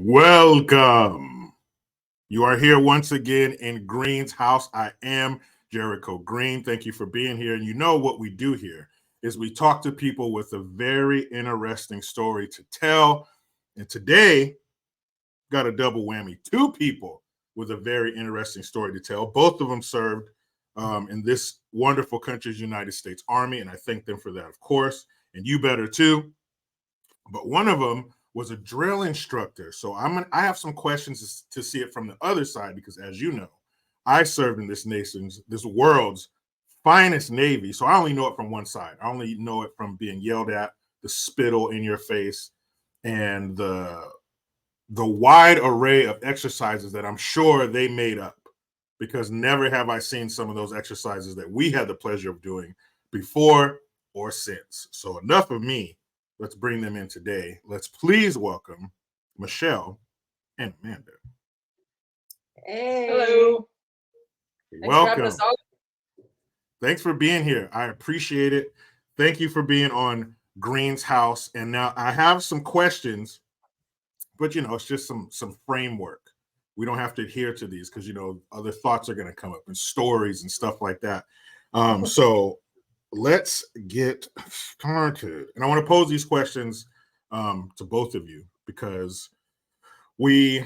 Welcome. You are here once again in Green's house. I am Jericho Green. Thank you for being here. And you know what we do here is we talk to people with a very interesting story to tell. And today, got a double whammy. Two people with a very interesting story to tell. Both of them served in this wonderful country's United States Army, and I thank them for that, of course. And you better too. But one of them was a drill instructor. So I have some questions to see it from the other side because, as you know, I served in this world's finest Navy. So I only know it from one side. I only know it from being yelled at, the spittle in your face, and the wide array of exercises that I'm sure they made up, because never have I seen some of those exercises that we had the pleasure of doing before or since. So enough of me. Let's bring them in today. Let's please welcome Michele and Amanda. Hey. Hello. Welcome. Thanks for being here. I appreciate it. Thank you for being on Green's house. And now I have some questions, but it's just some framework. We don't have to adhere to these because other thoughts are going to come up and stories and stuff like that. So let's get started. And I want to pose these questions to both of you because we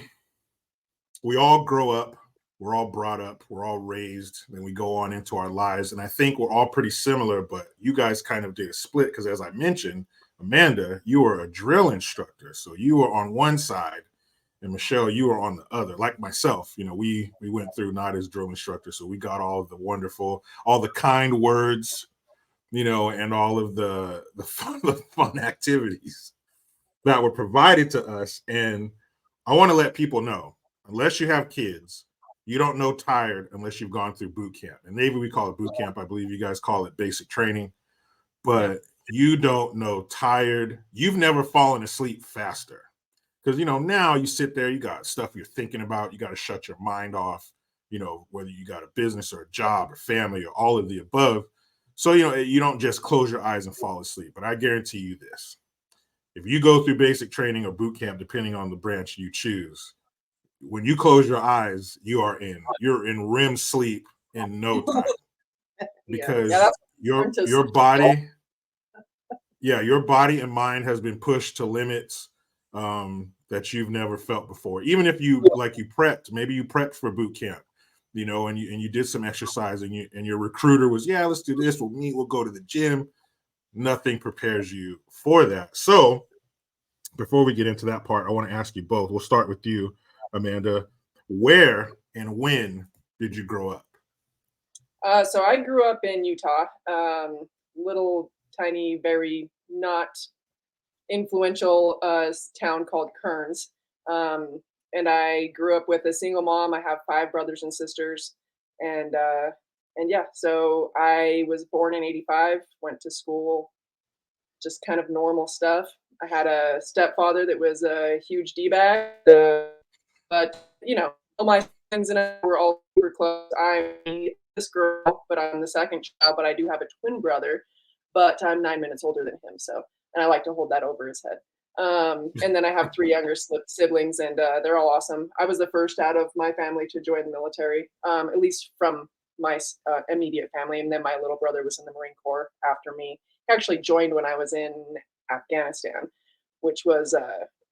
all grow up, we're all brought up, we're all raised, and we go on into our lives. And I think we're all pretty similar, but you guys kind of did a split because, as I mentioned, Amanda, you were a drill instructor. So you were on one side, and Michele, you were on the other. Like myself, we went through not as drill instructors, so we got all the kind words, and all of the fun activities that were provided to us. And I want to let people know, unless you have kids, you don't know tired unless you've gone through boot camp. And maybe we call it boot camp. I believe you guys call it basic training. But you don't know tired. You've never fallen asleep faster. Because, now you sit there, you got stuff you're thinking about. You got to shut your mind off, whether you got a business or a job or family or all of the above. So, you don't just close your eyes and fall asleep. But I guarantee you this. If you go through basic training or boot camp, depending on the branch you choose, when you close your eyes, you're in REM sleep in no time. Because your body and mind has been pushed to limits that you've never felt before. Even if you prepped, maybe you prepped for boot camp. And you did some exercise and your recruiter was, let's do this. We'll meet. We'll go to the gym. Nothing prepares you for that. So before we get into that part, I want to ask you both. We'll start with you, Amanda. Where and when did you grow up? So I grew up in Utah, little tiny, very not influential town called Kearns. And I grew up with a single mom. I have 5 brothers and sisters. And so I was born in 85, went to school, just kind of normal stuff. I had a stepfather that was a huge D-bag, but, all my friends and I were all super close. I'm this girl, but I'm the second child, but I do have a twin brother, but I'm 9 minutes older than him. So, and I like to hold that over his head. And then I have 3 younger siblings, and they're all awesome. I was the first out of my family to join the military, at least from my immediate family. And then my little brother was in the Marine Corps after me. He actually joined when I was in Afghanistan, which was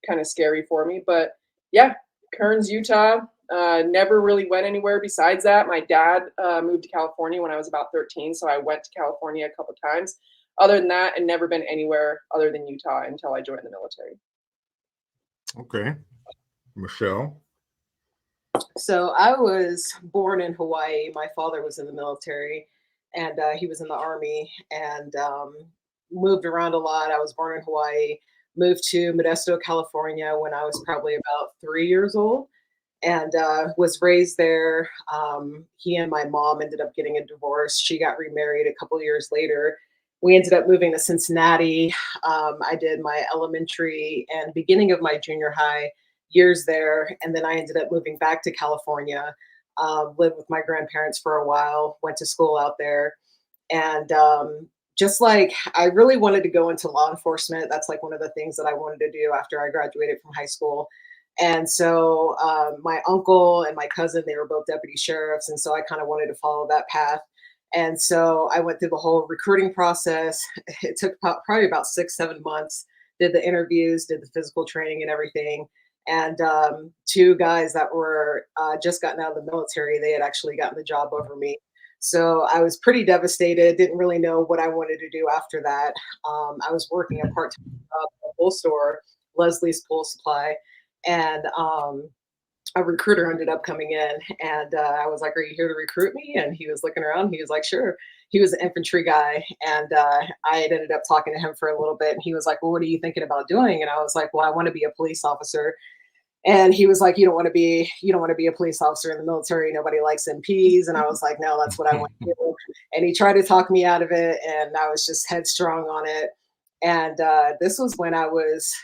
kind of scary for me. But yeah, Kearns, Utah, never really went anywhere besides that. My dad moved to California when I was about 13, so I went to California a couple of times. Other than that, and never been anywhere other than Utah until I joined the military. Okay. Michele? So I was born in Hawaii. My father was in the military, and he was in the Army, and moved around a lot. I was born in Hawaii, moved to Modesto, California when I was probably about 3 years old, and was raised there. He and my mom ended up getting a divorce. She got remarried a couple years later. We ended up moving to Cincinnati. I did my elementary and beginning of my junior high years there. And then I ended up moving back to California, lived with my grandparents for a while, went to school out there. And just like I really wanted to go into law enforcement. That's like one of the things that I wanted to do after I graduated from high school. And so my uncle and my cousin, they were both deputy sheriffs. And so I kind of wanted to follow that path. And so I went through the whole recruiting process. It took probably about 6, 7 months, did the interviews, did the physical training and everything. And two guys that were just gotten out of the military, they had actually gotten the job over me. So I was pretty devastated, didn't really know what I wanted to do after that. I was working a part-time job at a pool store, Leslie's Pool Supply. And a recruiter ended up coming in, and I was like, "Are you here to recruit me?" And he was looking around. He was like, "Sure." He was an infantry guy, and I had ended up talking to him for a little bit. And he was like, "Well, what are you thinking about doing?" And I was like, "Well, I want to be a police officer." And he was like, you don't want to be a police officer in the military. Nobody likes MPs." And I was like, "No, that's what I want to do." And he tried to talk me out of it, and I was just headstrong on it. And this was when I was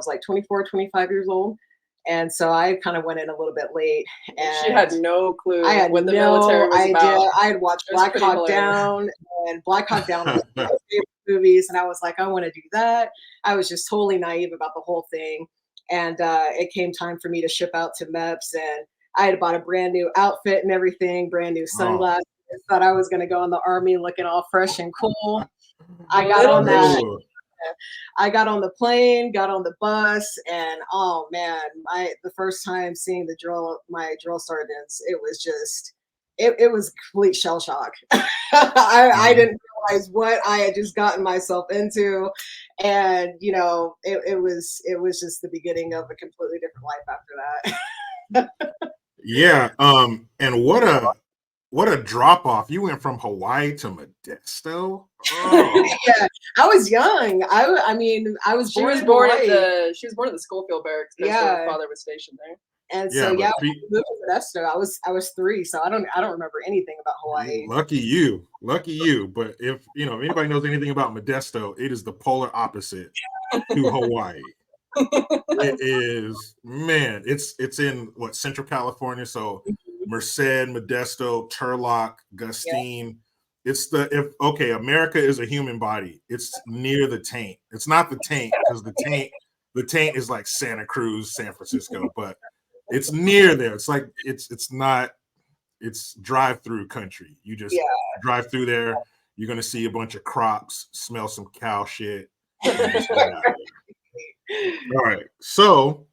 like 24, 25 years old. And so I kind of went in a little bit late. And she had no clue I had what the no military was idea. about. I had watched Black Hawk Down, and Black Hawk Down was one of my favorite movies. And I was like, I want to do that. I was just totally naive about the whole thing. And it came time for me to ship out to MEPS, and I had bought a brand new outfit and everything, brand new sunglasses. Thought I was going to go in the Army looking all fresh and cool. I got on that. I got on the plane, got on the bus, and oh man, the first time seeing my drill sergeants, it was just it was complete shell shock. I didn't realize what I had just gotten myself into, and it was just the beginning of a completely different life after that. Yeah, and what a drop off. You went from Hawaii to Modesto. Oh. Yeah, I was young. I mean, I was She born was in born Hawaii. at the Schofield Barracks. That's where her father was stationed there. And so we moved to Modesto. I was 3, so I don't remember anything about Hawaii. Lucky you. But if anybody knows anything about Modesto, it is the polar opposite to Hawaii. It is, man, it's in Central California, so Merced, Modesto, Turlock, Gustine. It's America is a human body. It's near the taint. It's not the taint, because the taint is like Santa Cruz, San Francisco, but it's near there. It's like it's drive-through country. You just drive through there, you're gonna see a bunch of crops, smell some cow shit. All right, so,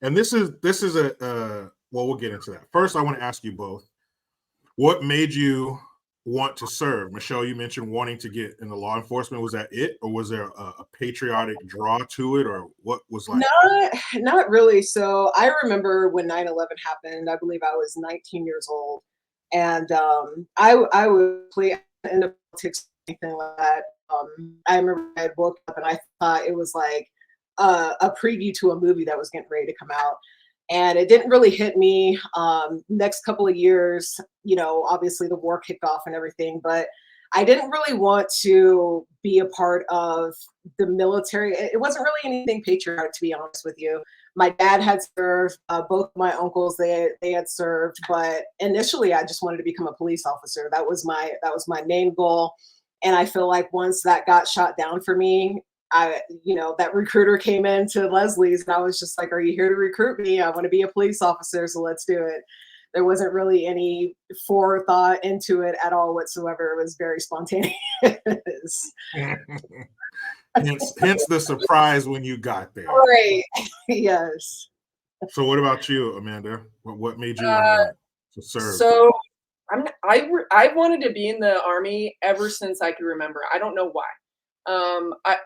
and this is we'll get into that. First, I want to ask you both, what made you want to serve? Michelle, you mentioned wanting to get into law enforcement. Was that it, or was there a patriotic draw to it, or what was like? Not really. So I remember when 9/11 happened. I believe I was 19 years old, and I would play in the politics, anything like that. I remember I had woke up and I thought it was like a preview to a movie that was getting ready to come out. And it didn't really hit me. Next couple of years, obviously the war kicked off and everything, but I didn't really want to be a part of the military. It wasn't really anything patriotic, to be honest with you. My dad had served, both my uncles, they had served, but initially I just wanted to become a police officer. That was my main goal. And I feel like once that got shot down for me, that recruiter came into Leslie's, and I was just like, "Are you here to recruit me? I want to be a police officer, so let's do it." There wasn't really any forethought into it at all whatsoever. It was very spontaneous. hence the surprise when you got there. Right. Yes. So what about you, Amanda? What made you want to serve? So I wanted to be in the Army ever since I could remember. I don't know why.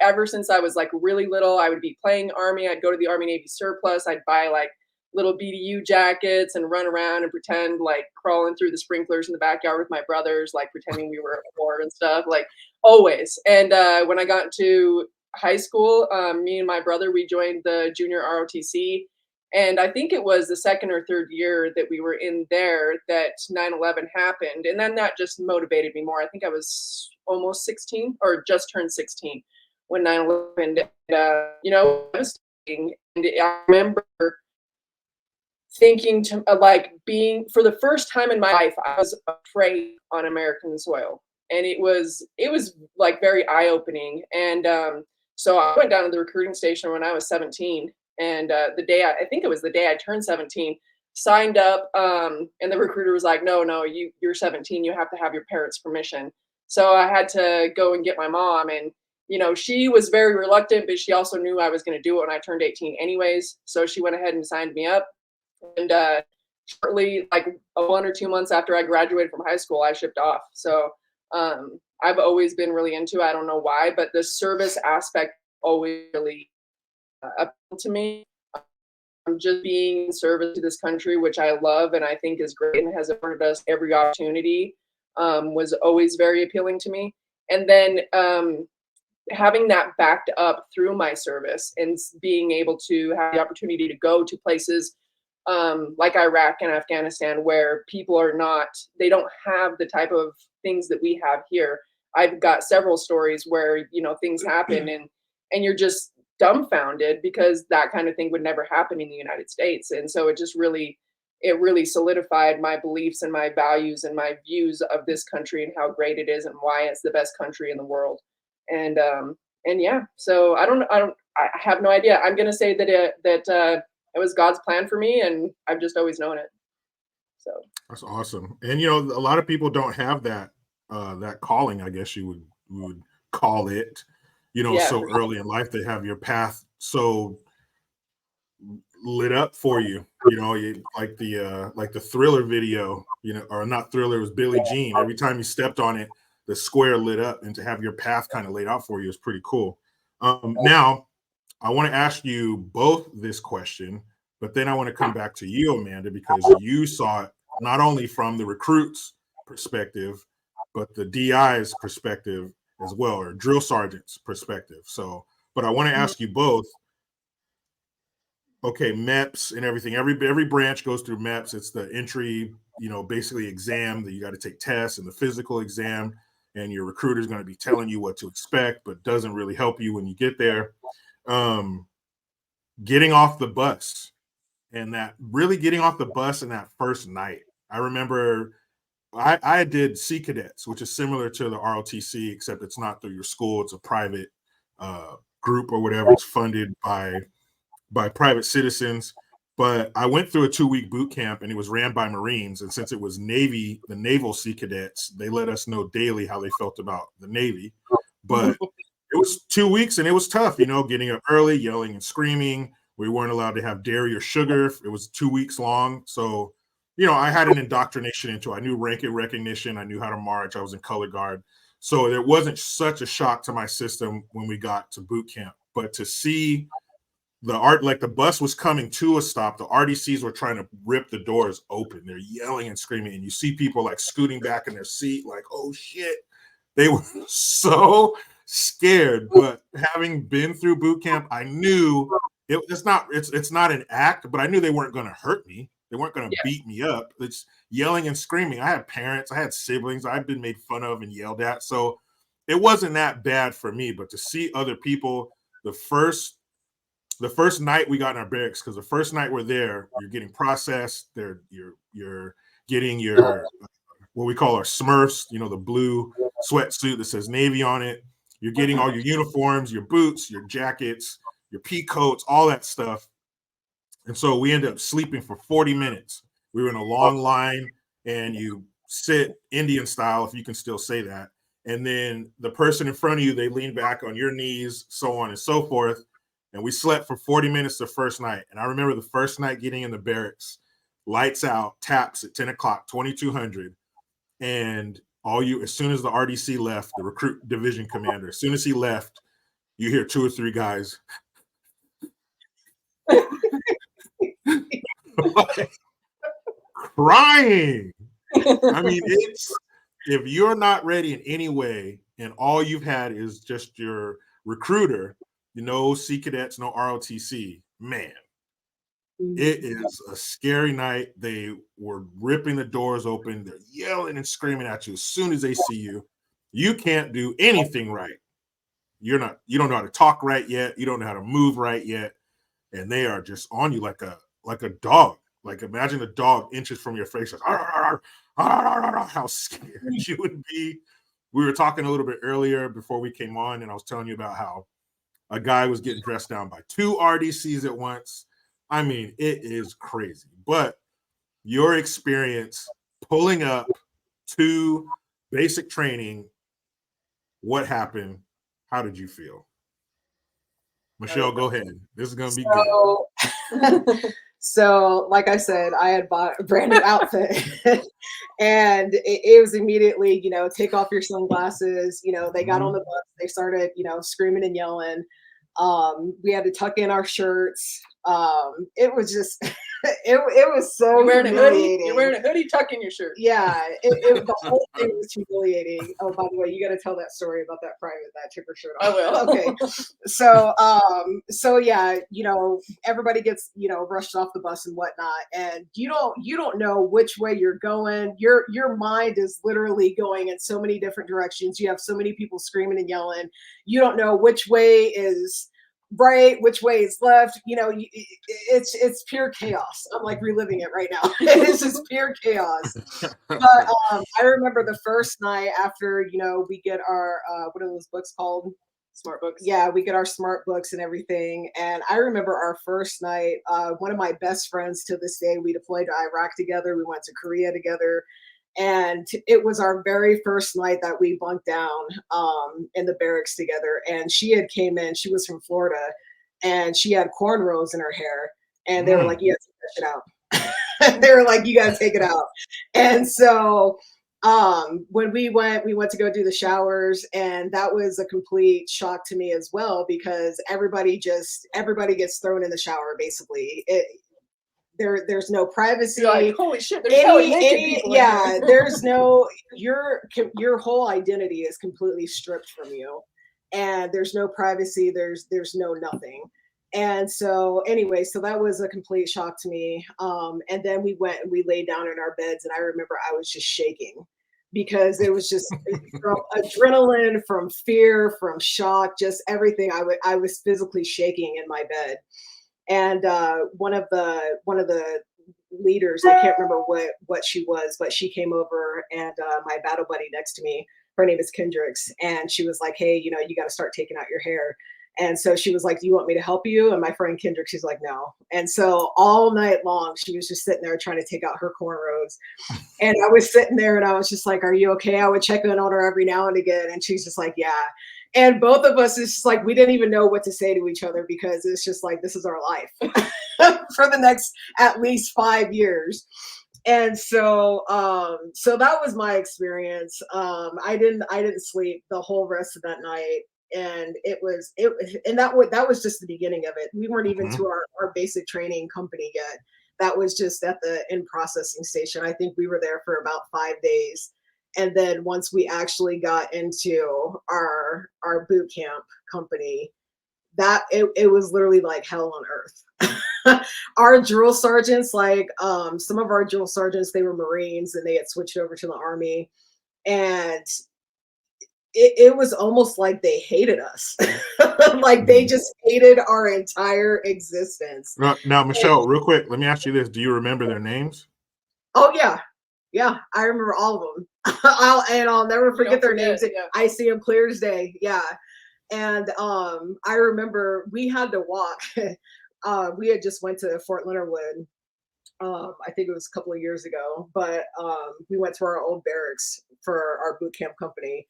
Ever since I was like really little, I would be playing Army. I'd go to the Army Navy surplus. I'd buy like little BDU jackets and run around and pretend like crawling through the sprinklers in the backyard with my brothers, like pretending we were at war and stuff, like always. And when I got to high school, me and my brother, we joined the junior ROTC. And I think it was the second or third year that we were in there that 9/11 happened. And then that just motivated me more. I think I was almost 16 or just turned 16 when 9/11 devastating. And I remember thinking to being, for the first time in my life, I was afraid on American soil. And it was like very eye-opening. And so I went down to the recruiting station when I was 17. And the day I think it was the day I turned 17, signed up, and the recruiter was like, no, you're 17, you have to have your parents' permission. So I had to go and get my mom, and she was very reluctant, but she also knew I was going to do it when I turned 18 anyways. So she went ahead and signed me up. And shortly, like 1 or 2 months after I graduated from high school, I shipped off. So I've always been really into it. I don't know why, but the service aspect always really appealed to me. Just being in service to this country, which I love and I think is great and has afforded us every opportunity, was always very appealing to me. And then having that backed up through my service and being able to have the opportunity to go to places like Iraq and Afghanistan, where people they don't have the type of things that we have here. I've got several stories where, things happen and you're just dumbfounded because that kind of thing would never happen in the United States. And so it really solidified my beliefs and my values and my views of this country and how great it is and why it's the best country in the world. And yeah, so I have no idea. I'm gonna say that it was God's plan for me, and I've just always known it. So that's awesome. And a lot of people don't have that that calling, I guess you would call it. So early in life, they have your path so lit up for you. Like the Thriller video, or not Thriller, it was Billie Jean. Every time you stepped on it, the square lit up, and to have your path kind of laid out for you is pretty cool. Now, I want to ask you both this question, but then I want to come back to you, Amanda, because you saw it not only from the recruit's perspective, but the DI's perspective as well, or drill sergeant's perspective. So, but I want to ask you both. Okay, MEPS and everything. Every branch goes through MEPS. It's the entry, basically exam that you got to take tests and the physical exam, and your recruiter is going to be telling you what to expect, but doesn't really help you when you get there. Getting off the bus and getting off the bus in that first night. I remember I did Sea Cadets, which is similar to the ROTC, except it's not through your school. It's a private group or whatever. It's funded by private citizens. But I went through a 2-week boot camp, and it was ran by Marines. And since it was Navy, the Naval Sea Cadets, they let us know daily how they felt about the Navy. But it was 2 weeks, and it was tough, getting up early, yelling and screaming. We weren't allowed to have dairy or sugar. It was 2 weeks long. So, I had an indoctrination into it. I knew rank and recognition. I knew how to march. I was in color guard. So it wasn't such a shock to my system when we got to boot camp. But to see the bus was coming to a stop, the RDCs were trying to rip the doors open. They're yelling and screaming, and you see people like scooting back in their seat, like, oh shit. They were so scared. But having been through boot camp, I knew it's not an act, but I knew they weren't going to hurt me. They weren't going to beat me up. It's yelling and screaming. I had parents, I had siblings, I've been made fun of and yelled at. So it wasn't that bad for me. But to see other people, the first night we got in our barracks, because the first night we're there, you're getting processed. You're getting your what we call our Smurfs, the blue sweatsuit that says Navy on it. You're getting all your uniforms, your boots, your jackets, your pea coats, all that stuff. And so we ended up sleeping for 40 minutes. We were in a long line, and you sit Indian style, if you can still say that. And then the person in front of you, they lean back on your knees, so on and so forth. And we slept for 40 minutes the first night. And I remember the first night getting in the barracks, lights out, taps at 10 o'clock, 2200. And as soon as the RDC left, the recruit division commander, as soon as he left, you hear 2 or 3 guys crying. I mean, if you're not ready in any way, and all you've had is just your recruiter, no Sea Cadets, no ROTC, man, it is a scary night. They were ripping the doors open. They're yelling and screaming at you as soon as they see you. You can't do anything right. You don't know how to talk right yet. You don't know how to move right yet. And they are just on you like a dog. Like, imagine a dog inches from your face. Like, how scared you would be. We were talking a little bit earlier before we came on, and I was telling you about how a guy was getting dressed down by 2 RDCs at once. I mean, it is crazy. But your experience pulling up to basic training, what happened? How did you feel? Michelle, go ahead. This is going to be good. So, like I said, I had bought a brand new outfit and it was immediately, take off your sunglasses. They got on the bus, they started, screaming and yelling. We had to tuck in our shirts. It was just, it was so You're wearing humiliating. You're wearing a hoodie, tuck in your shirt. Yeah, the whole thing was humiliating. Oh, by the way, you got to tell that story about that private that took her shirt off. I will. Okay, so yeah, everybody gets rushed off the bus and whatnot, and you don't know which way you're going. Your mind is literally going in so many different directions. You have so many people screaming and yelling. You don't know which way is right, which way is left. It's pure chaos. I'm like reliving it right now. It's just pure chaos. But I remember the first night after we get our what are those books called? Smart books. Yeah, we get our smart books and everything. And I remember our first night, one of my best friends to this day, we deployed to Iraq together. We went to Korea together. And it was our very first night that we bunked down in the barracks together. And she had came in, she was from Florida, and she had cornrows in her hair. And they were like, you gotta take that shit out. They were like, you gotta take it out. And so when we went to go do the showers, and that was a complete shock to me as well, because everybody gets thrown in the shower basically. There's no privacy. You're like, holy shit, there's probably naked people. Yeah, there's no your whole identity is completely stripped from you, and there's no privacy. There's no nothing. And so anyway, so that was a complete shock to me. And then we went and we laid down in our beds, and I remember I was just shaking because it was just from adrenaline, from fear, from shock, just everything. I was physically shaking in my bed. And one of the leaders, I can't remember what she was, but she came over, and my battle buddy next to me, her name is Kendricks, and she was like, hey, you got to start taking out your hair. And so she was like, do you want me to help you? And my friend Kendrick, she's like, no. And so all night long, she was just sitting there trying to take out her cornrows. And I was sitting there and I was just like, are you okay? I would check in on her every now and again. And she's just like, yeah. And both of us, it's just like, we didn't even know what to say to each other, because it's just like, this is our life for the next at least 5 years. And so, so that was my experience. I didn't sleep the whole rest of that night. And that was just the beginning of it. We weren't even to our basic training company yet. That was just at the in processing station. I think we were there for about 5 days. And then once we actually got into our boot camp company, that it was literally like hell on earth. Our drill sergeants, like some of our drill sergeants, they were Marines and they had switched over to the Army. And it was almost like they hated us. Like they just hated our entire existence. Now, Michelle, real quick, let me ask you this. Do you remember their names? Oh, yeah. Yeah, I remember all of them. I'll never forget their names. Yeah. I see them clear as day. Yeah. And I remember we had to walk. We had just went to Fort Leonard Wood. I think it was a couple of years ago, but we went to our old barracks for our boot camp company.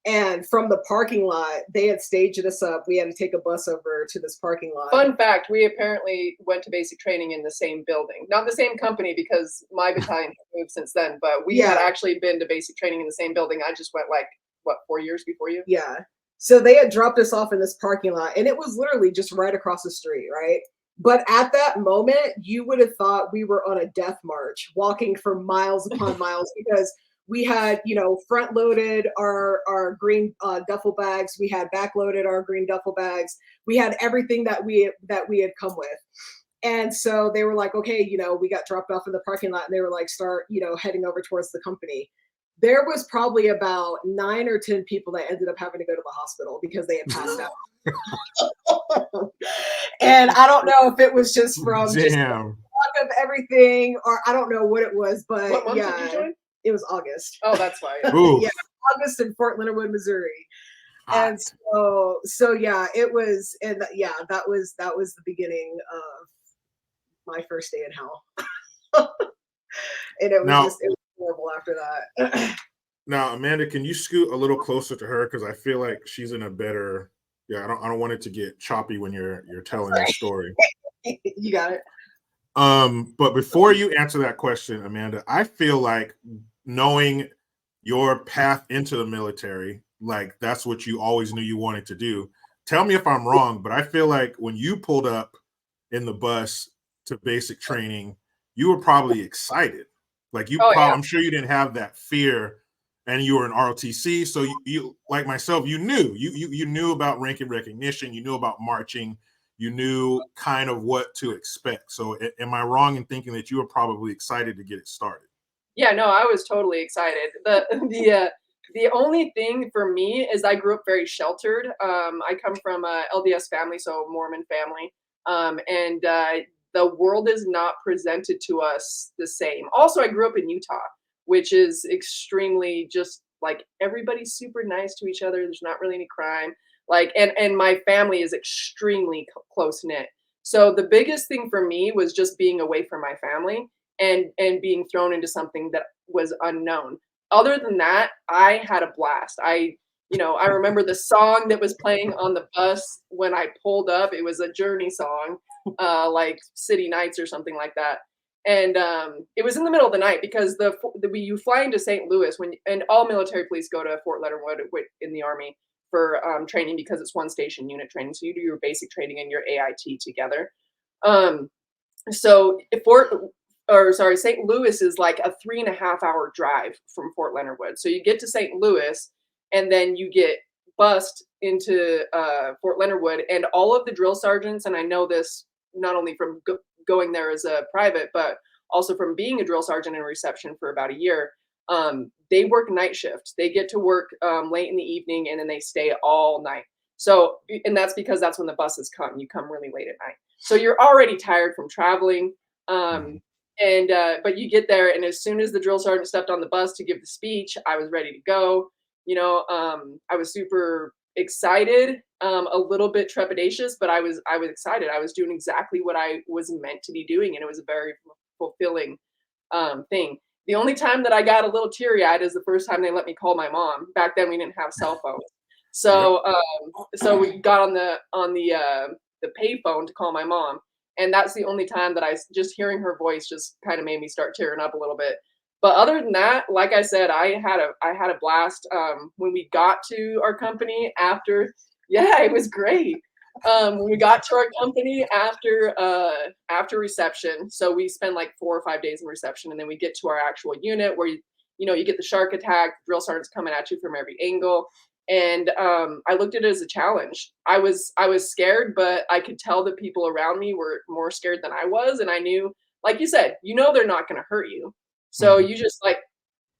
And from the parking lot, they had staged us up. We had to take a bus over to this parking lot. Fun fact, we apparently went to basic training in the same building. Not the same company, because my battalion has moved since then, but we had actually been to basic training in the same building. I just went 4 years before you? Yeah. So they had dropped us off in this parking lot, and it was literally just right across the street, right? But at that moment, you would have thought we were on a death march, walking for miles upon miles, because we had, front loaded our green duffel bags. We had back loaded our green duffel bags. We had everything that we had come with. And so they were like, okay, we got dropped off in the parking lot, and they were like, start, heading over towards the company. There was probably about 9 or 10 people that ended up having to go to the hospital because they had passed out. And I don't know if it was just from just the shock of everything, or I don't know what it was, but what month did you join? It was August. Oh, that's why. Yeah, August in Fort Leonard Wood, Missouri. And so yeah, it was, and yeah, that was the beginning of my first day in hell. And it was Now, just, it was horrible after that. now, Amanda, can you scoot a little closer to her, because I feel like she's in a better. Yeah, I don't want it to get choppy when you're telling this story. You got it. But before you answer that question, Amanda, I feel like, knowing your path into the military, like that's what you always knew you wanted to do. Tell me if I'm wrong, but I feel like when you pulled up in the bus to basic training, you were probably excited. Like Yeah. I'm sure you didn't have that fear, and you were in ROTC, so you like myself, you knew about rank and recognition, you knew about marching, you knew kind of what to expect. So am I wrong in thinking that you were probably excited to get it started? Yeah, no, I was totally excited. The only thing for me is I grew up very sheltered. I come from a LDS family, so Mormon family, and the world is not presented to us the same. Also, I grew up in Utah, which is extremely just like everybody's super nice to each other. There's not really any crime. Like, and my family is extremely close knit. So the biggest thing for me was just being away from my family and being thrown into something that was unknown. Other than that, I had a blast. I remember the song that was playing on the bus when I pulled up. It was a Journey song, like City Nights or something like that. And it was in the middle of the night because you fly into St. Louis and all military police go to Fort Leonard Wood in the Army for training because it's one station unit training. So you do your basic training and your AIT together. Um, so St. Louis is like a 3.5 hour drive from Fort Leonard Wood. So you get to St. Louis and then you get bussed into Fort Leonard Wood, and all of the drill sergeants, and I know this not only from going there as a private, but also from being a drill sergeant in reception for about a year, they work night shift. They get to work late in the evening and then they stay all night. So, and that's because that's when the buses come. You come really late at night. So you're already tired from traveling. Mhm. But you get there, and as soon as the drill sergeant stepped on the bus to give the speech, I was ready to go. I was super excited, a little bit trepidatious, but I was excited. I was doing exactly what I was meant to be doing, and it was a very fulfilling thing. The only time that I got a little teary eyed is the first time they let me call my mom. Back then, we didn't have cell phones, Yep. so we got the pay phone to call my mom, and that's the only time that just hearing her voice just kind of made me start tearing up a little bit. But other than that, like I said, I had a blast when we got to our company after. Yeah, it was great. When we got to our company after reception, so we spend like 4 or 5 days in reception, and then we get to our actual unit where you get the shark attack, drill sergeants coming at you from every angle. And I looked at it as a challenge. I was scared, but I could tell that people around me were more scared than I was, and I knew, like you said, they're not going to hurt you. So Mhm. you just like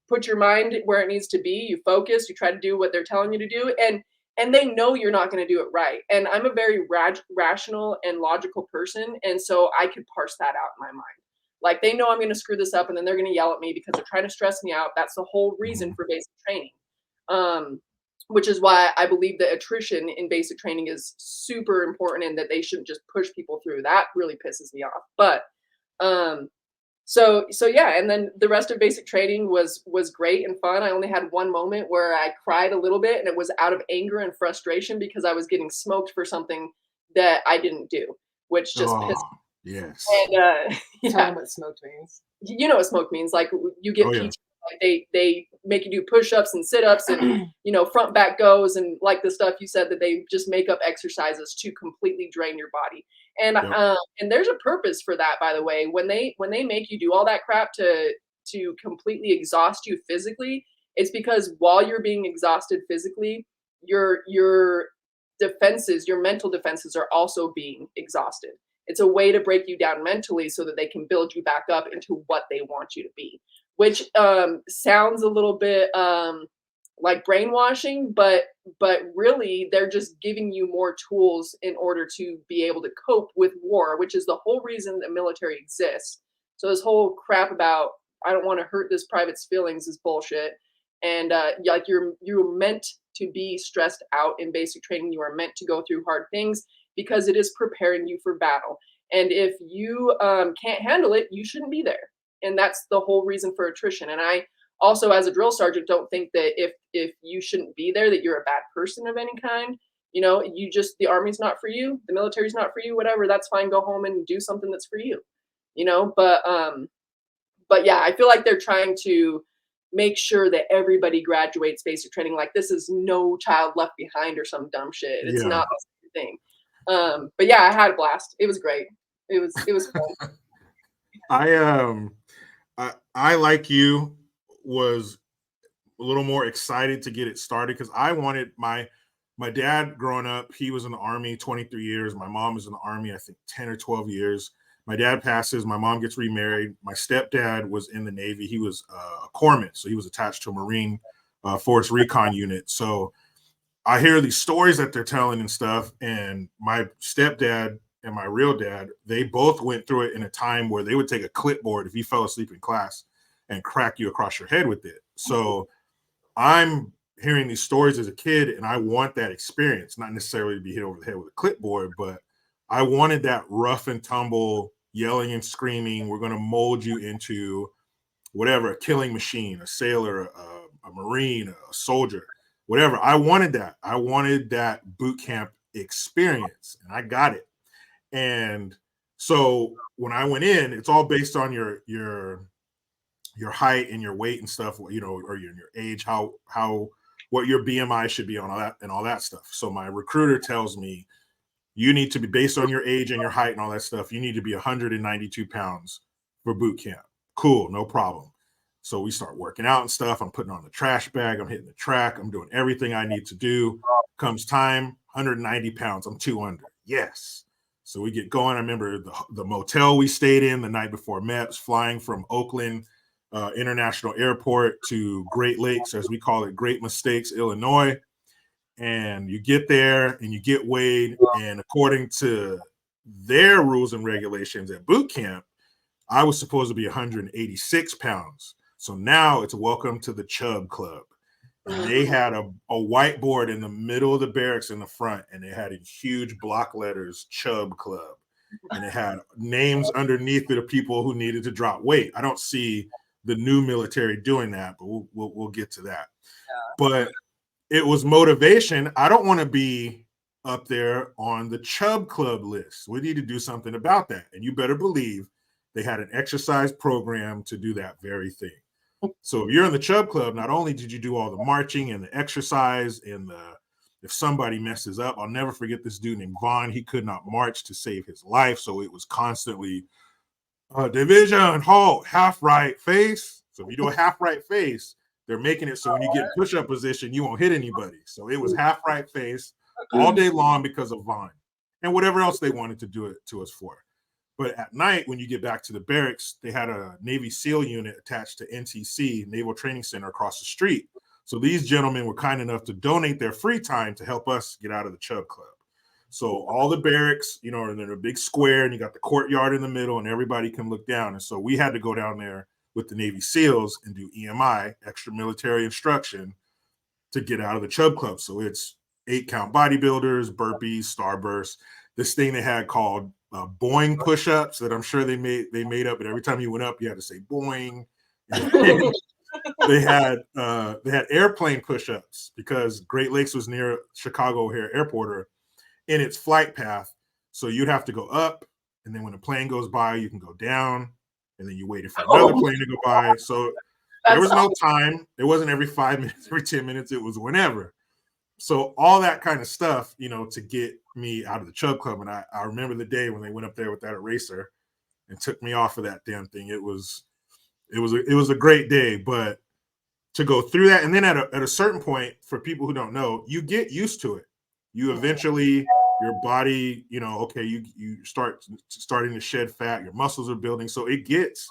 put your mind where it needs to be. You focus. You try to do what they're telling you to do, and they know you're not going to do it right. And I'm a very rational and logical person, and so I could parse that out in my mind. Like they know I'm going to screw this up, and then they're going to yell at me because they're trying to stress me out. That's the whole reason Mhm. for basic training. Um, which is why I believe that attrition in basic training is super important and that they shouldn't just push people through. That really pisses me off. But um, so yeah, and then the rest of basic training was great and fun. I only had one moment where I cried a little bit, and it was out of anger and frustration because I was getting smoked for something that I didn't do, which just Oh, pissed. yes. And Tell yeah, them what smoked means. you know what smoke means. Like you Oh get yeah. PT, like they make you do push-ups and sit-ups and front back goes and like the stuff you said that they just make up exercises to completely drain your body. Yep. And there's a purpose for that, by the way. When they make you do all that crap to completely exhaust you physically, it's because while you're being exhausted physically, your defenses, your mental defenses are also being exhausted. It's a way to break you down mentally so that they can build you back up into what they want you to be, which sounds a little bit like brainwashing, but really they're just giving you more tools in order to be able to cope with war, which is the whole reason the military exists. So this whole crap about I don't want to hurt this private's feelings is bullshit. And like you're meant to be stressed out in basic training. You are meant to go through hard things because it is preparing you for battle. And if you can't handle it, you shouldn't be there. And that's the whole reason for attrition. And I also, as a drill sergeant, don't think that if you shouldn't be there, that you're a bad person of any kind. You know, you just, the army's not for you, the military's not for you, whatever, that's fine. Go home and do something that's for you, you know? But yeah, I feel like they're trying to make sure that everybody graduates basic training. Like this is No Child Left Behind or some dumb shit. It's not the thing. But yeah, I had a blast. It was great. It was fun. I like you was a little more excited to get it started because I wanted my dad growing up. He was in the Army 23 years. My mom was in the Army, I think 10 or 12 years. My dad passes. My mom gets remarried. My stepdad was in the Navy. He was a corpsman, so he was attached to a Marine Force Recon unit. So I hear these stories that they're telling and stuff. And my stepdad and my real dad, they both went through it in a time where they would take a clipboard if you fell asleep in class and crack you across your head with it. So I'm hearing these stories as a kid, and I want that experience, not necessarily to be hit over the head with a clipboard, but I wanted that rough and tumble, yelling and screaming. We're going to mold you into whatever, a killing machine, a sailor, a Marine, a soldier, whatever. I wanted that. I wanted that boot camp experience, and I got it. And so when I went in, it's all based on your height and your weight and stuff, you know, or your age, what your BMI should be on all that stuff. So my recruiter tells me, you need to be, based on your age and your height and all that stuff, you need to be 192 pounds for boot camp. Cool, no problem. So we start working out and stuff. I'm putting on the trash bag. I'm hitting the track. I'm doing everything I need to do. Comes time, 190 pounds. I'm 200. Yes. So we get going. I remember the motel we stayed in the night before MEPS, flying from Oakland International Airport to Great Lakes, as we call it, Great Mistakes, Illinois. And you get there and you get weighed. And according to their rules and regulations at boot camp, I was supposed to be 186 pounds. So now it's welcome to the Chub Club. And they had a whiteboard in the middle of the barracks in the front, and they had in huge block letters, Chub Club. And it had names underneath it of people who needed to drop weight. I don't see the new military doing that, but we'll get to that. Yeah. But it was motivation. I don't want to be up there on the Chub Club list. We need to do something about that. And you better believe they had an exercise program to do that very thing. So if you're in the Chub Club, not only did you do all the marching and the exercise and if somebody messes up, I'll never forget this dude named Vaughn. He could not march to save his life. So it was constantly division, halt, half right face. So if you do a half right face, they're making it so when you get in push-up position, you won't hit anybody. So it was half right face all day long because of Vaughn and whatever else they wanted to do it to us for. But at night, when you get back to the barracks, they had a Navy SEAL unit attached to NTC, Naval Training Center, across the street. So these gentlemen were kind enough to donate their free time to help us get out of the Chub Club. So all the barracks, you know, are in a big square, and you got the courtyard in the middle, and everybody can look down. And so we had to go down there with the Navy SEALs and do EMI, extra military instruction, to get out of the Chub Club. So it's 8-count bodybuilders, burpees, starbursts, this thing they had called Boing push-ups that I'm sure they made up, and every time you went up, you had to say Boing. And they had airplane push-ups because Great Lakes was near Chicago O'Hare Airport in its flight path. So you'd have to go up, and then when a plane goes by, you can go down, and then you waited for another plane to go by. So there was no time. It wasn't every 5 minutes, every 10 minutes. It was whenever. So all that kind of stuff, you know, to get me out of the Chub Club. And I remember the day when they went up there with that eraser and took me off of that damn thing. It was a great day, but to go through that. And then at a certain point, for people who don't know, you get used to it. You eventually, your body, you know, okay, you starting to shed fat, your muscles are building. So it gets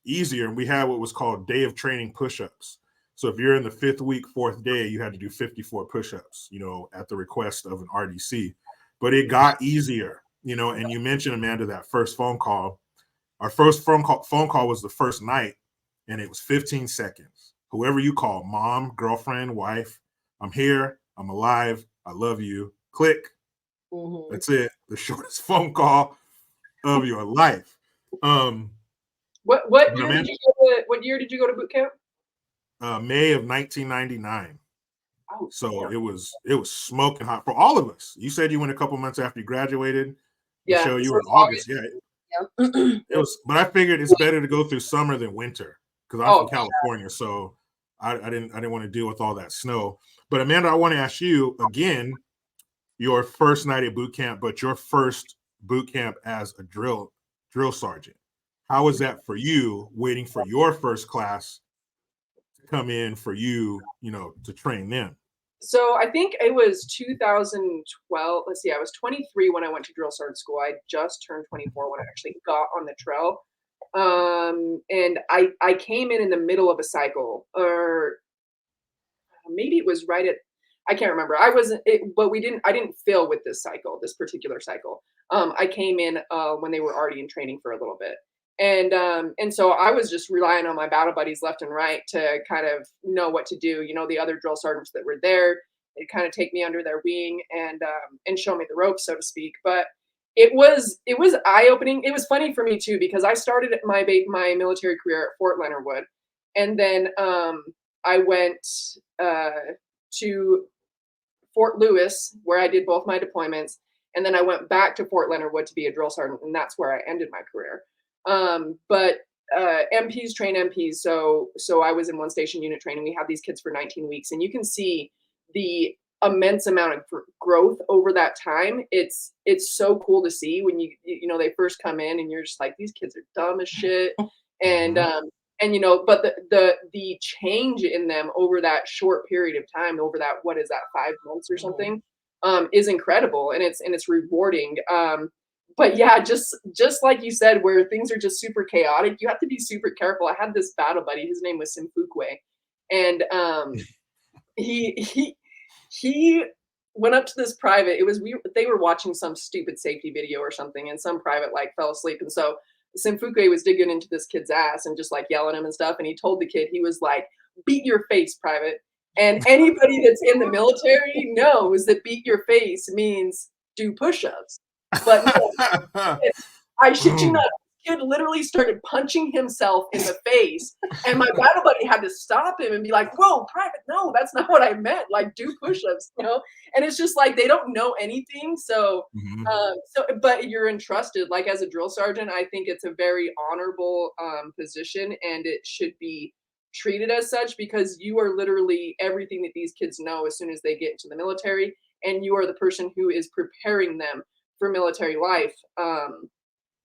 easier. And we had what was called day of training push-ups. So if you're in the 5th week, 4th day, you had to do 54 push-ups, you know, at the request of an RDC. But it got easier, you know, and you mentioned, Amanda, that first phone call. Our first phone call was the first night, and it was 15 seconds. whoever you call, mom, girlfriend, wife. I'm here. I'm alive. I love you. Click. Mm-hmm. That's it. The shortest phone call of your life. What year did you go to boot camp? May of 1999. Oh, so it was smoking hot for all of us. You said you went a couple months after you graduated. Yeah, Michelle, you so were in August. Yeah, Yep. it was. But I figured it's better to go through summer than winter because I'm from California, so I didn't want to deal with all that snow. But Amanda, I want to ask you again, your first night at boot camp, but your first boot camp as a drill sergeant. How was that for you, waiting for your first class to come in for you, to train them? So I think it was 2012. Let's see, I was 23 when I went to drill sergeant school. I just turned 24 when I actually got on the trail. And I came in the middle of a cycle, or maybe it was right at, I can't remember. But I didn't fill with this particular cycle. I came in when they were already in training for a little bit. And so I was just relying on my battle buddies left and right to kind of know what to do. The other drill sergeants that were there, they kind of take me under their wing and show me the ropes, so to speak. But it was eye opening. It was funny for me too, because I started my military career at Fort Leonard Wood, and then I went to Fort Lewis, where I did both my deployments, and then I went back to Fort Leonard Wood to be a drill sergeant, and that's where I ended my career. But MPs train MPs, so I was in one station unit training. We had these kids for 19 weeks, and you can see the immense amount of growth over that time. It's so cool to see when they first come in, and you're just like, these kids are dumb as shit, and but the change in them over that short period of time, over that, what is that, 5 months or something, is incredible, and it's rewarding. But yeah, just like you said, where things are just super chaotic, you have to be super careful. I had this battle buddy, his name was Simfukwe, and he went up to this private. They were watching some stupid safety video or something, and some private fell asleep, and so Simfukwe was digging into this kid's ass and just yelling at him and stuff. And he told the kid, he was like, "Beat your face, private." And anybody that's in the military knows that beat your face means do push-ups. But no, I shit you not, the kid literally started punching himself in the face, and my battle buddy had to stop him and be like, "Whoa, private, no, that's not what I meant. Do push-ups, And it's just they don't know anything. So, but you're entrusted. As a drill sergeant, I think it's a very honorable position, and it should be treated as such, because you are literally everything that these kids know as soon as they get into the military, and you are the person who is preparing them for military life,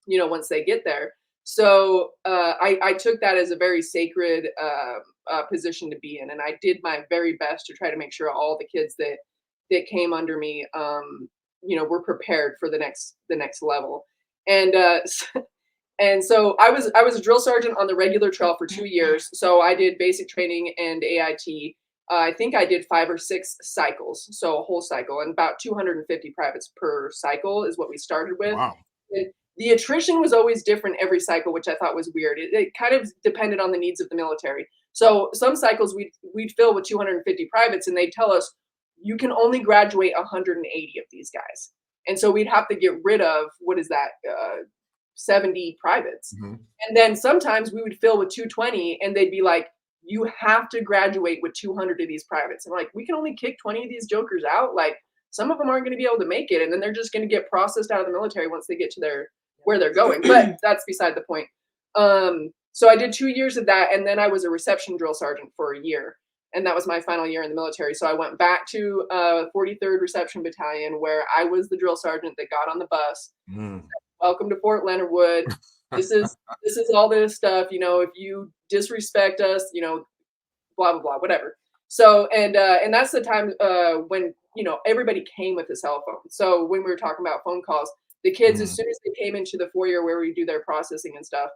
once they get there. So I took that as a very sacred position to be in, and I did my very best to try to make sure all the kids that came under me, were prepared for the next level. And and so I was a drill sergeant on the regular trail for 2 years. So I did basic training and AIT. I think I did 5 or 6 cycles, so a whole cycle, and about 250 privates per cycle is what we started with. Wow. The attrition was always different every cycle, which I thought was weird. It kind of depended on the needs of the military. So some cycles we'd fill with 250 privates, and they'd tell us, you can only graduate 180 of these guys. And so we'd have to get rid of, 70 privates. Mm-hmm. And then sometimes we would fill with 220, and they'd be like, you have to graduate with 200 of these privates. And we can only kick 20 of these jokers out. Some of them aren't going to be able to make it, and then they're just going to get processed out of the military once they get to where they're going. But that's beside the point. So I did 2 years of that, and then I was a reception drill sergeant for a year, and that was my final year in the military. So I went back to 43rd Reception Battalion, where I was the drill sergeant that got on the bus. Welcome to Fort Leonard Wood. This is all this stuff. If you disrespect us, blah blah blah, whatever. So and that's the time when everybody came with a cell phone. So when we were talking about phone calls, the kids, as soon as they came into the foyer where we do their processing and stuff,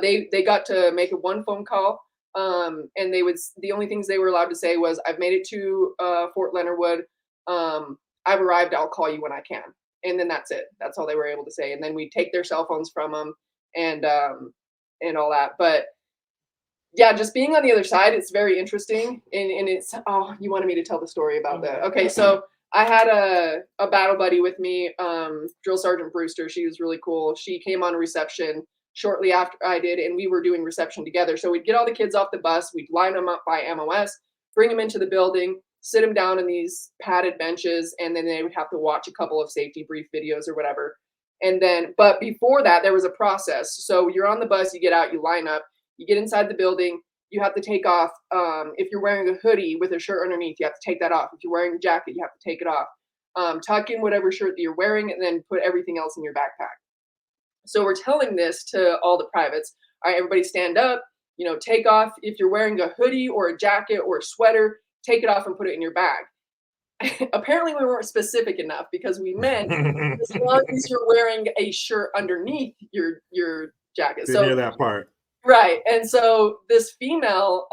they got to make one phone call, and the only things they were allowed to say was, "I've made it to Fort Leonard Wood. I've arrived. I'll call you when I can." And then that's it. That's all they were able to say. And then we take their cell phones from them, and all that. But yeah, just being on the other side, it's very interesting. And it's, oh, you wanted me to tell the story about that. Okay, so I had a battle buddy with me, Drill Sergeant Brewster. She was really cool. She came on reception shortly after I did, and we were doing reception together. So we'd get all the kids off the bus, we'd line them up by MOS, bring them into the building, sit them down in these padded benches, and then they would have to watch a couple of safety brief videos or whatever. And then, but before that, there was a process. So you're on the bus, you get out, you line up, you get inside the building, you have to take off. If you're wearing a hoodie with a shirt underneath, you have to take that off. If you're wearing a jacket, you have to take it off. Tuck in whatever shirt that you're wearing, and then put everything else in your backpack. So we're telling this to all the privates. All right, everybody stand up, take off. If you're wearing a hoodie or a jacket or a sweater, take it off and put it in your bag. Apparently we weren't specific enough, because we meant as long as you're wearing a shirt underneath your jacket. Didn't hear that part. Right. And so this female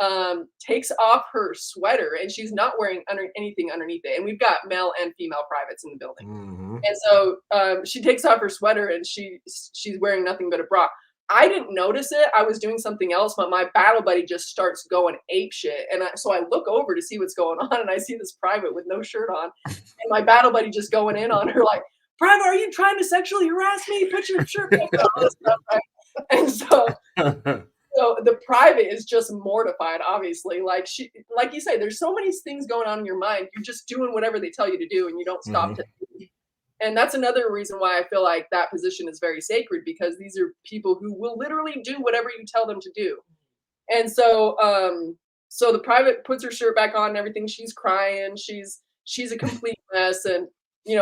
takes off her sweater, and she's not wearing anything underneath it. And we've got male and female privates in the building. Mm-hmm. And so she takes off her sweater, and she's wearing nothing but a bra. I didn't notice it. I was doing something else, but my battle buddy just starts going ape shit. And so I look over to see what's going on, and I see this private with no shirt on, and my battle buddy just going in on her like, "Private, are you trying to sexually harass me? Put your shirt back on." All this stuff, right? And so the private is just mortified, obviously. Like you say, there's so many things going on in your mind. You're just doing whatever they tell you to do, and you don't stop to think. And that's another reason why I feel like that position is very sacred, because these are people who will literally do whatever you tell them to do. And so so the private puts her shirt back on and everything. She's crying. She's a complete mess. And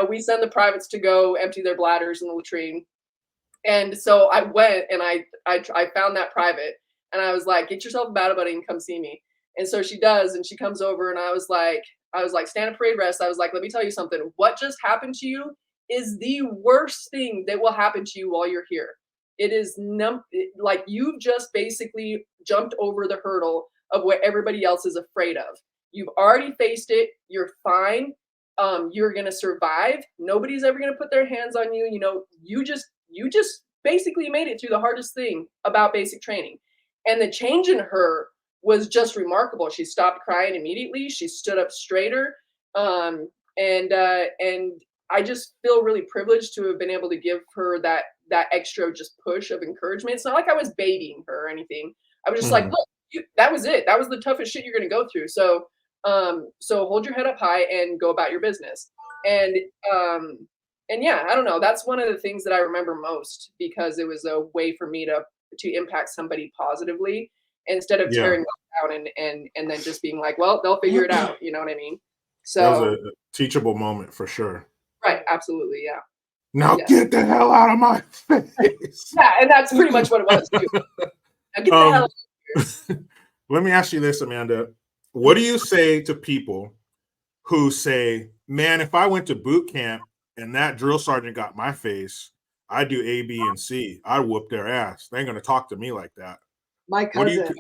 we send the privates to go empty their bladders in the latrine. And so I went and I found that private, and I was like, "Get yourself a battle buddy and come see me." And so she does, and she comes over, and I was like, "Stand at parade rest." I was like, "Let me tell you something. What just happened to you is the worst thing that will happen to you while you're here. It is like you've just basically jumped over the hurdle of what everybody else is afraid of. You've already faced it. You're fine. You're gonna survive. Nobody's ever gonna put their hands on you. You just basically made it through the hardest thing about basic training." And the change in her was just remarkable. She stopped crying immediately. She stood up straighter. And I just feel really privileged to have been able to give her that extra just push of encouragement. It's not like I was babying her or anything. I was just like, "Look, that was it. That was the toughest shit you're going to go through. So hold your head up high and go about your business." And yeah, I don't know. That's one of the things that I remember most, because it was a way for me to impact somebody positively, instead of tearing them down and then just being like, "Well, they'll figure it out." You know what I mean? So that was a teachable moment for sure. Right. Absolutely. Yeah. Now get the hell out of my face. Yeah. And that's pretty much what it was too. Now get the hell out of here. Let me ask you this, Amanda. What do you say to people who say, "Man, if I went to boot camp and that drill sergeant got my face, I'd do A, B, and C. I'd whoop their ass. They ain't going to talk to me like that." My cousin.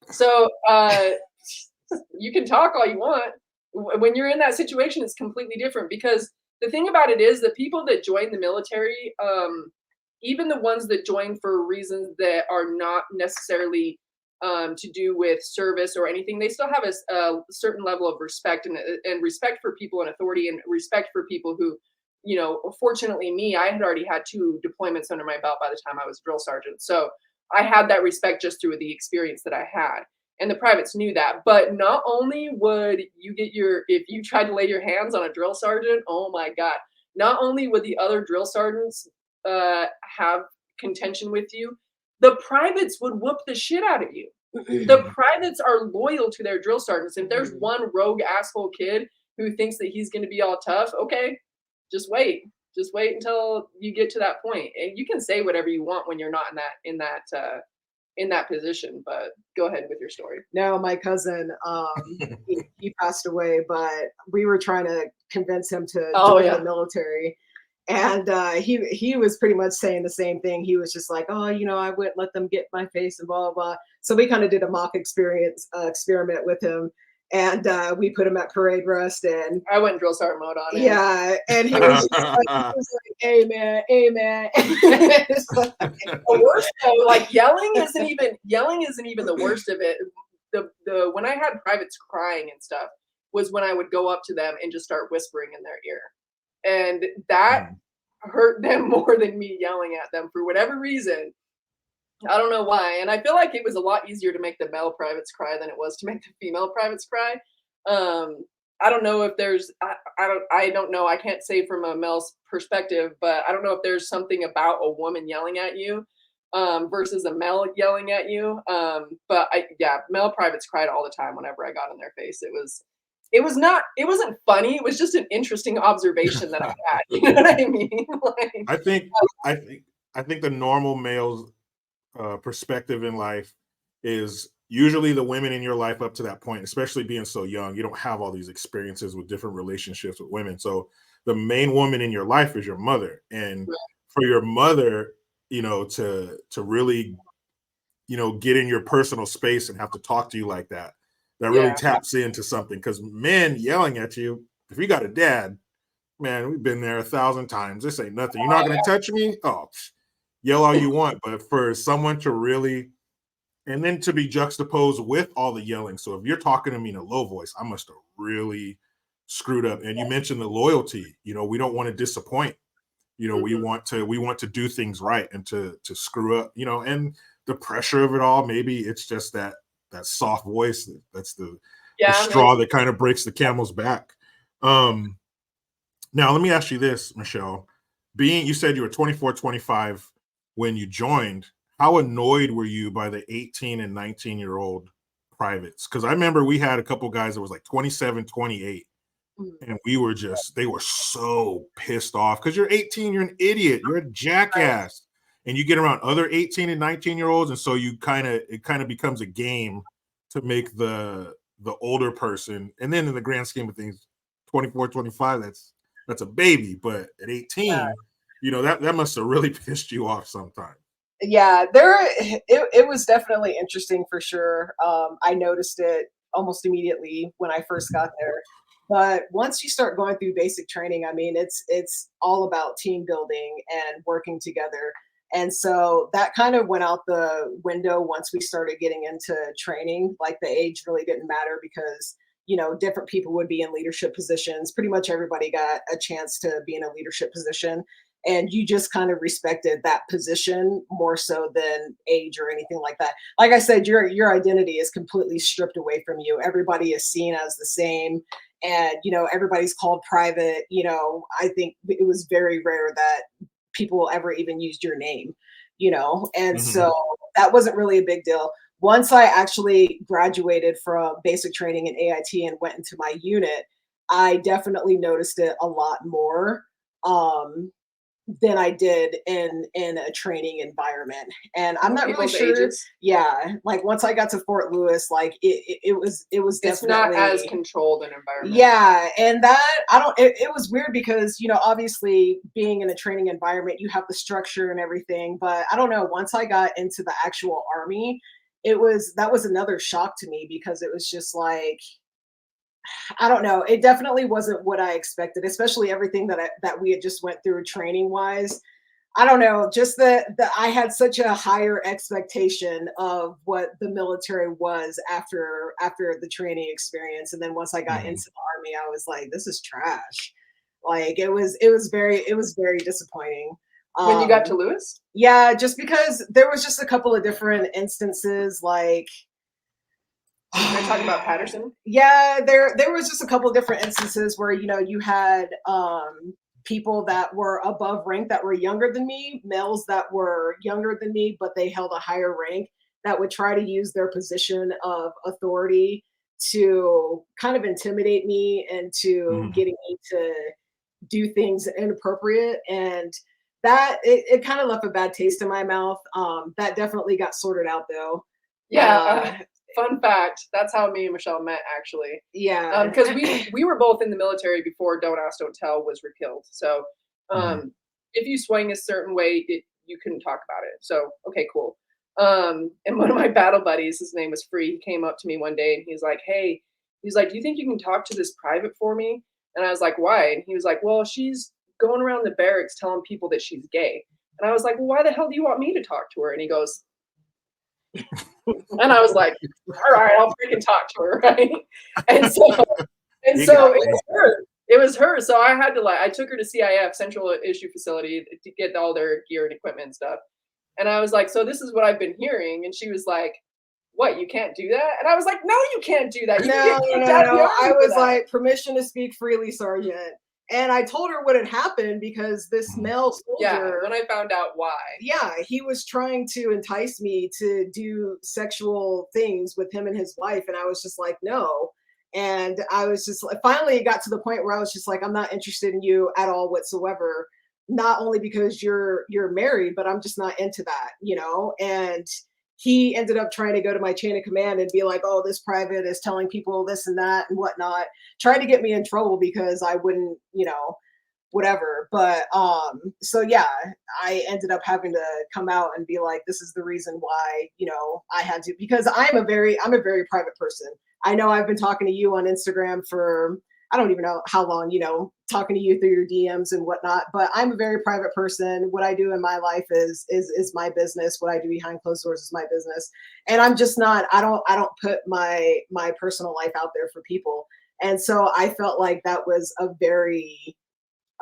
So you can talk all you want. When you're in that situation, it's completely different, because the thing about it is the people that join the military, even the ones that join for reasons that are not necessarily to do with service or anything, they still have a certain level of respect and respect for people in authority, and respect for people who, fortunately me, I had already had 2 deployments under my belt by the time I was drill sergeant. So I had that respect just through the experience that I had. And the privates knew that. But not only would you get if you tried to lay your hands on a drill sergeant, oh my God, not only would the other drill sergeants have contention with you, the privates would whoop the shit out of you. The privates are loyal to their drill sergeants. If there's one rogue asshole kid who thinks that he's going to be all tough, okay, just wait. Just wait until you get to that point. And you can say whatever you want when you're not in that position. But go ahead with your story. No, my cousin, he passed away, but we were trying to convince him to join the military. And he was pretty much saying the same thing. He was just like, "Oh, I wouldn't let them get my face and blah, blah, blah." So we kind of did a mock experiment with him. and we put him at parade rest, and I went drill sergeant mode on him. yeah, and he was just like, amen, amen. It's like, The worst though, like yelling isn't even the worst of it. The when I had privates crying and stuff was when I would go up to them and just start whispering in their ear, and that hurt them more than me yelling at them for whatever reason. I don't know why, and I feel like it was a lot easier to make the male privates cry than it was to make the female privates cry. I don't know if there's I don't know. I can't say from a male's perspective, but I don't know if there's something about a woman yelling at you versus a male yelling at you. But male privates cried all the time whenever I got in their face. It wasn't funny. It was just an interesting observation that I had. You know what I mean? Like, I think the normal male's perspective in life is usually the women in your life up to that point, especially being so young, you don't have all these experiences with different relationships with women. So the main woman in your life is your mother. And for your mother, to really, get in your personal space and have to talk to you like that really taps into something. Because men yelling at you, if you got a dad, man, we've been there 1,000 times. This ain't nothing. You're not going to touch me? Oh, yell all you want. But for someone to really, and then to be juxtaposed with all the yelling. So if you're talking to me in a low voice, I must have really screwed up. And you mentioned the loyalty. We don't want to disappoint. We want to do things right, and to screw up. And the pressure of it all. Maybe it's just that soft voice. That's the straw that kind of breaks the camel's back. Now let me ask you this, Michele. You said you were 24, 25 when you joined. How annoyed were you by the 18 and 19-year-old privates? Because I remember we had a couple guys that was like 27, 28, and they were so pissed off because you're 18, you're an idiot, you're a jackass, and you get around other 18 and 19-year-olds, and so it kind of becomes a game to make the older person, and then in the grand scheme of things, 24, 25, that's a baby, but at 18, that must have really pissed you off sometime. Yeah, it was definitely interesting for sure. I noticed it almost immediately when I first got there. But once you start going through basic training, I mean, it's all about team building and working together. And so that kind of went out the window once we started getting into training. Like the age really didn't matter because, different people would be in leadership positions. Pretty much everybody got a chance to be in a leadership position. And you just kind of respected that position more so than age or anything like that. Like I said, your identity is completely stripped away from you. Everybody is seen as the same, and everybody's called private. I think it was very rare that people ever even used your name. And so that wasn't really a big deal. Once I actually graduated from basic training in AIT and went into my unit, I definitely noticed it a lot more. Than I did in a training environment. And I'm not really sure. Ages. Yeah. Like once I got to Fort Lewis, like it was definitely, it's not as controlled an environment. Yeah. And it was weird because, obviously being in a training environment, you have the structure and everything, but I don't know, once I got into the actual Army, that was another shock to me because it was just like, I don't know. It definitely wasn't what I expected, especially everything that we had just went through training wise. I don't know, just that I had such a higher expectation of what the military was after the training experience. And then once I got into the Army, I was like, this is trash. Like it was very disappointing. When you got to Lewis? Yeah, just because there was just a couple of different instances like, are you talking about Patterson? Yeah, there was just a couple of different instances where you had people that were above rank that were younger than me, males that were younger than me, but they held a higher rank that would try to use their position of authority to kind of intimidate me and to getting me to do things inappropriate. And that it kind of left a bad taste in my mouth. That definitely got sorted out though. Yeah. Fun fact, that's how me and Michele met, actually. Yeah. Because we were both in the military before Don't Ask, Don't Tell was repealed. So if you swing a certain way, you couldn't talk about it. So, okay, cool. And one of my battle buddies, his name was Free, he came up to me one day and he's like, hey, He's like, do you think you can talk to this private for me? And I was like, why? And he was like, well, she's going around the barracks telling people that she's gay. And I was like, well, why the hell do you want me to talk to her? And he goes, and I was like, all right, I'll freaking talk to her, right? And so it was her. It was her. So I had to I took her to CIF, Central Issue Facility, to get all their gear and equipment and stuff. And I was like, so this is what I've been hearing. And she was like, what, you can't do that? And I was like, no, you can't do that. No. I was like, permission to speak freely, Sergeant. And I told her what had happened because this male soldier. Yeah, then I found out why. Yeah, he was trying to entice me to do sexual things with him and his wife. And I was just like, no. And I was just like, finally it got to the point where I was just like, I'm not interested in you at all whatsoever. Not only because you're married, but I'm just not into that, you know? And he ended up trying to go to my chain of command and be like, oh, this private is telling people this and that and whatnot, tried to get me in trouble because I wouldn't, you know, whatever. But so yeah, I ended up having to come out and be like, this is the reason why, you know, I had to, because I'm a very private person. I know I've been talking to you on Instagram for, I don't even know how long, you know, talking to you through your DMs and whatnot, but I'm a very private person. What I do in my life is my business. What I do behind closed doors is my business. And I'm just not, I don't put my personal life out there for people. And so I felt like that was a very,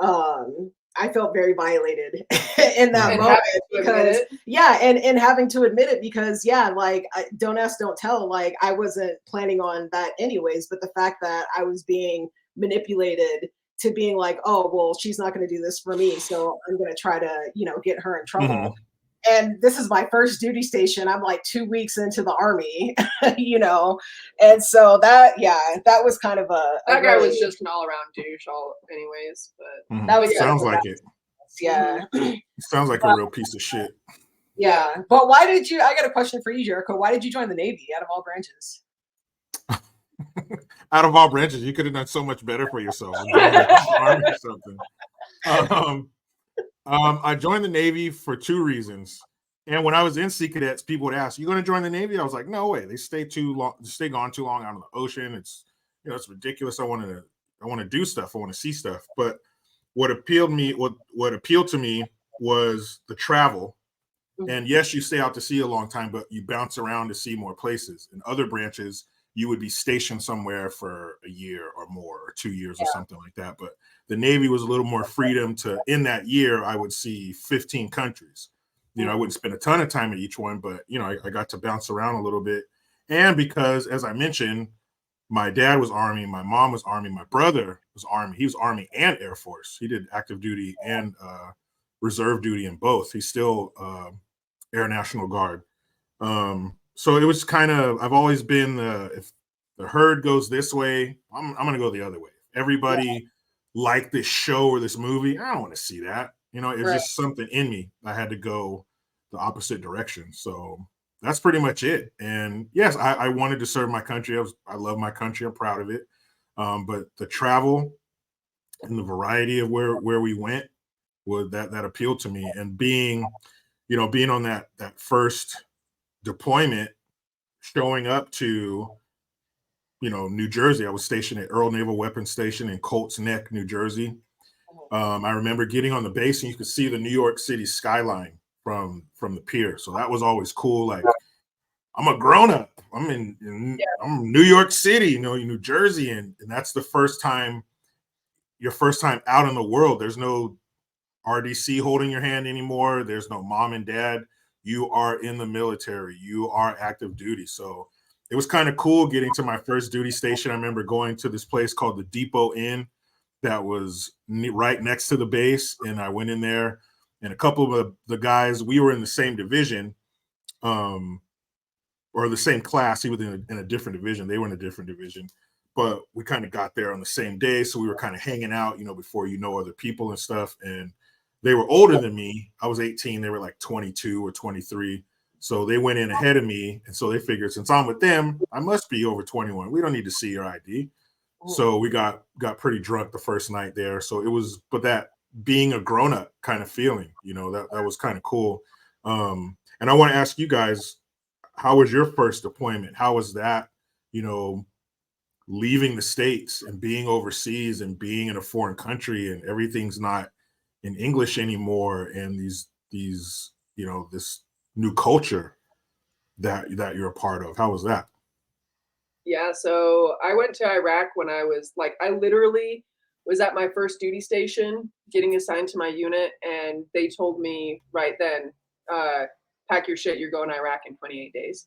I felt very violated in that moment because and having to admit it because like don't ask, don't tell, like I wasn't planning on that anyways, but the fact that I was being manipulated to being like, oh, well, she's not going to do this for me, so I'm going to try to, you know, get her in trouble. And this is my first duty station. I'm like 2 weeks into the Army, you know? And so that was kind of that guy was just an all around douche anyways, but that was sounds like it. Yeah. Sounds like a real piece of shit. Yeah. But why did you, I got a question for you, Jericho. Why did you join the Navy out of all branches? Out of all branches, you could have done so much better for yourself. Army or something. I joined the Navy for 2 reasons. And when I was in Sea Cadets, people would ask, you going to join the Navy? I was like, no way. They stay gone too long out in the ocean. It's, you know, it's ridiculous. I want to do stuff. I want to see stuff. But what appealed to me was the travel. And yes, you stay out to sea a long time, but you bounce around to see more places. In other branches, you would be stationed somewhere for a year or more, or 2 years or something like that. But the Navy was a little more freedom to, in that year, I would see 15 countries. You know, I wouldn't spend a ton of time at each one, but, you know, I got to bounce around a little bit. And because, as I mentioned, my dad was Army, my mom was Army, my brother was Army. He was Army and Air Force. He did active duty and reserve duty in both. He's still Air National Guard. So it was kind of, I've always been, if the herd goes this way, I'm going to go the other way. Everybody liked this show or this movie. I don't want to see that. You know, it's just something in me. I had to go the opposite direction. So that's pretty much it. And yes, I wanted to serve my country. I love my country. I'm proud of it. But the travel and the variety of where we went, that appealed to me. And being on that first deployment, showing up to, you know, New Jersey. I was stationed at Earl Naval Weapons Station in Colts Neck, New Jersey. I remember getting on the base and you could see the New York City skyline from the pier. So that was always cool. Like, I'm a grown up. I'm in New York City, you know, New Jersey, and that's the first time, your first time out in the world. There's no RDC holding your hand anymore. There's no mom and dad. You are in the military. You are active duty. So it was kind of cool getting to my first duty station. I remember going to this place called the Depot Inn that was right next to the base. And I went in there, and a couple of the guys, we were in the same division, or the same class. He was in a different division. They were in a different division. But we kind of got there on the same day. So we were kind of hanging out, you know, before you know other people and stuff. And they were older than me. I was 18. They were like 22 or 23. So they went in ahead of me. And so they figured, since I'm with them, I must be over 21. We don't need to see your ID. So we got pretty drunk the first night there. So it was, but that being a grown-up kind of feeling, you know, that was kind of cool. And I want to ask you guys, how was your first deployment? How was that, you know, leaving the States and being overseas and being in a foreign country and everything's not in English anymore, and these you know, this new culture that you're a part of. How was that? Yeah, so I went to Iraq when I was like, I literally was at my first duty station getting assigned to my unit, and they told me right then, pack your shit, you're going to Iraq in 28 days.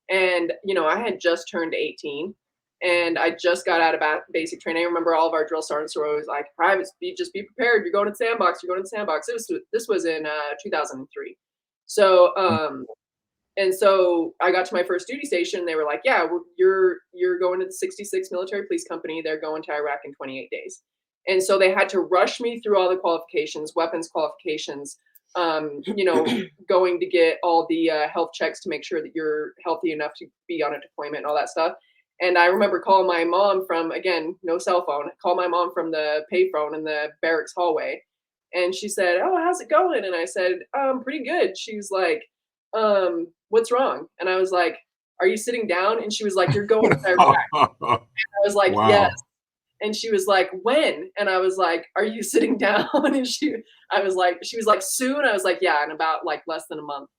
And, you know, I had just turned 18 and I just got out of basic training. I remember all of our drill sergeants were always like, privates, just be prepared. You're going to the sandbox. You're going to the sandbox. This was in 2003. So, and so I got to my first duty station. They were like, yeah, you're going to the 66 Military Police Company. They're going to Iraq in 28 days. And so they had to rush me through all the qualifications, weapons qualifications, you know, going to get all the health checks to make sure that you're healthy enough to be on a deployment and all that stuff. And I remember calling my mom from, again, no cell phone, call my mom from the payphone in the barracks hallway. And she said, oh, how's it going? And I said, pretty good. She's like, what's wrong? And I was like, are you sitting down? And she was like, you're going to Iraq. I was like, wow. Yes. And she was like, when? And I was like, are you sitting down? And she was like, soon. I was like, yeah, in about like less than a month.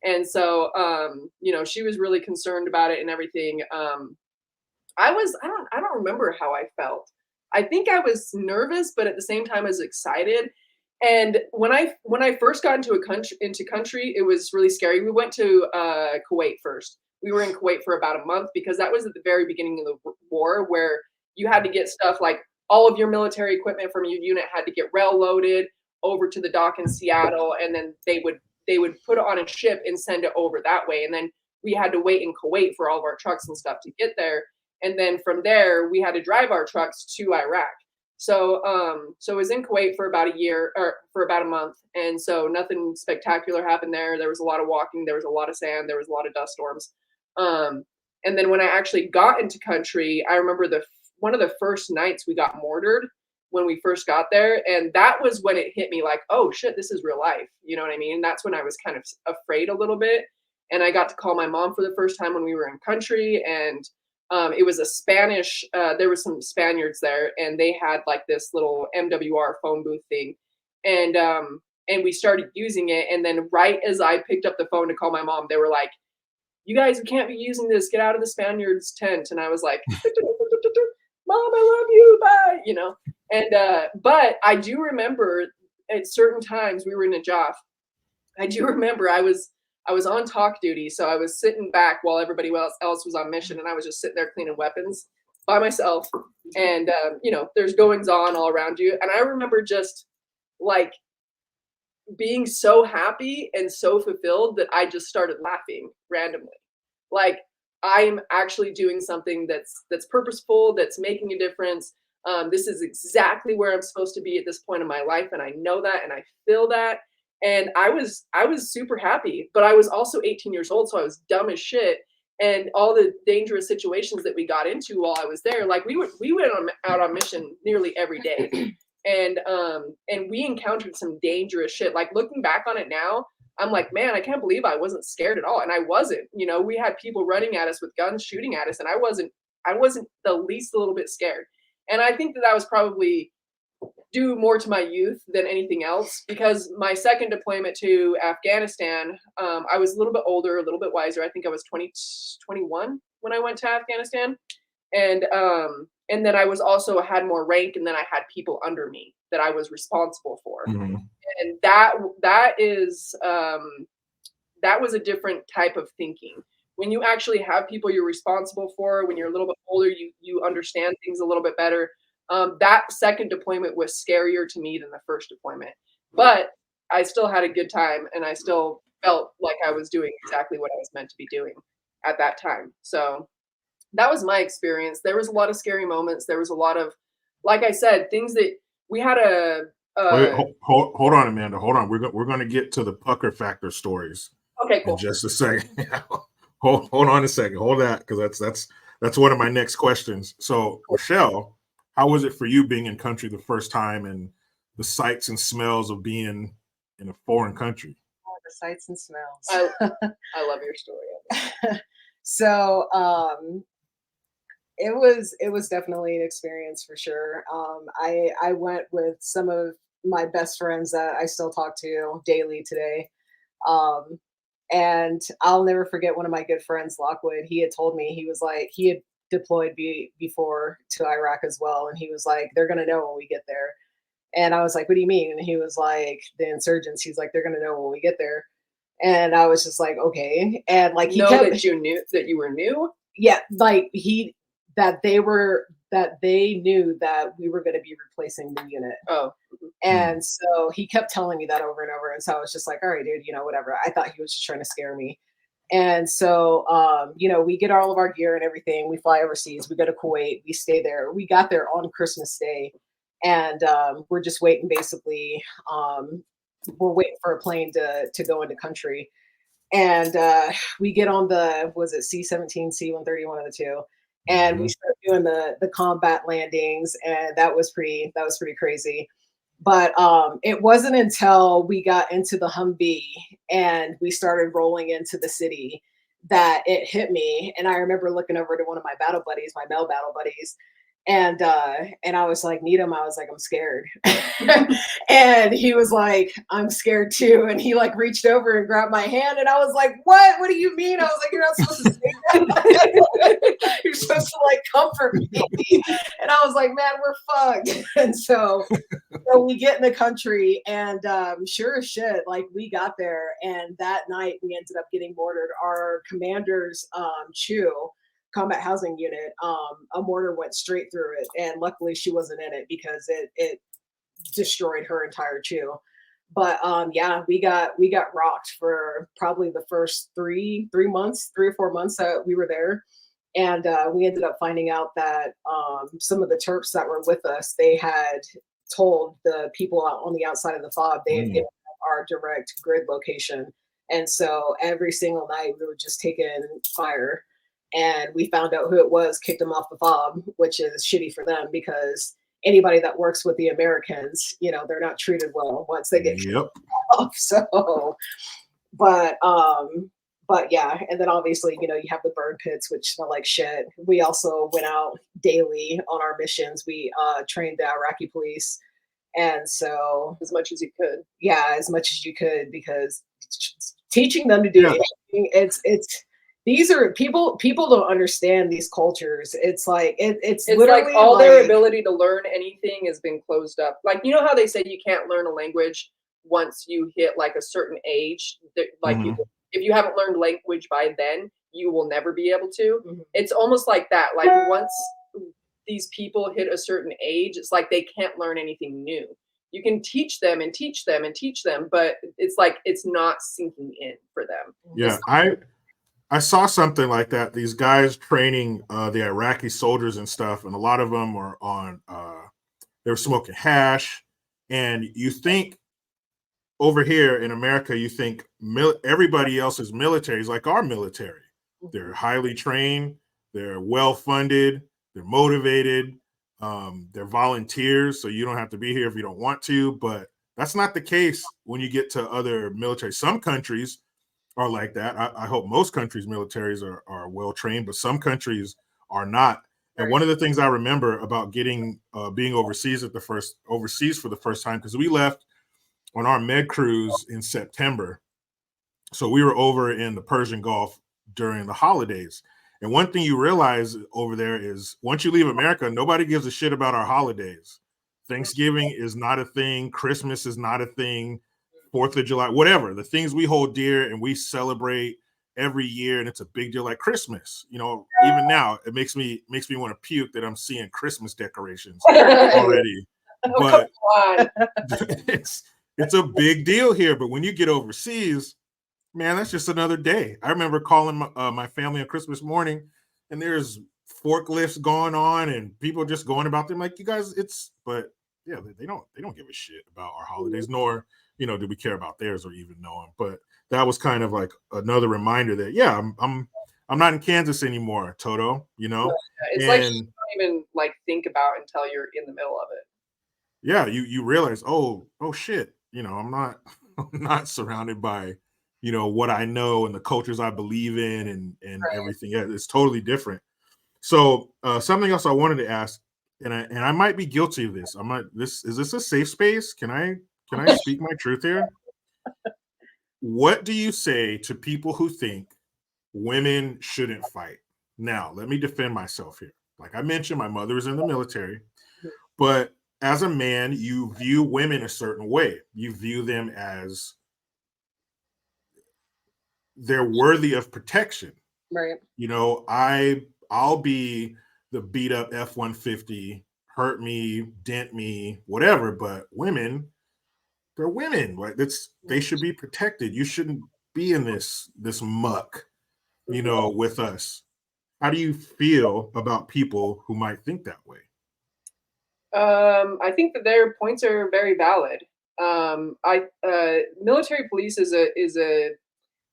And so, you know, she was really concerned about it and everything. I don't remember how I felt. I think I was nervous, but at the same time I was excited. And when I first got into country, it was really scary. We went to Kuwait first. We were in Kuwait for about a month because that was at the very beginning of the war, where you had to get stuff like all of your military equipment from your unit had to get rail loaded over to the dock in Seattle, and then they would put it on a ship and send it over that way. And then we had to wait in Kuwait for all of our trucks and stuff to get there. And then from there, we had to drive our trucks to Iraq. So, so I was in Kuwait for about a year, or for about a month. And so nothing spectacular happened there. There was a lot of walking. There was a lot of sand. There was a lot of dust storms. And then when I actually got into country, I remember one of the first nights we got mortared when we first got there. And that was when it hit me like, oh shit, this is real life. You know what I mean? And that's when I was kind of afraid a little bit. And I got to call my mom for the first time when we were in country. And it was a Spanish, there were some Spaniards there, and they had like this little MWR phone booth thing. And we started using it. And then right as I picked up the phone to call my mom, they were like, you guys can't be using this. Get out of the Spaniards tent. And I was like, Mom, I love you. Bye. You know? And, but I do remember at certain times we were in a Najaf. I do remember I was on talk duty. So I was sitting back while everybody else was on mission. And I was just sitting there cleaning weapons by myself. And, you know, there's goings on all around you. And I remember just like being so happy and so fulfilled that I just started laughing randomly. Like, I'm actually doing something that's purposeful, that's making a difference. This is exactly where I'm supposed to be at this point in my life. And I know that, and I feel that. And I was super happy, but I was also 18 years old. So I was dumb as shit. And all the dangerous situations that we got into while I was there, like we went out on mission nearly every day. And we encountered some dangerous shit. Like, looking back on it now, I'm like, man, I can't believe I wasn't scared at all. And I wasn't. You know, we had people running at us with guns, shooting at us, and I wasn't the least a little bit scared. And I think that was probably due more to my youth than anything else, because my second deployment to Afghanistan, I was a little bit older, a little bit wiser. I think I was 21 when I went to Afghanistan. And then I was also had more rank, and then I had people under me that I was responsible for. Mm-hmm. And that was a different type of thinking. When you actually have people you're responsible for, when you're a little bit older, you understand things a little bit better. That second deployment was scarier to me than the first deployment, but I still had a good time, and I still felt like I was doing exactly what I was meant to be doing at that time. So that was my experience. There was a lot of scary moments. There was a lot of, like I said, things that we had Wait, hold on, Amanda. Hold on. We're going to get to the pucker factor stories. Okay, cool. In just a second. hold on a second. Hold that, because that's one of my next questions. So, Michelle, how was it for you being in country the first time, and the sights and smells of being in a foreign country? Oh, the sights and smells. I love your story. So, it was definitely an experience for sure. I went with some of my best friends that I still talk to daily today. Um, and I'll never forget one of my good friends, Lockwood. He had told me, he was like, he had deployed before to Iraq as well, and he was like, they're gonna know when we get there. And I was like, what do you mean? And he was like, the insurgents. He's like, they're gonna know when we get there. And I was just like, okay. And like he Know kept, that you knew that you were new. yeah, like that they knew that we were going to be replacing the unit. Oh, And so he kept telling me that over and over. And so I was just like, all right, dude, whatever. I thought he was just trying to scare me. And so, we get all of our gear and everything. We fly overseas. We go to Kuwait. We stay there. We got there on Christmas Day, and we're just waiting. Basically, we're waiting for a plane to go into country. And we get on the, was it C-17, C-130, one of the two, and we start doing the combat landings, and that was pretty crazy. But it wasn't until we got into the Humvee and we started rolling into the city that it hit me. And I remember looking over to one of my battle buddies, my male battle buddies, and I was like, Needham, I was like, I'm scared. And he was like, I'm scared too. And he like reached over and grabbed my hand, and I was like, what do you mean? I was like, you're not supposed to say that. You're supposed to like comfort me. And I was like, man, we're fucked. And so we get in the country, and sure as shit, like we got there, and that night we ended up getting mortared. Our commander's chew combat housing unit, a mortar went straight through it, and luckily she wasn't in it because it destroyed her entire chew. But yeah, we got rocked for probably the first 3 or 4 months that we were there. And we ended up finding out that some of the Terps that were with us, they had told the people out on the outside of the fob, they had given our direct grid location. And so every single night we were just taking fire, and we found out who it was, kicked them off the fob, which is shitty for them because anybody that works with the Americans, they're not treated well once they get kicked off. So, but yeah, and then obviously, you have the burn pits, which smell like shit. We also went out daily on our missions. We trained the Iraqi police, and so as much as you could. Yeah, as much as you could, because teaching them to do anything, it's these are people don't understand these cultures. It's like it's literally like all their ability to learn anything has been closed up. Like, you know how they say you can't learn a language once you hit like a certain age, like if you haven't learned language by then, you will never be able to. It's almost like that. Like once these people hit a certain age, it's like they can't learn anything new. You can teach them and teach them and teach them, but it's like it's not sinking in for them. Yeah, I saw something like that. These guys training the Iraqi soldiers and stuff, and a lot of them were on. They were smoking hash, and you think over here in America, you think everybody else is military. It's like our military. They're highly trained. They're well funded. They're motivated. They're volunteers, so you don't have to be here if you don't want to. But that's not the case when you get to other military. Some countries are like that. I hope most countries' militaries are well trained, but some countries are not. And one of the things I remember about getting being overseas for the first time, because we left on our med cruise in September, so we were over in the Persian Gulf during the holidays. And one thing you realize over there is once you leave America, nobody gives a shit about our holidays. Thanksgiving is not a thing. Christmas is not a thing. 4th of July, whatever, the things we hold dear and we celebrate every year, and it's a big deal like Christmas. Even now, it makes me want to puke that I'm seeing Christmas decorations already. But it's a big deal here. But when you get overseas, man, that's just another day. I remember calling my family on Christmas morning, and there's forklifts going on and people just going about them like, you guys, but yeah, they don't give a shit about our holidays, nor do we care about theirs or even know them. But that was kind of like another reminder that I'm not in Kansas anymore, Toto. It's like you don't even like think about until you're in the middle of it. Yeah, you realize, oh shit, I'm not surrounded by what I know and the cultures I believe in and everything. Yeah, it's totally different. So something else I wanted to ask, and I might be guilty of this. Is this a safe space? Can I speak my truth here? What do you say to people who think women shouldn't fight? Now, let me defend myself here. Like I mentioned, my mother is in the military, but as a man, you view women a certain way. You view them as they're worthy of protection. Right. You know, I'll be the beat up F-150, hurt me, dent me, whatever, but women, they're women. Like they should be protected. You shouldn't be in this muck, you know, with us. How do you feel about people who might think that way? I think that their points are very valid. Military police is a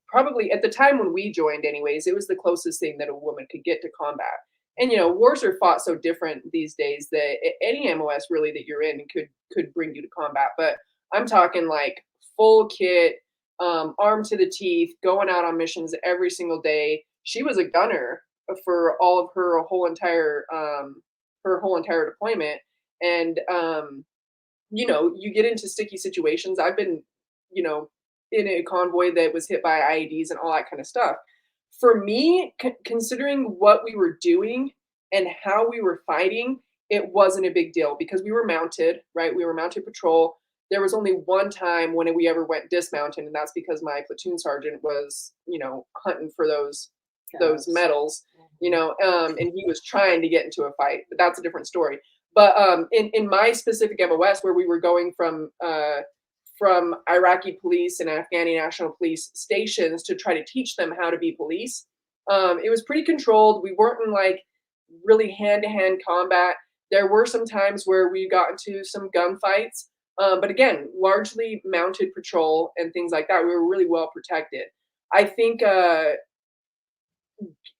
probably at the time when we joined, anyways, it was the closest thing that a woman could get to combat. And wars are fought so different these days that any MOS really that you're in could bring you to combat. But I'm talking like full kit, armed to the teeth, going out on missions every single day. She was a gunner for all of her whole entire deployment, and you get into sticky situations. I've been, you know, in a convoy that was hit by IEDs and all that kind of stuff. For me, considering what we were doing and how we were fighting, it wasn't a big deal because we were mounted, right? We were mounted patrol. There was only one time when we ever went dismounted, and that's because my platoon sergeant was, hunting for those medals, and he was trying to get into a fight, but that's a different story. But in my specific MOS, where we were going from Iraqi police and Afghani National Police stations to try to teach them how to be police, it was pretty controlled. We weren't in like really hand-to-hand combat. There were some times where we got into some gunfights, but again, largely mounted patrol and things like that. We were really well protected. I think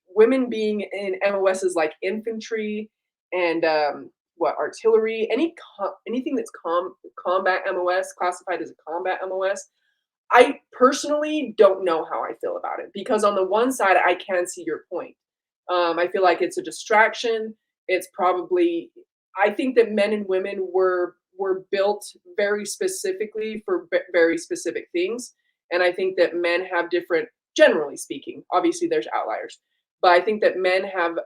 women being in MOSs like infantry and artillery, anything that's combat MOS, classified as a combat MOS. I personally don't know how I feel about it because on the one side, I can see your point. I feel like it's a distraction. It's probably, I think that men and women were built very specifically for very specific things, and I think that men have different, generally speaking. Obviously, there's outliers, but I think that men have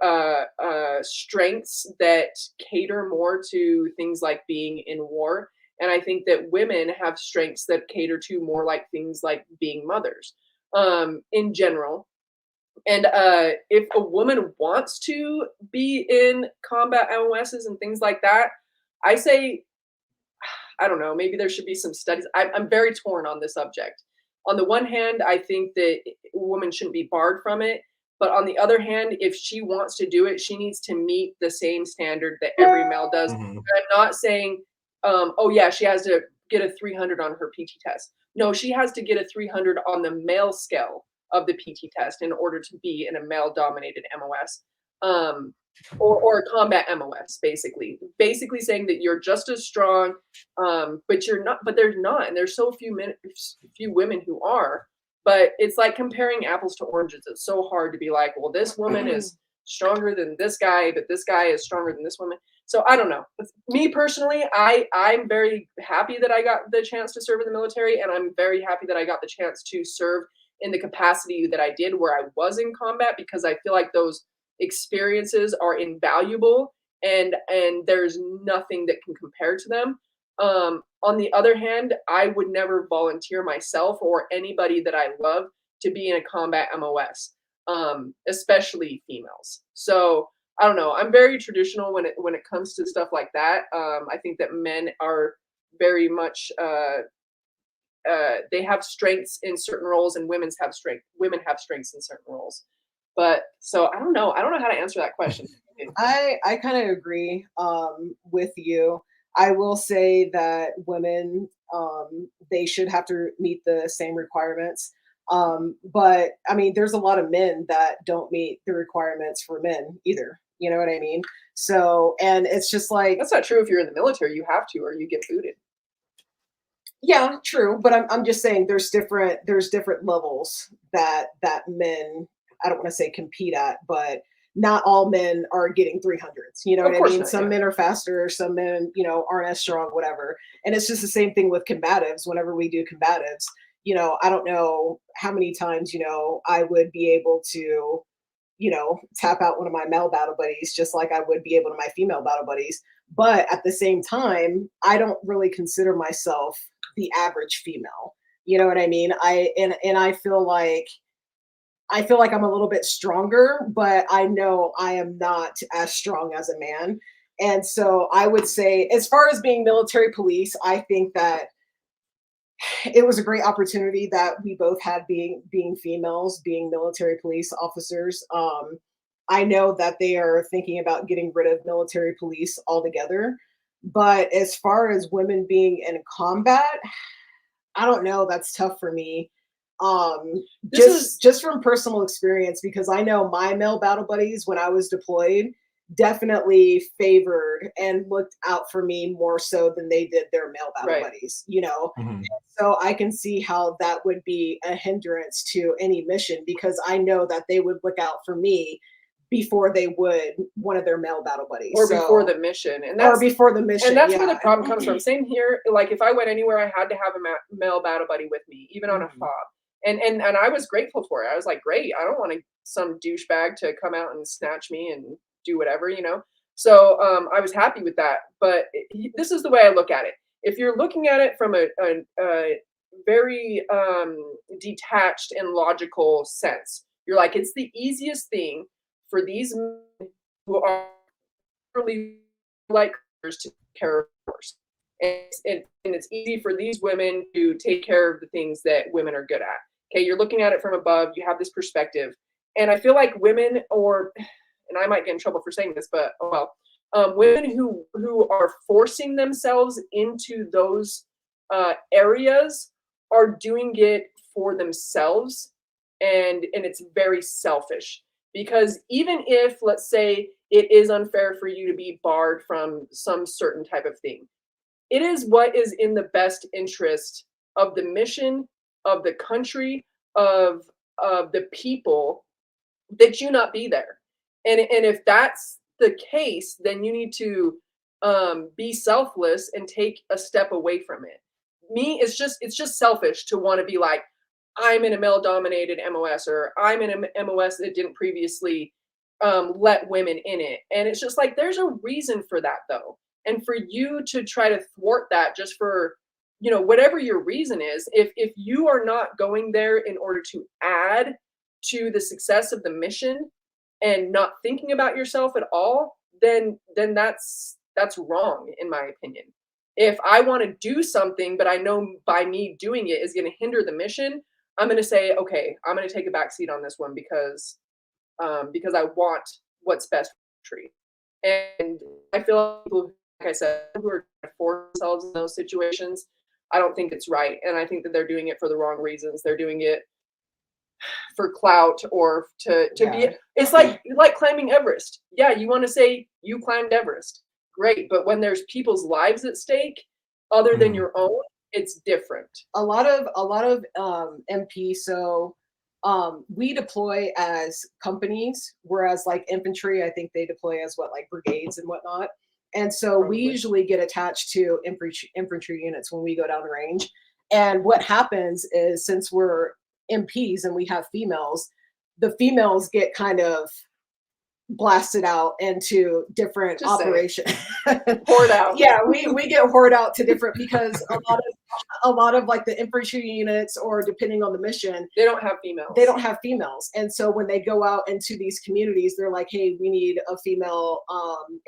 strengths that cater more to things like being in war. And I think that women have strengths that cater to more like things like being mothers in general. And if a woman wants to be in combat MOSs and things like that, I say, I don't know, maybe there should be some studies. I'm very torn on this subject. On the one hand, I think that women shouldn't be barred from it. But on the other hand, if she wants to do it, she needs to meet the same standard that every male does. Mm-hmm. I'm not saying, oh yeah, she has to get a 300 on her PT test. No, she has to get a 300 on the male scale of the PT test in order to be in a male-dominated MOS, or a combat MOS, basically. Basically saying that you're just as strong, but you're not. But there's not, and there's so few women who are. But it's like comparing apples to oranges. It's so hard to be like, well, this woman is stronger than this guy, but this guy is stronger than this woman. So I don't know. Me personally, I'm very happy that I got the chance to serve in the military, and I'm very happy that I got the chance to serve in the capacity that I did where I was in combat, because I feel like those experiences are invaluable, and there's nothing that can compare to them. On the other hand, I would never volunteer myself or anybody that I love to be in a combat MOS, especially females. So I don't know. I'm very traditional when it comes to stuff like that. I think that men are very much they have strengths in certain roles, and women have strengths in certain roles. But so I don't know. I don't know how to answer that question. I kind of agree with you. I will say that women, they should have to meet the same requirements. But I mean, there's a lot of men that don't meet the requirements for men either. You know what I mean? So, and it's just like, That's not true. If you're in the military, you have to, or you get booted. yeah, true. But I'm just saying there's different levels that men, I don't want to say compete at, but not all men are getting 300s. You know Of what I course mean? not, Some yeah. men are faster, some men, you know, aren't as strong, whatever. And it's just the same thing with combatives. Whenever we do combatives, you know, I don't know how many times, you know, I would be able to, you know, tap out one of my male battle buddies just like I would be able to my female battle buddies. But at the same time, I don't really consider myself the average female. You know what I mean? And I feel like I'm a little bit stronger, but I know I am not as strong as a man. And so I would say, as far as being military police, I think that it was a great opportunity that we both had being females, being military police officers. I know that they are thinking about getting rid of military police altogether. But as far as women being in combat, I don't know. That's tough for me. Just from personal experience, because I know my male battle buddies when I was deployed definitely favored and looked out for me more so than they did their male battle buddies, you know. So I can see how that would be a hindrance to any mission, because I know that they would look out for me before they would one of their male battle buddies, or before the mission, and that's before the mission, and that's where the problem comes from. Same here. Like if I went anywhere, I had to have a male battle buddy with me, even on a fob. And I was grateful for it. I was like, great. I don't want some douchebag to come out and snatch me and do whatever, you know. So I was happy with that. But this is the way I look at it. If you're looking at it from a very detached and logical sense, you're like, it's the easiest thing for these men who are really like to take care of horse. And it's easy for these women to take care of the things that women are good at. Okay, you're looking at it from above, you have this perspective. And I feel like women, and I might get in trouble for saying this, but oh well, women who are forcing themselves into those areas are doing it for themselves, and it's very selfish. Because even if, let's say, it is unfair for you to be barred from some certain type of thing, it is what is in the best interest of the mission, of the country, of the people, that you not be there. And if that's the case, then you need to be selfless and take a step away from it. It's just selfish to want to be like, I'm in a male-dominated MOS, or I'm in a MOS that didn't previously let women in it. And it's just like, there's a reason for that, though. And for you to try to thwart that just for, you know, whatever your reason is, if you are not going there in order to add to the success of the mission and not thinking about yourself at all, then that's wrong, in my opinion. If I want to do something, but I know by me doing it is going to hinder the mission, I'm going to say, okay, I'm going to take a back seat on this one because I want what's best for the country. And I feel like people, like I said, who are trying to force themselves in those situations, I don't think it's right. And I think that they're doing it for the wrong reasons. They're doing it for clout, or to be, it's like climbing Everest. Yeah, you want to say you climbed Everest. Great. But when there's people's lives at stake other than your own, it's different. A lot of MP, so we deploy as companies, whereas like infantry, I think they deploy as like brigades and whatnot. And so we usually get attached to infantry units when we go down the range. And what happens is, since we're MPs and we have females, the females get kind of blasted out into different operations. Poured out. Yeah, we get poured out to different, because a lot of like the infantry units, or depending on the mission, they don't have females. And so when they go out into these communities, they're like, hey, we need a female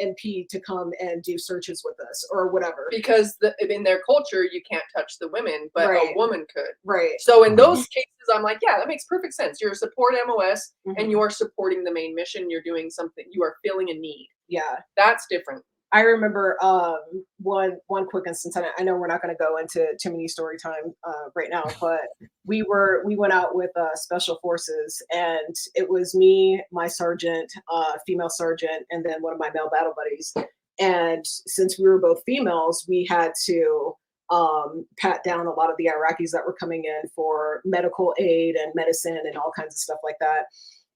MP to come and do searches with us, or whatever. Because in their culture, you can't touch the women, but a woman could. Right. So in those cases, I'm like, yeah, that makes perfect sense. You're a support MOS, and you're supporting the main mission. You're doing something. You are filling a need. Yeah. That's different. I remember one quick instance. I know we're not going to go into too many story time right now, but we went out with special forces, and it was me, my sergeant, female sergeant, and then one of my male battle buddies. And since we were both females, we had to pat down a lot of the Iraqis that were coming in for medical aid and medicine and all kinds of stuff like that.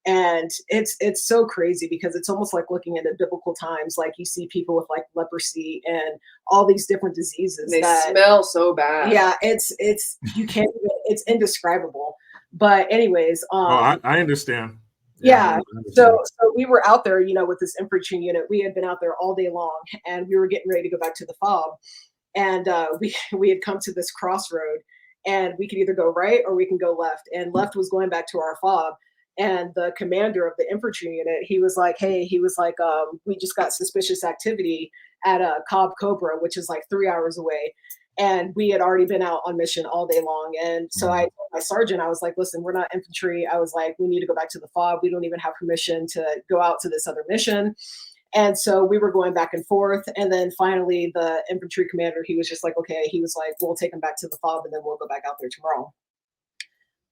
And it's so crazy because it's almost like looking into biblical times. Like you see people with like leprosy and all these different diseases. They smell so bad. Yeah, it's you can't even, it's indescribable. But anyways, I understand. yeah. I understand. So we were out there, with this infantry unit. We had been out there all day long, and we were getting ready to go back to the fob. And we had come to this crossroad, and we could either go right or we can go left. And left was going back to our fob. And the commander of the infantry unit, he was like, "Hey," he was like, "We just got suspicious activity at Cobb Cobra, which is like 3 hours away." And we had already been out on mission all day long. And so I told my sergeant, I was like, "Listen, we're not infantry." I was like, "We need to go back to the fob. We don't even have permission to go out to this other mission." And so we were going back and forth. And then finally, the infantry commander, he was just like, "Okay," he was like, "We'll take him back to the fob and then we'll go back out there tomorrow."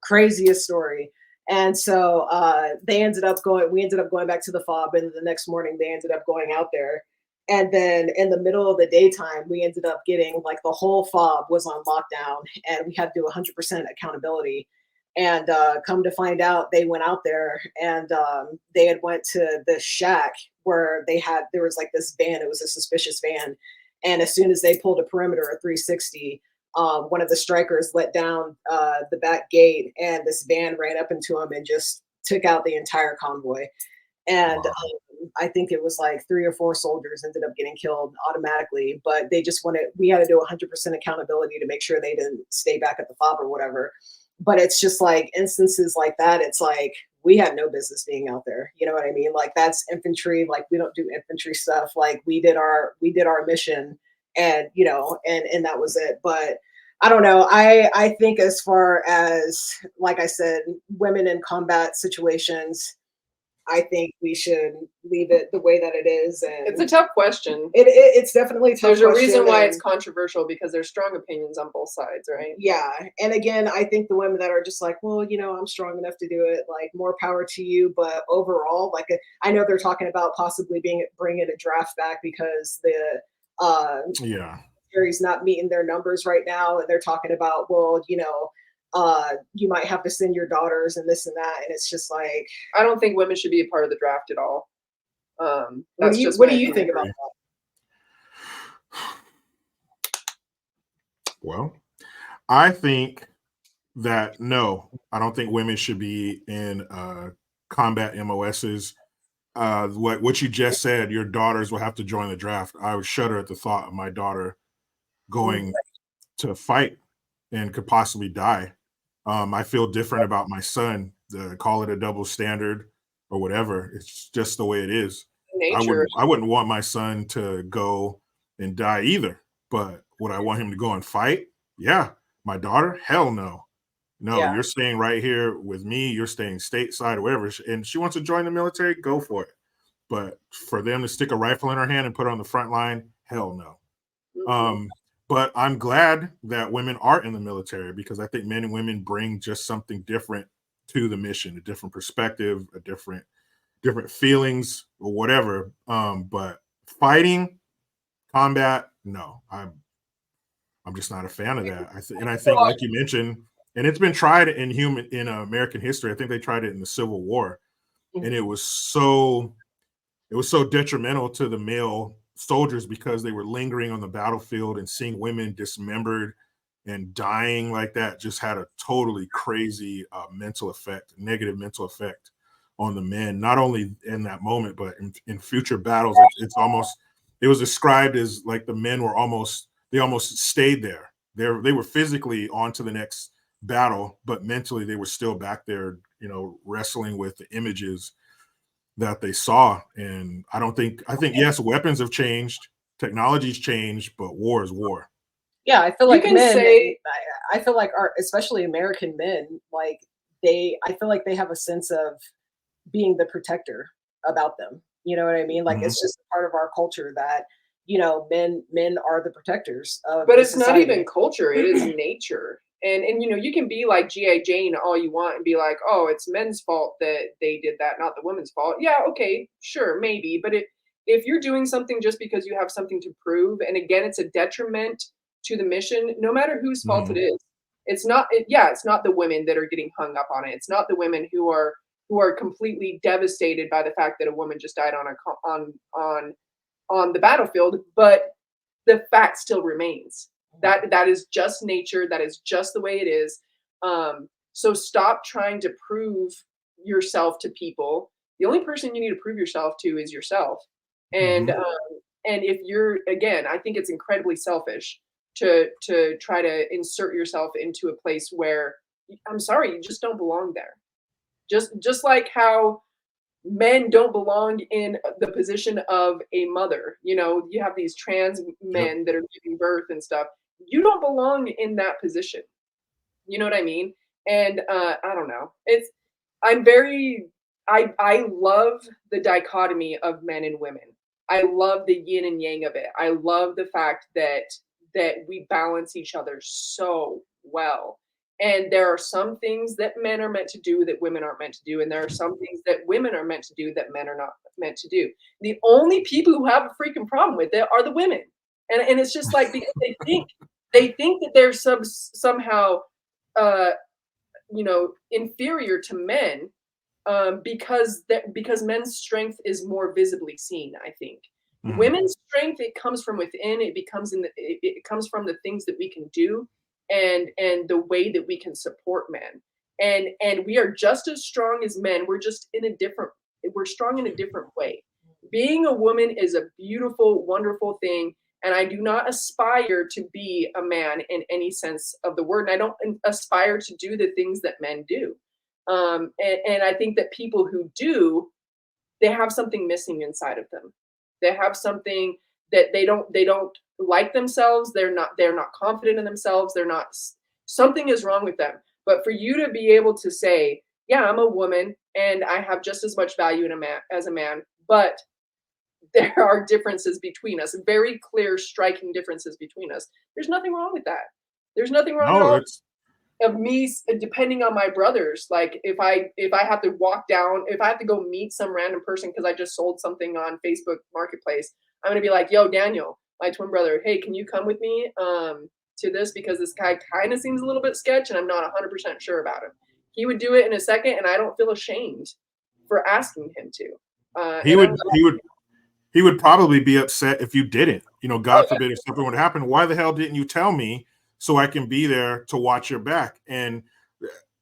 Craziest story. And so we ended up going back to the fob. And the next morning, they ended up going out there. And then in the middle of the daytime, we ended up getting like the whole fob was on lockdown, and we had to do 100% accountability. And come to find out, they went out there, and they had went to the shack where there was like this van. It was a suspicious van. And as soon as they pulled a perimeter of 360, one of the strikers let down the back gate, and this van ran up into him and just took out the entire convoy. And I think it was like 3 or 4 soldiers ended up getting killed automatically, but we had to do 100% accountability to make sure they didn't stay back at the fob or whatever. But it's just like instances like that. It's like, we had no business being out there. You know what I mean? Like, that's infantry. Like, we don't do infantry stuff. Like, we did our mission, and, and that was it. But I don't know. I think as far as, like I said, women in combat situations, I think we should leave it the way that it is. And it's a tough question. It's definitely a tough There's question. a reason why it's controversial, because there's strong opinions on both sides, right? Yeah. And again, I think the women that are just like, well, I'm strong enough to do it, like, more power to you. But overall, like, I know they're talking about possibly bringing a draft back because the series not meeting their numbers right now. And they're talking about, well, you might have to send your daughters and this and that. And it's just like, I don't think women should be a part of the draft at all. What do you think about that? Well, I think that no, I don't think women should be in combat MOSs. What you just said, your daughters will have to join the draft. I would shudder at the thought of my daughter going to fight and could possibly die. I feel different about my son. Call it a double standard or whatever. It's just the way it is. Nature. I wouldn't want my son to go and die either. But would I want him to go and fight? Yeah. My daughter? Hell no. No, You're staying right here with me. You're staying stateside or whatever. And she wants to join the military, go for it. But for them to stick a rifle in her hand and put her on the front line, hell no. Mm-hmm. But I'm glad that women are in the military, because I think men and women bring just something different to the mission, a different perspective, a different feelings or whatever. But fighting, combat, no, I'm just not a fan of that. I think, like you mentioned, and it's been tried in American history. I think they tried it in the Civil War, and it was so detrimental to the male soldiers because they were lingering on the battlefield, and seeing women dismembered and dying like that just had a totally crazy negative mental effect on the men, not only in that moment, but in future battles. It was described as like the men were almost stayed there. They were physically on to the next battle, but mentally they were still back there, wrestling with the images that they saw. And I think yes, weapons have changed, technology's changed, but war is war. Yeah, I feel like I feel like especially American men, like I feel like they have a sense of being the protector about them. You know what I mean? Like, it's just part of our culture that, men are the protectors of But it's society. not even culture, it is nature. And you can be like G.I. Jane all you want and be like, oh, it's men's fault that they did that, not the women's fault. Yeah, okay, sure, maybe. But if you're doing something just because you have something to prove, and again, it's a detriment to the mission, no matter whose fault it is. It's not the women that are getting hung up on it. It's not the women who are who are completely devastated by the fact that a woman just died on the battlefield, but the fact still remains that is just nature. That is just the way it is. So stop trying to prove yourself to people. The only person you need to prove yourself to is yourself. And and if you're, again, I think it's incredibly selfish to try to insert yourself into a place where, I'm sorry, you just don't belong there. Just like how men don't belong in the position of a mother. You have these trans men that are giving birth and stuff. You don't belong in that position. You know what I mean? And I don't know. I love the dichotomy of men and women. I love the yin and yang of it. I love the fact that we balance each other so well. And there are some things that men are meant to do that women aren't meant to do, and there are some things that women are meant to do that men are not meant to do. The only people who have a freaking problem with it are the women, and it's just like, because they think that they're somehow inferior to men, because men's strength is more visibly seen. I think women's strength, it comes from within. It comes from the things that we can do, and the way that we can support men. And we are just as strong as men. We're strong in a different way. Being a woman is a beautiful, wonderful thing. And I do not aspire to be a man in any sense of the word. And I don't aspire to do the things that men do. And I think that people who do, they have something missing inside of them. They have something that they don't like themselves. They're not confident in themselves. Something is wrong with them. But for you to be able to say, yeah, I'm a woman and I have just as much value as a man, but there are differences between us, very clear, striking differences between us. There's nothing wrong with that. There's nothing wrong at all of me depending on my brothers. Like if I have to if I have to go meet some random person because I just sold something on Facebook Marketplace, I'm gonna be like, yo, Daniel, my twin brother, hey, can you come with me to this, because this guy kind of seems a little bit sketch and I'm not 100% sure about him. He would do it in a second, and I don't feel ashamed for asking him to. He would probably be upset if you didn't. God forbid if something would happen. Why the hell didn't you tell me so I can be there to watch your back? And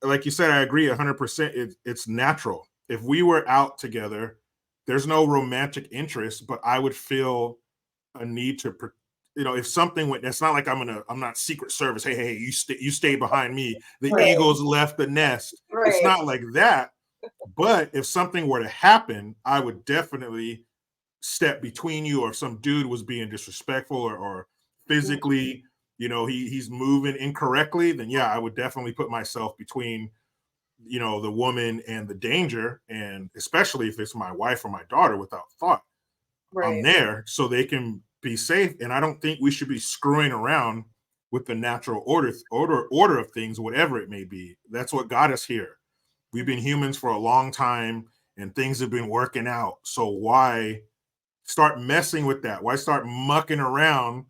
like you said, I agree 100%. It's natural. If we were out together, there's no romantic interest, but I would feel a need to, if something went, it's not like I'm not Secret Service. Hey, you stay behind me. The eagles left the nest. Right. It's not like that. But if something were to happen, I would definitely step between you, or if some dude was being disrespectful or physically, he's moving incorrectly, then yeah, I would definitely put myself between, the woman and the danger. And especially if it's my wife or my daughter, without thought, I'm there so they can be safe. And I don't think we should be screwing around with the natural order of things, whatever it may be. That's what got us here. We've been humans for a long time and things have been working out. So why start messing with that? Why start mucking around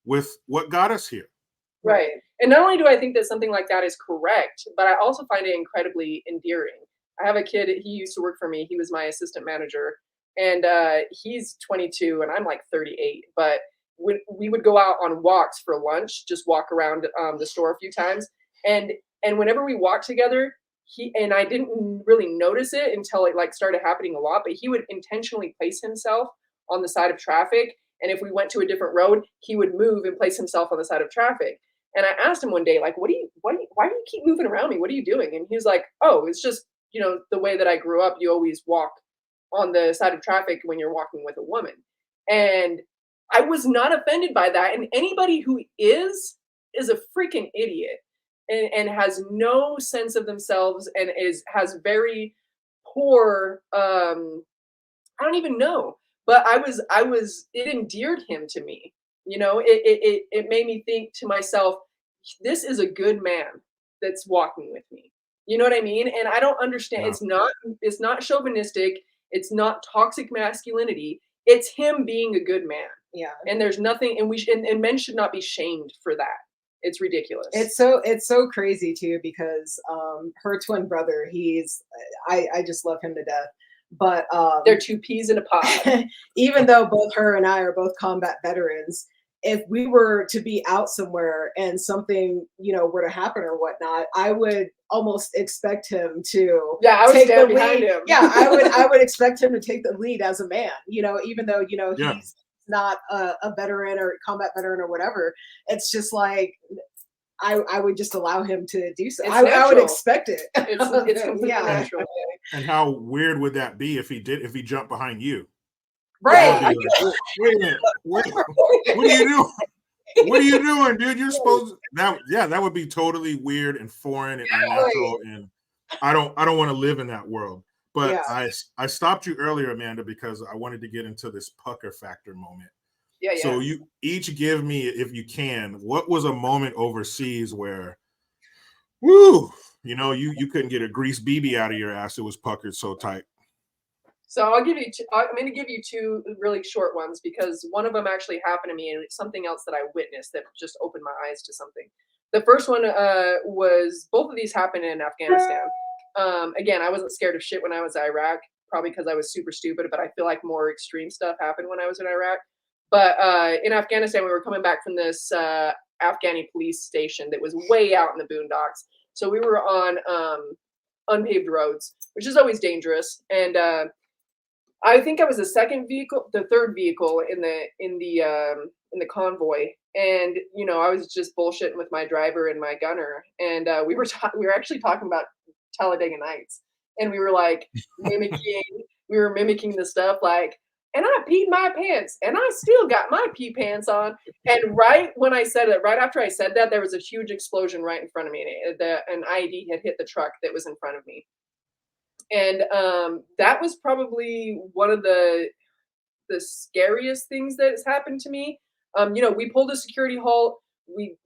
with what got us here? Right. And not only do I think that something like that is correct, but I also find it incredibly endearing. I have a kid, he used to work for me. He was my assistant manager, and he's 22 and I'm like 38. But we would go out on walks for lunch, just walk around the store a few times. And whenever we walked together, I didn't really notice it until it like started happening a lot, but he would intentionally place himself on the side of traffic. And if we went to a different road, he would move and place himself on the side of traffic. And I asked him one day, like, why do you keep moving around me? What are you doing? And he was like, oh, it's just, the way that I grew up, you always walk on the side of traffic when you're walking with a woman. And I was not offended by that. And anybody who is a freaking idiot and has no sense of themselves and has very poor, I don't even know. But it endeared him to me. It made me think to myself, this is a good man that's walking with me. You know what I mean? And I don't understand. Yeah. It's not chauvinistic. It's not toxic masculinity. It's him being a good man. Yeah. And there's nothing, and men should not be shamed for that. It's ridiculous. It's so crazy too, because her twin brother, I just love him to death. But they're two peas in a pod. even though both her and I are both combat veterans, if we were to be out somewhere and something, were to happen or whatnot, I would almost expect him to I would take stand the behind lead. him. Yeah, I would expect him to take the lead as a man, even though, he's not a veteran or combat veteran or whatever. It's just like, I would just allow him to do so. I would expect it. It's completely natural. And how weird would that be if he jumped behind you? Right. Like, wait a minute. What are you doing? What are you doing, dude? You're supposed to, that would be totally weird and foreign and unnatural. And I don't want to live in that world. But I stopped you earlier, Amanda, because I wanted to get into this pucker factor moment. So you each give me, if you can, what was a moment overseas where, woo, you couldn't get a grease BB out of your ass. It was puckered so tight. So I'm going to give you two really short ones, because one of them actually happened to me, and it's something else that I witnessed that just opened my eyes to something. The first one was, both of these happened in Afghanistan. Again, I wasn't scared of shit when I was in Iraq, probably because I was super stupid, but I feel like more extreme stuff happened when I was in Iraq. But in Afghanistan, we were coming back from this Afghani police station that was way out in the boondocks. So we were on unpaved roads, which is always dangerous. And I think I was the third vehicle in the convoy. And I was just bullshitting with my driver and my gunner, and we were actually talking about Talladega Nights, and we were like mimicking the stuff like, and I peed my pants, and I still got my pee pants on. And right when I said it, right after I said that, there was a huge explosion right in front of me, and an IED had hit the truck that was in front of me. And that was probably one of the scariest things that has happened to me. We pulled a security halt. We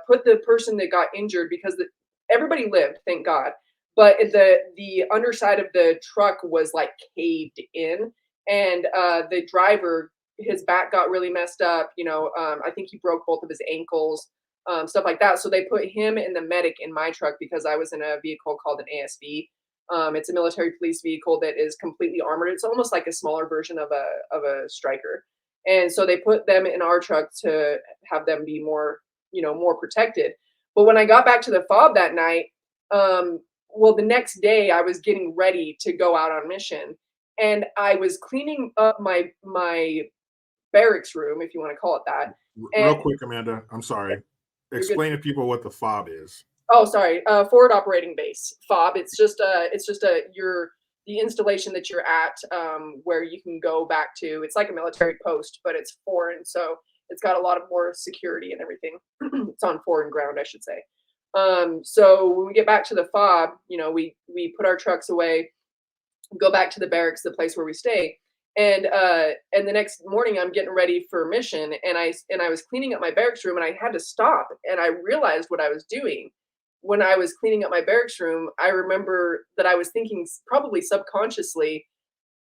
put the person that got injured, because everybody lived, thank God. But the underside of the truck was like caved in, and the driver, his back got really messed up. I think he broke both of his ankles, stuff like that. So they put him and the medic in my truck, because I was in a vehicle called an ASV. It's a military police vehicle that is completely armored. It's almost like a smaller version of a Striker. And so they put them in our truck to have them be more protected. But when I got back to the FOB that night, the next day I was getting ready to go out on mission, and I was cleaning up my barracks room, if you want to call it that. Real quick, Amanda, I'm sorry. Explain to people what the FOB is. Oh, sorry. Forward operating base, FOB. It's just the installation that you're at, where you can go back to. It's like a military post, but it's foreign, so it's got a lot of more security and everything. It's on foreign ground, I should say. So when we get back to the FOB, we put our trucks away, go back to the barracks, the place where we stay. And the next morning I'm getting ready for mission, and I was cleaning up my barracks room, and I had to stop, and I realized what I was doing. When I was cleaning up my barracks room, I remember that I was thinking, probably subconsciously,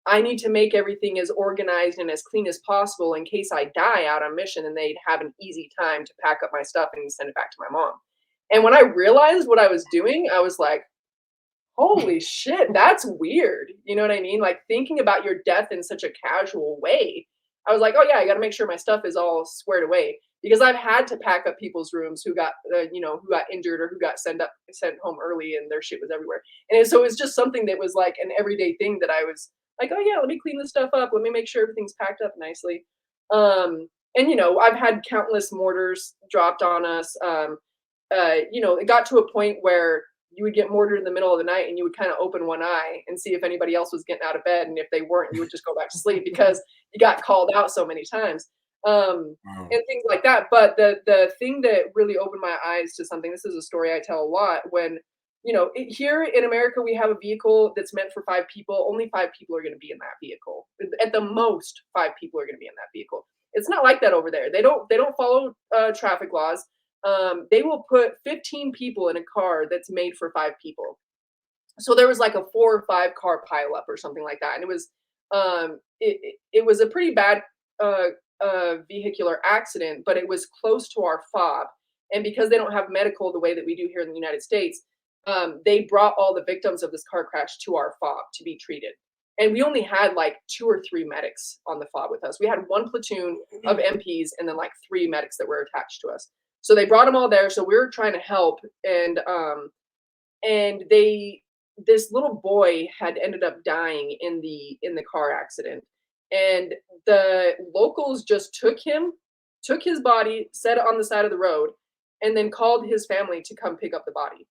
I need to make everything as organized and as clean as possible in case I die out on mission, and they'd have an easy time to pack up my stuff and send it back to my mom. And when I realized what I was doing, I was like, holy shit, that's weird. You know what I mean? Like, thinking about your death in such a casual way. I was like, oh yeah, I got to make sure my stuff is all squared away, because I've had to pack up people's rooms who got, who got injured or who got sent home early, and their shit was everywhere. And so it was just something that was like an everyday thing that I was like, oh yeah, let me clean this stuff up. Let me make sure everything's packed up nicely. And I've had countless mortars dropped on us. It got to a point where you would get mortared in the middle of the night, and you would kind of open one eye and see if anybody else was getting out of bed. And if they weren't, you would just go back to sleep, because you got called out so many times, and things like that. But the thing that really opened my eyes to something, this is a story I tell a lot, when, here in America, we have a vehicle that's meant for 5 people. Only 5 people are going to be in that vehicle. At the most, 5 people are going to be in that vehicle. It's not like that over there. They don't follow traffic laws. They will put 15 people in a car that's made for 5 people. So there was like a 4 or 5 car pileup or something like that, and it was a pretty bad vehicular accident, but it was close to our FOB, And because they don't have medical the way that we do here in the United States, they brought all the victims of this car crash to our FOB to be treated. And we only had like 2 or 3 medics on the FOB with us. We had 1 platoon of MPs and then like 3 medics that were attached to us. So they brought them all there. So we were trying to help, and this little boy had ended up dying in the car accident, and the locals just took his body, set it on the side of the road, and then called his family to come pick up the body.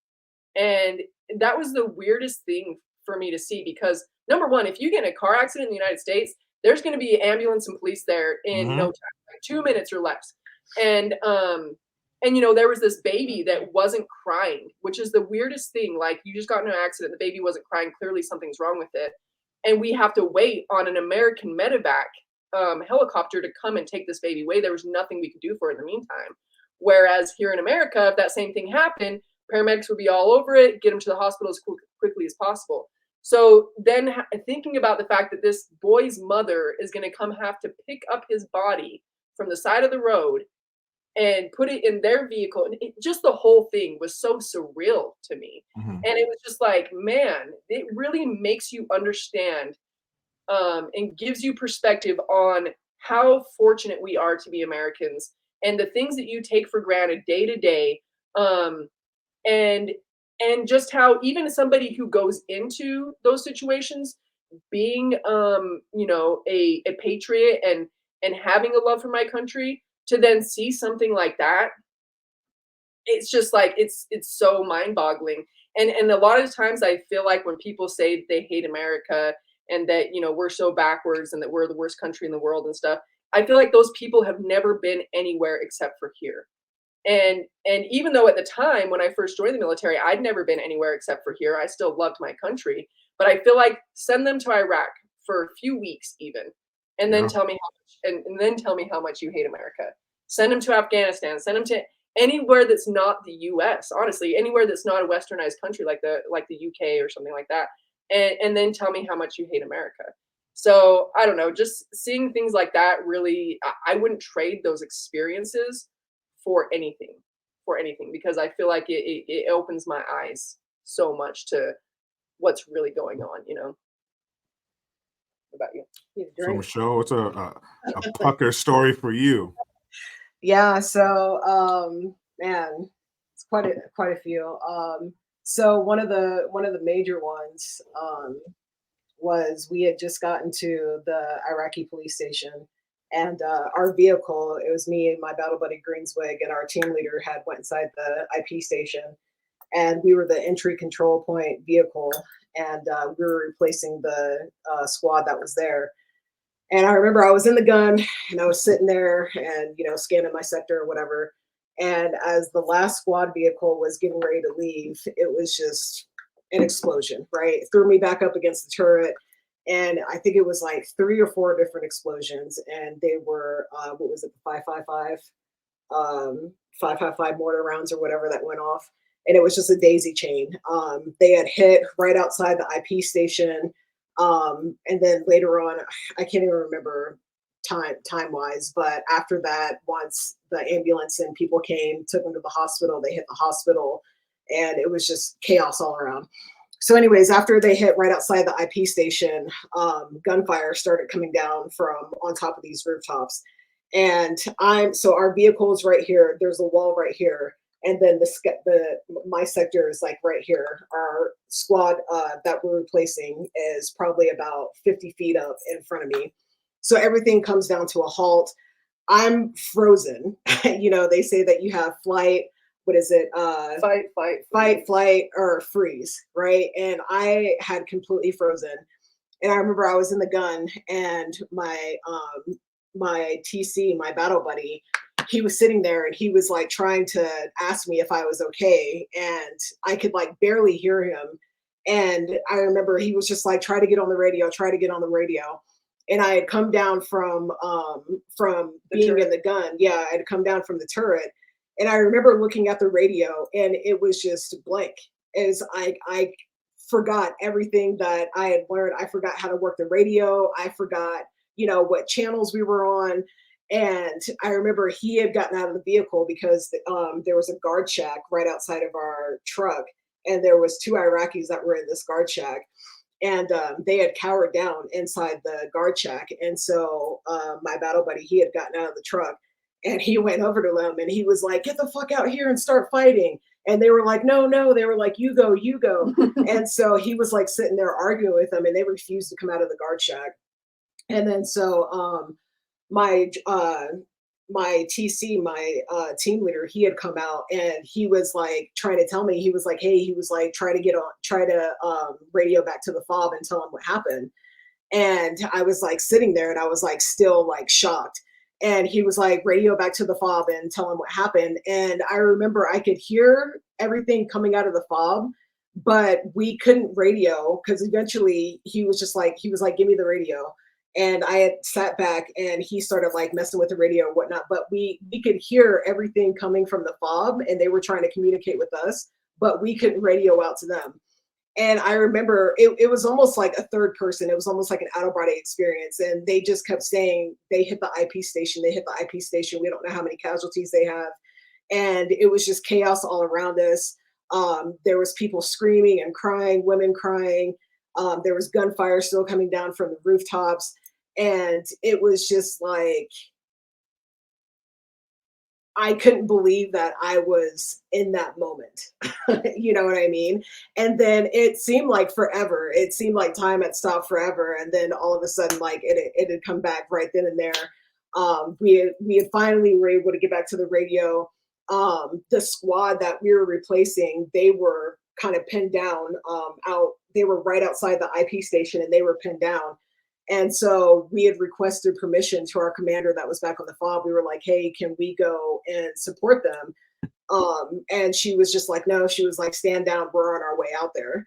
And that was the weirdest thing for me to see, because number one, if you get in a car accident in the United States, there's going to be ambulance and police there in no time, like 2 minutes or less. And you know, there was this baby that wasn't crying, which is the weirdest thing. Like, you just got in an accident, the baby wasn't crying, clearly something's wrong with it. And we have to wait on an American medevac helicopter to come and take this baby away. There was nothing we could do for it in the meantime. Whereas here in America, if that same thing happened, paramedics would be all over it, get him to the hospital as quickly as possible. So then thinking about the fact that this boy's mother is going to come have to pick up his body from the side of the road and put it in their vehicle, and just the whole thing was so surreal to me. And it was just like, man, it really makes you understand and gives you perspective on how fortunate we are to be Americans, and the things that you take for granted day to day. And just how even somebody who goes into those situations being you know, a patriot and having a love for my country, to then see something like that, it's just like it's so mind-boggling. And a lot of times I feel like when people say they hate America and that, you know, we're so backwards and that we're the worst country in the world and stuff, I feel like those people have never been anywhere except for here. And even though at the time when I first joined the military, I'd never been anywhere except for here, I still loved my country. But I feel like, send them to Iraq for a few weeks even, and then tell me how much, and then tell me how much you hate America. Send them to Afghanistan. Send them to anywhere that's not the U.S. Honestly, anywhere that's not a westernized country like the UK or something like that, and then tell me how much you hate America. So I don't know, just seeing things like that, really, I wouldn't trade those experiences for anything, because I feel like it opens my eyes so much to what's really going on, you know. What about you? So Michelle, what's a pucker story for you? Yeah, so man, it's quite a few. So one of the major ones was, we had just gotten to the Iraqi police station, and our vehicle, it was me and my battle buddy Greenswig, and our team leader had went inside the IP station, and we were the entry control point vehicle, and we were replacing the squad that was there. And I remember I was in the gun and I was sitting there and, you know, scanning my sector or whatever. And as the last squad vehicle was getting ready to leave, it was just an explosion, right? It threw me back up against the turret. And I think it was like 3 or 4 different explosions. And they were, what was it, the 5.55 mortar rounds or whatever that went off. And it was just a daisy chain. They had hit right outside the IP station. And then later on, I can't even remember time wise, but after that, once the ambulance and people came, took them to the hospital, they hit the hospital, and it was just chaos all around. So anyways, after they hit right outside the IP station, gunfire started coming down from on top of these rooftops. And so our vehicle is right here. There's a wall right here. And then my sector is like right here. Our squad that we're replacing is probably about 50 feet up in front of me. So everything comes down to a halt. I'm frozen. You know, they say that you have flight. What is it? Fight, flight, or freeze, right? And I had completely frozen. And I remember I was in the gun, and my TC, my battle buddy, he was sitting there and he was like trying to ask me if I was okay. And I could like barely hear him. And I remember he was just like, try to get on the radio. And I had come down from being in the gun. Yeah, I had come down from the turret. And I remember looking at the radio, and it was just blank. As I forgot everything that I had learned. I forgot how to work the radio. I forgot, you know, what channels we were on. And I remember he had gotten out of the vehicle because there was a guard shack right outside of our truck, and there was 2 Iraqis that were in this guard shack, and they had cowered down inside the guard shack. And so my battle buddy, he had gotten out of the truck, and he went over to them, and he was like, "Get the fuck out here and start fighting." And they were like, "No, no." They were like, "You go, you go." And so he was like sitting there arguing with them, and they refused to come out of the guard shack. And then so my my TC, my team leader, he had come out, and he was like trying to tell me, he was like, "Hey," he was like, try to radio back to the fob and tell him what happened." And I was like sitting there, and I was like still like shocked. And he was like, "Radio back to the fob and tell him what happened." And I remember I could hear everything coming out of the fob, but we couldn't radio, because eventually he was like, "Give me the radio." And I had sat back, and he started like messing with the radio or whatnot, but we could hear everything coming from the fob, and they were trying to communicate with us, but we couldn't radio out to them. And I remember it was almost like a third person. It was almost like an out of body experience. And they just kept saying, "They hit the IP station. They hit the IP station. We don't know how many casualties they have." And it was just chaos all around us. There was people screaming and crying, women crying. There was gunfire still coming down from the rooftops. And it was just like, I couldn't believe that I was in that moment. You know what I mean? And then it seemed like forever. It seemed like time had stopped forever. And then all of a sudden, like it had come back right then and there. We had finally were able to get back to the radio. The squad that we were replacing, they were kind of pinned down out. They were right outside the IP station, and they were pinned down. And so we had requested permission to our commander that was back on the fob. We were like, "Hey, can we go and support them?" And she was just like, "No." She was like, "Stand down. We're on our way out there."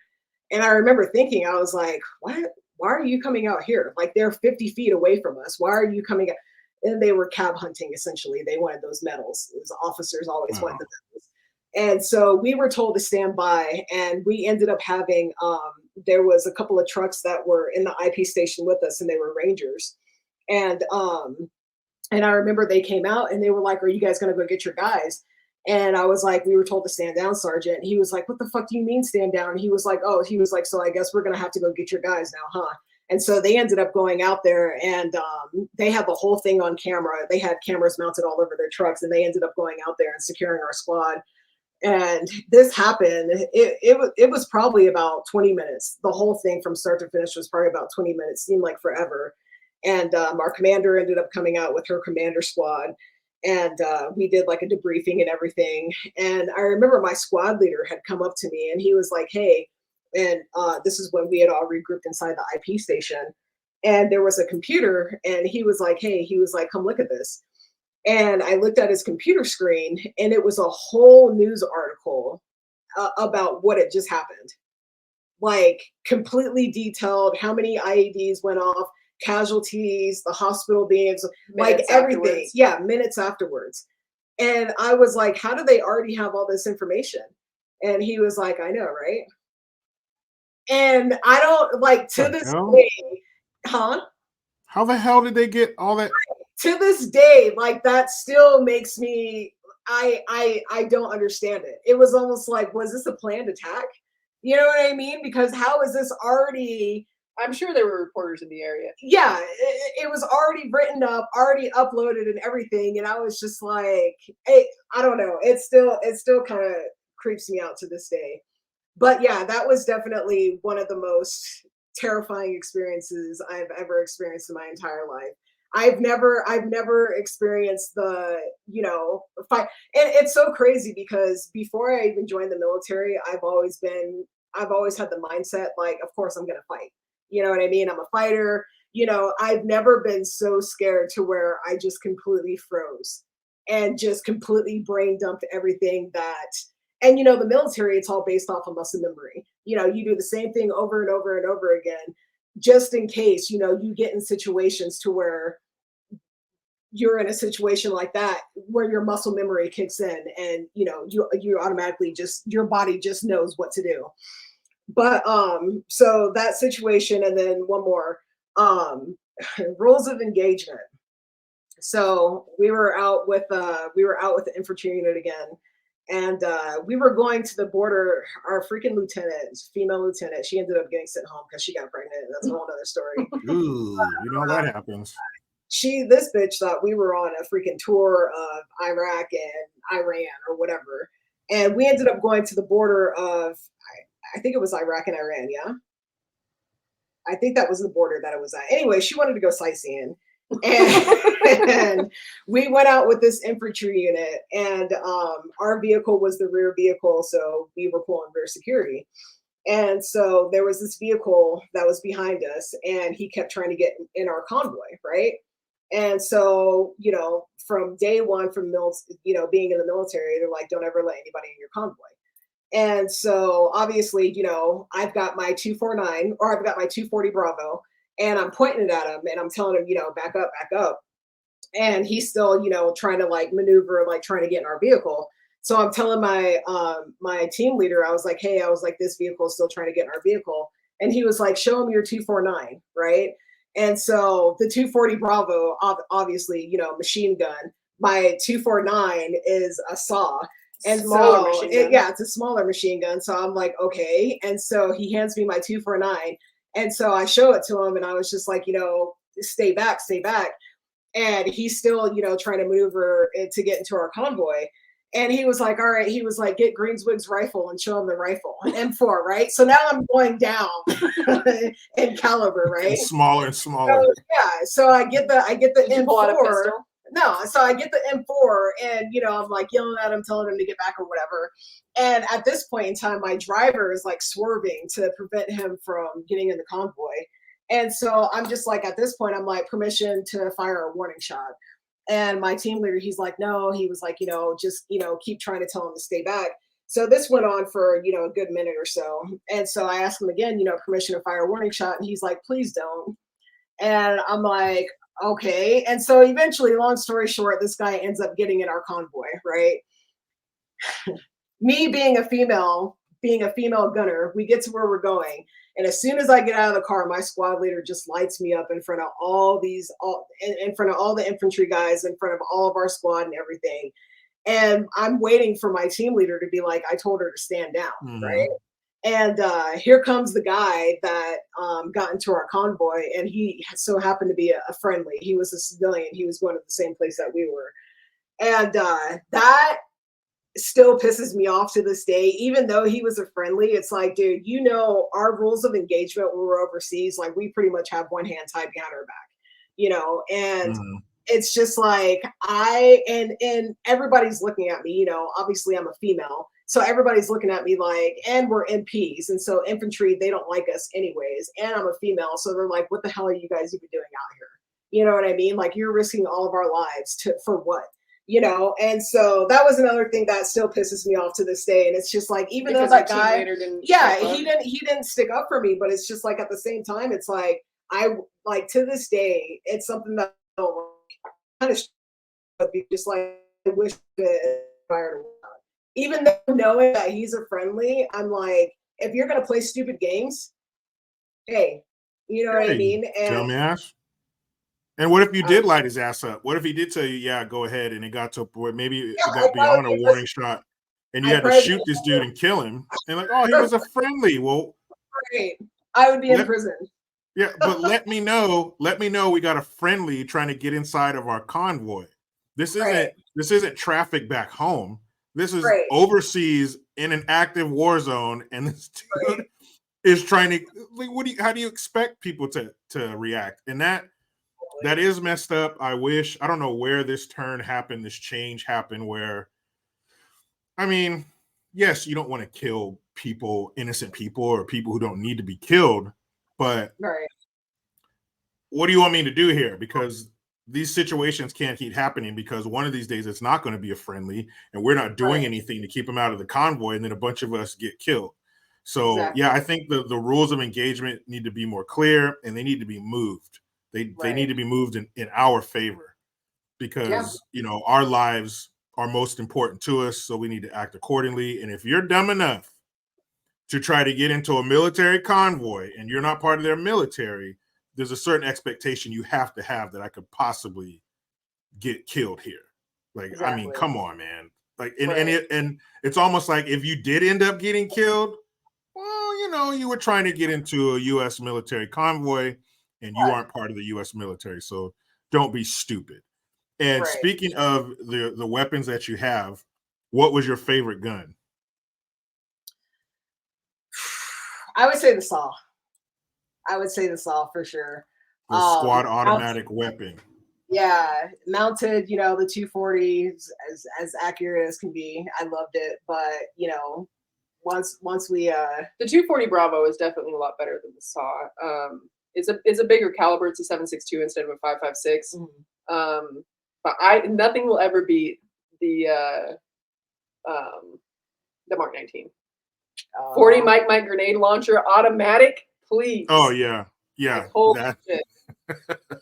And I remember thinking, I was like, "What? Why are you coming out here? Like, they're 50 feet away from us. Why are you coming out?" And they were cab hunting, essentially. They wanted those medals. As officers always wanted the medals. And so we were told to stand by, and we ended up having, there was a couple of trucks that were in the IP station with us, and they were Rangers. And I remember they came out, and they were like, "Are you guys going to go get your guys?" And I was like, "We were told to stand down, Sergeant." And he was like, "What the fuck do you mean stand down?" And he was like, "So I guess we're going to have to go get your guys now, huh?" And so they ended up going out there, and they had the whole thing on camera. They had cameras mounted all over their trucks, and they ended up going out there and securing our squad. And this happened. It was probably about 20 minutes. The whole thing from start to finish was probably about 20 minutes. Seemed like forever. And our commander ended up coming out with her commander squad, and we did like a debriefing and everything. And I remember my squad leader had come up to me, and he was like, "Hey," and this is when we had all regrouped inside the IP station, and there was a computer, and he was like, "Hey," he was like, "Come look at this." And I looked at his computer screen, and it was a whole news article about what had just happened. Like, completely detailed, how many IEDs went off, casualties, the hospital beings, like Minutes everything. afterwards. Yeah, minutes afterwards. And I was like, "How do they already have all this information?" And he was like, "I know, right?" And I don't like to What the this hell? day, huh? How the hell did they get all that? To this day, like, that still makes me, I don't understand it. It was almost like, was this a planned attack? You know what I mean? Because how is this already, I'm sure there were reporters in the area. yeah, it was already written up, already uploaded and everything. And I was just like, hey, I don't know. It still kind of creeps me out to this day. But yeah, that was definitely one of the most terrifying experiences I've ever experienced in my entire life. I've never experienced the, fight. And it's so crazy because before I even joined the military, I've always had the mindset, like, of course I'm gonna fight. You know what I mean? I'm a fighter. I've never been so scared to where I just completely froze and just completely brain dumped everything that, and the military, it's all based off of muscle memory. You do the same thing over and over and over again, just in case, you get in situations to where you're in a situation like that where your muscle memory kicks in, and you automatically just, your body just knows what to do. But so that situation, and then one more, rules of engagement. So we were out with the infantry unit again, and we were going to the border. Our freaking lieutenant, female lieutenant, she ended up getting sent home because she got pregnant. That's a whole other story. Ooh, you know that happens. This bitch thought we were on a freaking tour of Iraq and Iran or whatever, and we ended up going to the border of, I think it was Iraq and Iran. Yeah, I think that was the border that it was at. Anyway, she wanted to go sightseeing. And we went out with this infantry unit, and our vehicle was the rear vehicle, so we were pulling rear security. And so there was this vehicle that was behind us, and he kept trying to get in our convoy, right? And so, from day one, being in the military, they're like, don't ever let anybody in your convoy. And so obviously, I've got my 249, or I've got my 240 Bravo, and I'm pointing it at him and I'm telling him, back up, back up. And he's still, trying to like maneuver, like trying to get in our vehicle. So I'm telling my team leader, I was like, hey, this vehicle is still trying to get in our vehicle. And he was like, show him your 249, right? And so the 240 Bravo, obviously, machine gun. My 249 is a saw. And Smaller so, it's a smaller machine gun. So I'm like, okay. And so he hands me my 249. And so I show it to him, and I was just like, stay back, stay back. And he's still, trying to maneuver to get into our convoy. And he was like, all right, he was like, get Greenswig's rifle and show him the rifle, M4, right? So now I'm going down in caliber, right? Smaller and smaller. So I get the M4. No, so I get the M4, and I'm like yelling at him, telling him to get back or whatever. And at this point in time, my driver is like swerving to prevent him from getting in the convoy. And so I'm just like, at this point, I'm like, permission to fire a warning shot. And my team leader, he's like, no, he was like, just, keep trying to tell him to stay back. So this went on for, a good minute or so. And so I asked him again, permission to fire a warning shot. And he's like, please don't. And I'm like, okay. And so eventually, long story short, this guy ends up getting in our convoy, right? Me being a female gunner, we get to where we're going. And as soon as I get out of the car, my squad leader just lights me up in front of in front of all the infantry guys, in front of all of our squad and everything. And I'm waiting for my team leader to be like, I told her to stand down, right? And here comes the guy that got into our convoy, and he so happened to be a friendly. He was a civilian. He was going to the same place that we were. And that still pisses me off to this day. Even though he was a friendly, it's like, dude, our rules of engagement when we're overseas, like we pretty much have one hand tied behind our back, and it's just like and everybody's looking at me, obviously I'm a female. So everybody's looking at me like, and we're MPs. And so infantry, they don't like us anyways. And I'm a female. So they're like, what the hell are you guys even doing out here? You know what I mean? Like, you're risking all of our lives for what? And so that was another thing that still pisses me off to this day. And it's just like, even though that guy, he didn't stick up for me, but it's just like, at the same time, it's like, to this day, it's something that kind of be just like, I wish that fired. Even though knowing that he's a friendly, I'm like, if you're gonna play stupid games, hey, you know what I mean? And dumbass. And what if you did light his ass up? What if he did tell you, yeah, go ahead, and it got to where maybe it got beyond a warning shot, and you had to shoot this dude and kill him? And like, oh, he was a friendly. Well, right. I would be in prison. Yeah, but let me know we got a friendly trying to get inside of our convoy. This isn't traffic back home. This is overseas in an active war zone, and this dude is trying to like, how do you expect people to react? And that is messed up. I don't know where this turn happened, this change happened, where, I mean, yes, you don't want to kill people, innocent people, or people who don't need to be killed, but what do you want me to do here? Because these situations can't keep happening, because one of these days it's not going to be a friendly, and we're not doing anything to keep them out of the convoy, and then a bunch of us get killed. So I think the rules of engagement need to be more clear, and they need to be moved. They need to be moved in our favor, because our lives are most important to us, so we need to act accordingly. And if you're dumb enough to try to get into a military convoy and you're not part of their military, there's a certain expectation you have to have that I could possibly get killed here. Like, Exactly. I mean, come on, man. Like, and it's almost like if you did end up getting killed, well, you know, you were trying to get into a U.S. military convoy, and you aren't part of the U.S. military, so don't be stupid. And speaking of the weapons that you have, what was your favorite gun? I would say the saw. I would say the saw for sure. The squad automatic weapon. Yeah, mounted, you know, the 240 as accurate as can be. I loved it, but you know, once we the 240 Bravo is definitely a lot better than the saw. It's a bigger caliber. It's a 7.62 instead of a 5.56. But nothing will ever beat the Mark 19. 40 Mike grenade launcher automatic, please. Oh yeah. Holy shit.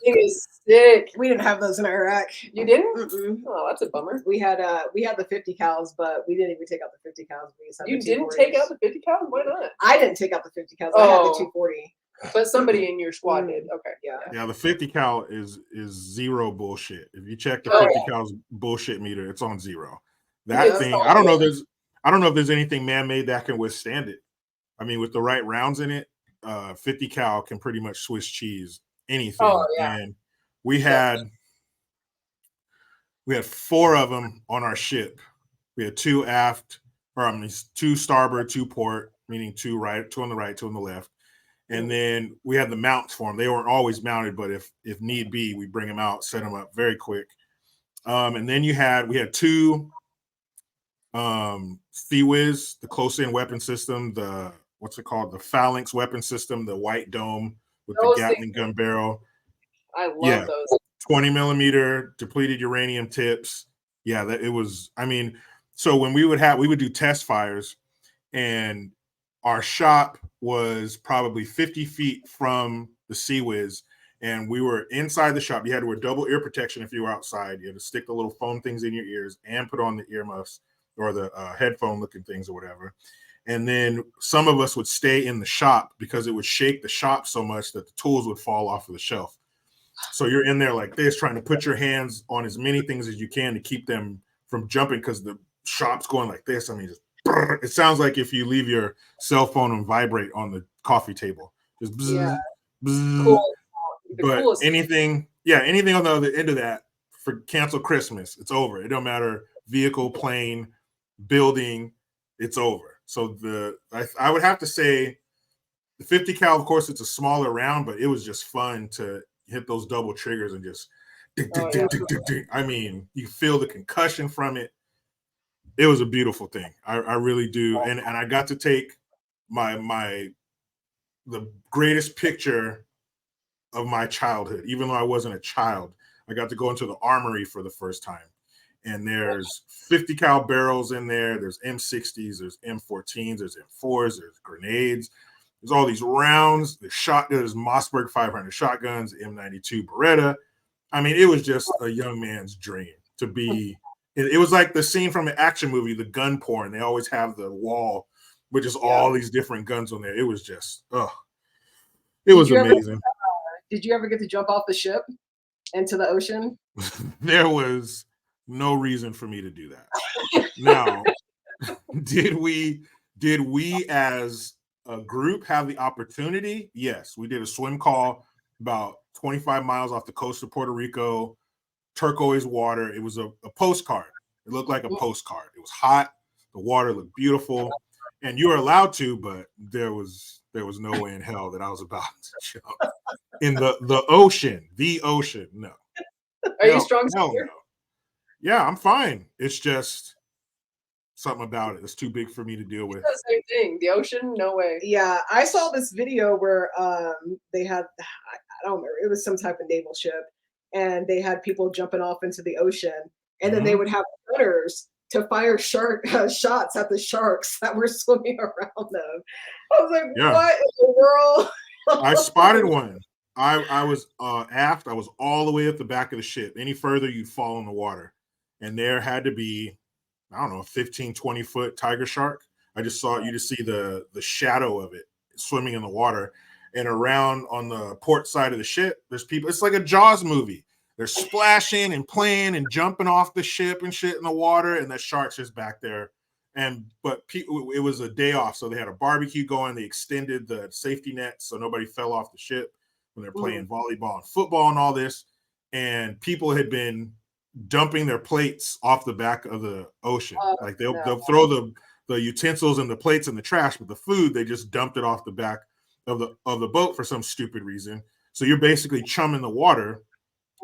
It is sick. We didn't have those in Iraq. You didn't? Oh, that's a bummer. We had the 50 cals, but we didn't even take out the 50 cals. You didn't take out the 50 cals? Why not? I didn't take out the 50 cals. I had the 240. But somebody in your squad did. Okay. Yeah, the 50 cal is zero bullshit. If you check the 50 cal's bullshit meter, it's on zero. That thing, I don't know if there's anything man-made that can withstand it. I mean, with the right rounds in it, 50 cal can pretty much Swiss cheese anything. And we had 4 of them on our ship. We had 2 aft, or I mean 2 starboard, 2 port, meaning 2 right, 2 on the right, 2 on the left. And then we had the mounts for them. They weren't always mounted, but if need be, we bring them out, set them up very quick. And then we had 2 CWIS, the close-in weapon system, the what's it called? The Phalanx weapon system, the white dome with the Gatling gun barrel. I love those. 20 millimeter depleted uranium tips. Yeah, that it was. I mean, so when we would do test fires, and our shop was probably 50 feet from the CWIS, and we were inside the shop. You had to wear double ear protection if you were outside. You had to stick the little foam things in your ears and put on the earmuffs or the headphone looking things or whatever. And then some of us would stay in the shop because it would shake the shop so much that the tools would fall off of the shelf. So you're in there like this, trying to put your hands on as many things as you can to keep them from jumping because the shop's going like this. I mean, just it sounds like if you leave your cell phone and vibrate on the coffee table. Just bzz, bzz. Cool. But anything on the other end of that, for cancel Christmas, it's over. It don't matter, vehicle, plane, building, it's over. So I would have to say the 50 cal, of course, it's a smaller round, but it was just fun to hit those double triggers and just I mean, you feel the concussion from it. It was a beautiful thing. I really do. And I got to take the greatest picture of my childhood, even though I wasn't a child. I got to go into the armory for the first time. And there's 50 cal barrels in there. There's M60s, there's M14s, there's M4s, there's grenades. There's all these rounds. There's Mossberg 500 shotguns, M92 Beretta. I mean, it was just a young man's dream to be. It was like the scene from an action movie, the gun porn. They always have the wall with just all these different guns on there. It was just, it was amazing. Did you ever get to jump off the ship into the ocean? There was no reason for me to do that. Now, did we as a group have the opportunity? Yes, we did a swim call about 25 miles off the coast of Puerto Rico, turquoise water. It was a postcard. It looked like a postcard. It was hot. The water looked beautiful, and you were allowed to, but there was no way in hell that I was about to jump in the ocean. The ocean, no. Are you strong? No. Yeah, I'm fine. It's just something about it. It's too big for me to deal with. It's the same thing. The ocean, no way. Yeah, I saw this video where they had, I don't remember, it was some type of naval ship, and they had people jumping off into the ocean, and then they would have gunners to fire shots at the sharks that were swimming around them. I was like, what in the world? I spotted one. I was aft. I was all the way at the back of the ship. Any further, you'd fall in the water. And there had to be, I don't know, 15, 20-foot tiger shark. I just saw it. You just see the shadow of it swimming in the water. And around on the port side of the ship, there's people. It's like a Jaws movie. they're splashing and playing and jumping off the ship and shit in the water, and the shark's just back there. But it was a day off, so they had a barbecue going. They extended the safety net so nobody fell off the ship when they're playing volleyball and football and all this. And people had been dumping their plates off the back of the ocean. Like they'll throw the utensils and the plates in the trash, but the food, they just dumped it off the back of the boat for some stupid reason. So you're basically chumming the water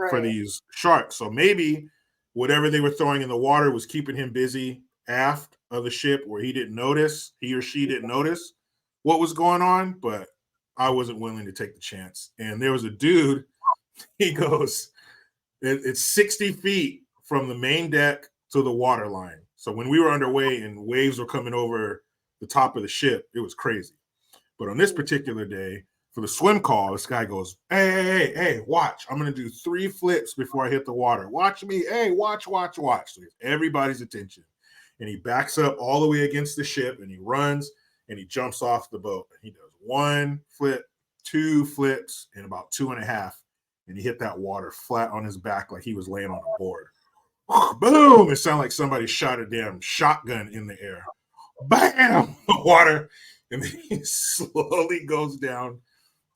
for these sharks. So maybe whatever they were throwing in the water was keeping him busy aft of the ship, where he or she didn't notice what was going on. But I wasn't willing to take the chance. And there was a dude, he goes, it's 60 feet from the main deck to the water line. So when we were underway and waves were coming over the top of the ship, it was crazy. But on this particular day, for the swim call, this guy goes, hey, watch. I'm going to do 3 flips before I hit the water. Watch me. Hey, watch. So everybody's attention. And he backs up all the way against the ship, and he runs, and he jumps off the boat. He does 1 flip, 2 flips, and about 2.5. And he hit that water flat on his back like he was laying on a board. Boom! It sounded like somebody shot a damn shotgun in the air. Bam! Water. And then he slowly goes down.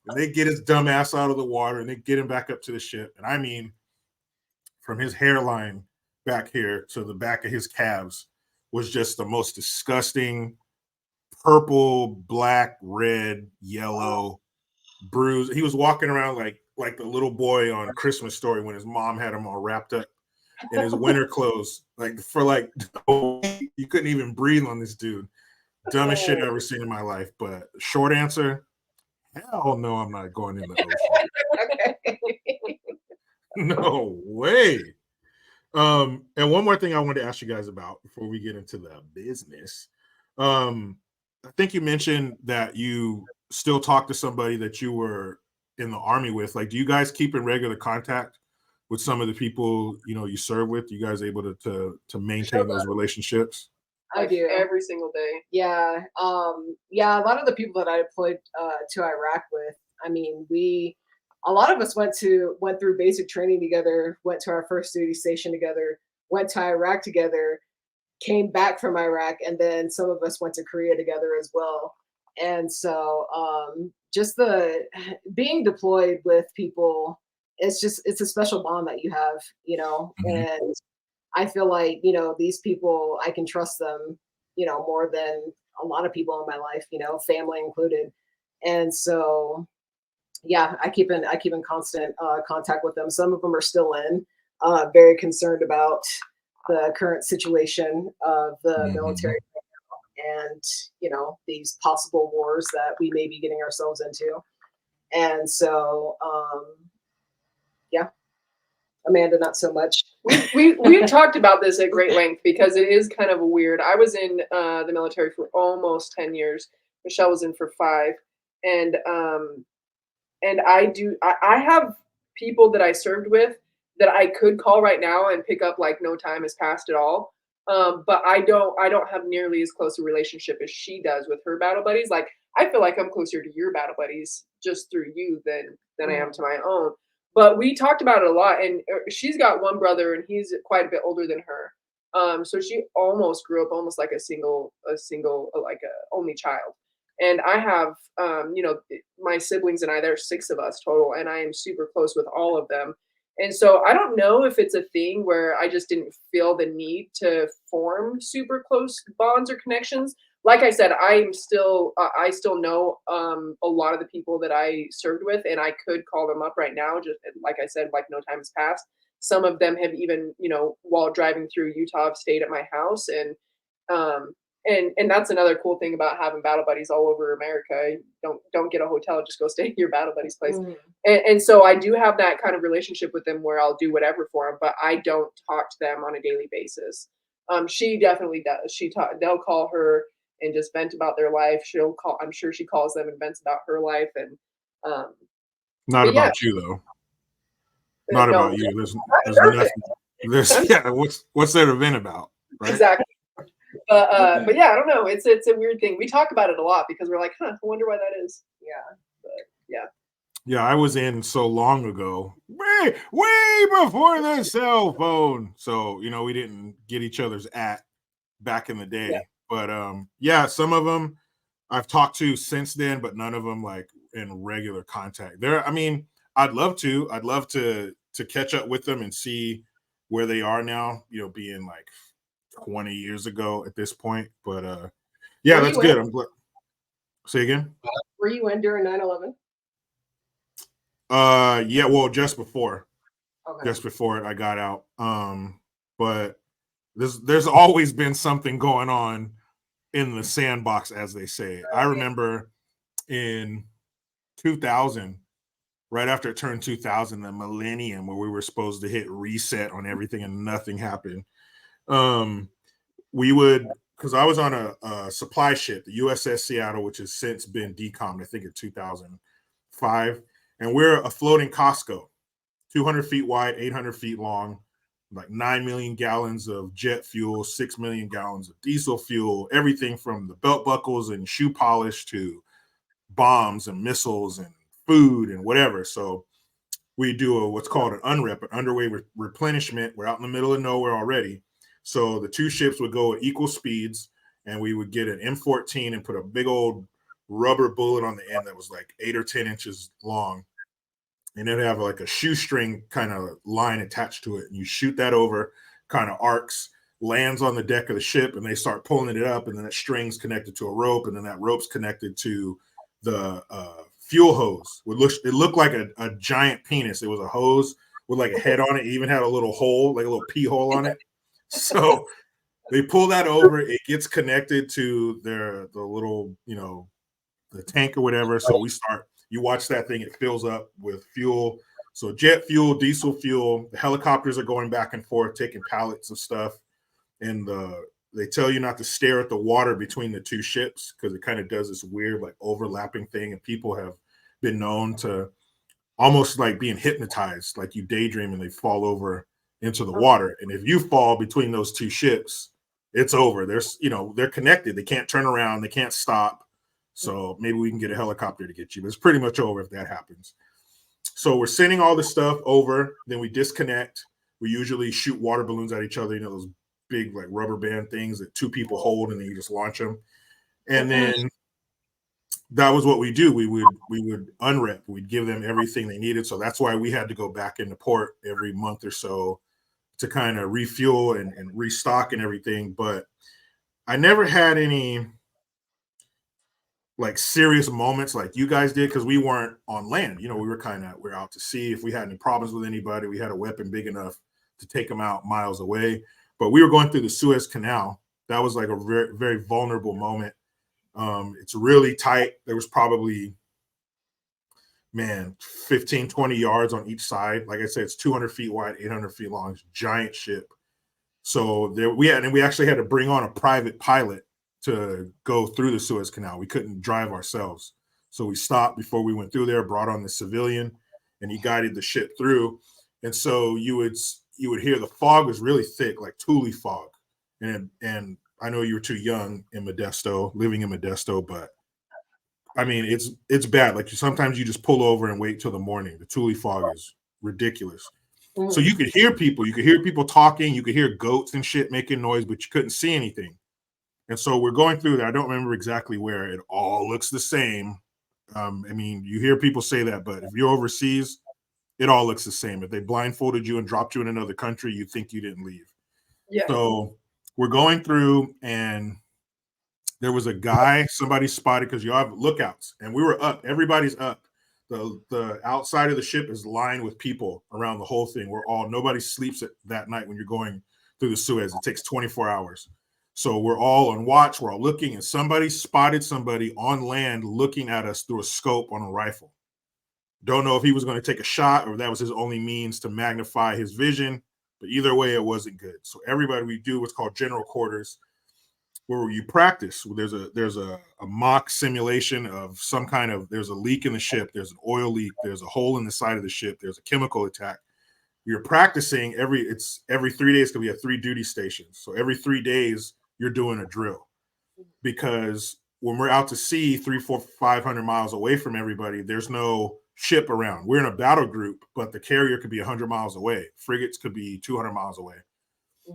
And they get his dumb ass out of the water, and they get him back up to the ship. And I mean, from his hairline back here to the back of his calves was just the most disgusting purple, black, red, yellow bruise. He was walking around like the little boy on Christmas Story when his mom had him all wrapped up in his winter clothes. You couldn't even breathe on this dude. Dumbest shit I've ever seen in my life. But short answer, hell no, I'm not going in the ocean. No way. And one more thing I wanted to ask you guys about before we get into the business. I think you mentioned that you still talk to somebody that you were in the Army with. Like, do you guys keep in regular contact with some of the people you serve with? You guys able to maintain those relationships? I do every single day. Yeah. A lot of the people that I deployed to Iraq with, I mean, a lot of us went through basic training together, went to our first duty station together, went to Iraq together, came back from Iraq, and then some of us went to Korea together as well. And so just the being deployed with people, it's a special bond that you have, and I feel like, these people, I can trust them, more than a lot of people in my life, family included. And so, yeah, I keep in constant contact with them. Some of them are still very concerned about the current situation of the military and, these possible wars that we may be getting ourselves into. And so, yeah. Amanda, not so much. We've talked about this at great length because it is kind of weird. I was in the military for almost 10 years. Michelle was in for 5. And I have people that I served with that I could call right now and pick up like no time has passed at all. But I don't have nearly as close a relationship as she does with her battle buddies. Like, I feel like I'm closer to your battle buddies just through you than I am to my own. But we talked about it a lot, and she's got one brother, and he's quite a bit older than her. So she almost grew up almost like a single like a only child. And I have, my siblings and I, there's 6 of us total, and I am super close with all of them. And so I don't know if it's a thing where I just didn't feel the need to form super close bonds or connections. Like I said, I still know a lot of the people that I served with, and I could call them up right now. Just like I said, like no time has passed. Some of them have even, while driving through Utah, have stayed at my house, and that's another cool thing about having battle buddies all over America. Don't get a hotel, just go stay at your battle buddy's place. And so I do have that kind of relationship with them where I'll do whatever for them, but I don't talk to them on a daily basis. She definitely does. They'll call her and just vent about their life. I'm sure she calls them and vents about her life. And not about you though. Not about you. There's nothing. What's there to vent about? Right? Exactly. But yeah, I don't know. It's a weird thing. We talk about it a lot because we're like, I wonder why that is. Yeah. But yeah. Yeah, I was in so long ago, way before the cell phone. So, we didn't get each other's back in the Yeah. day. But yeah, some of them I've talked to since then, but none of them like in regular contact. I mean, I'd love to. I'd love to catch up with them and see where they are now, being like 20 years ago at this point. But yeah, Were that's you in? good. I'm glad. Say again. Were you in during 9/11? Yeah, well, just before Okay. it I got out. But there's always been something going on in the sandbox, as they say. I remember in 2000, right after it turned 2000, the millennium, where we were supposed to hit reset on everything and nothing happened. We would, because I was on a supply ship, the USS Seattle, which has since been decommed, I think in 2005, and we're a floating Costco, 200 feet wide, 800 feet long, like 9 million gallons of jet fuel, 6 million gallons of diesel fuel, everything from the belt buckles and shoe polish to bombs and missiles and food and whatever. So we do what's called an unrep, an underway replenishment. We're out in the middle of nowhere already. So the two ships would go at equal speeds, and we would get an M14 and put a big old rubber bullet on the end that was like 8 or 10 inches long. And it'd have like a shoestring kind of line attached to it. And you shoot that over, kind of arcs, lands on the deck of the ship, and they start pulling it up. And then that string's connected to a rope, and then that rope's connected to the fuel hose. It looked like a giant penis. It was a hose with like a head on it. It even had a little hole, like a little pee hole on it. So they pull that over. It gets connected to the little, the tank or whatever. So you watch that thing, it fills up with fuel. So jet fuel, diesel fuel, the helicopters are going back and forth, taking pallets of stuff. And they tell you not to stare at the water between the two ships because it kind of does this weird like overlapping thing. And people have been known to almost like being hypnotized, like you daydream and they fall over into the water. And if you fall between those two ships, it's over. They're connected. They can't turn around. They can't stop. So maybe we can get a helicopter to get you. But it's pretty much over if that happens. So we're sending all this stuff over. Then we disconnect. We usually shoot water balloons at each other. Those big like rubber band things that two people hold, and then you just launch them. And then that was what we do. We would unrep. We'd give them everything they needed. So that's why we had to go back into port every month or so to kind of refuel and restock and everything. But I never had any like serious moments like you guys did because we weren't on land. We we're out to sea. If we had any problems with anybody, we had a weapon big enough to take them out miles away. But we were going through the Suez Canal. That was like a very, very vulnerable moment. It's really tight. There was probably, 15, 20 yards on each side. Like I said, it's 200 feet wide, 800 feet long. It's a giant ship. So we actually had to bring on a private pilot to go through the Suez Canal. We couldn't drive ourselves. So we stopped before we went through there, brought on the civilian, and he guided the ship through. And so you would hear the fog was really thick, like Thule fog. And I know you were too young in living in Modesto, but I mean, it's bad. Like sometimes you just pull over and wait till the morning. The Thule fog is ridiculous. So you could hear people talking, you could hear goats and shit making noise, but you couldn't see anything. And so we're going through that. I don't remember exactly where. It all looks the same. I mean, you hear people say that, but if you're overseas, it all looks the same. If they blindfolded you and dropped you in another country, you'd think you didn't leave. Yeah. So we're going through, and there was a guy somebody spotted because you have lookouts, and we were up. Everybody's up. The outside of the ship is lined with people around the whole thing. Nobody sleeps that night when you're going through the Suez. It takes 24 hours. So we're all on watch. We're all looking, and somebody spotted somebody on land looking at us through a scope on a rifle. Don't know if he was going to take a shot or if that was his only means to magnify his vision, but either way, it wasn't good. So everybody, we do what's called general quarters, where you practice. There's a mock simulation of some kind of, there's a leak in the ship, there's an oil leak, there's a hole in the side of the ship, there's a chemical attack. You're practicing every 3 days because we have 3 duty stations. So every 3 days you're doing a drill, because when we're out to sea 300, 400, 500 miles away from everybody, there's no ship around. We're in a battle group, but the carrier could be 100 miles away. Frigates could be 200 miles away.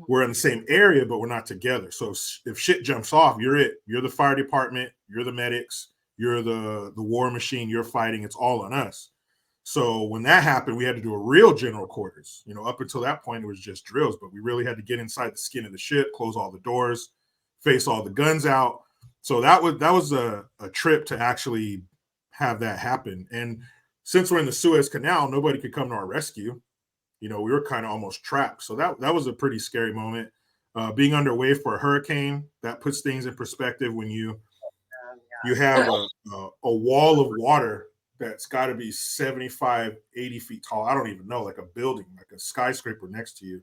We're in the same area, but we're not together. So if shit jumps off, you're it. You're the fire department. You're the medics. You're the war machine. You're fighting. It's all on us. So when that happened, we had to do a real general quarters. You know, up until that point, it was just drills, but we really had to get inside the skin of the ship, close all the doors, face all the guns out. So that was a trip to actually have that happen. And since we're in the Suez Canal, nobody could come to our rescue. You know, we were kind of almost trapped. So that was a pretty scary moment. Being underway for a hurricane, that puts things in perspective when you have a wall of water that's got to be 75, 80 feet tall. I don't even know, like a building, like a skyscraper next to you.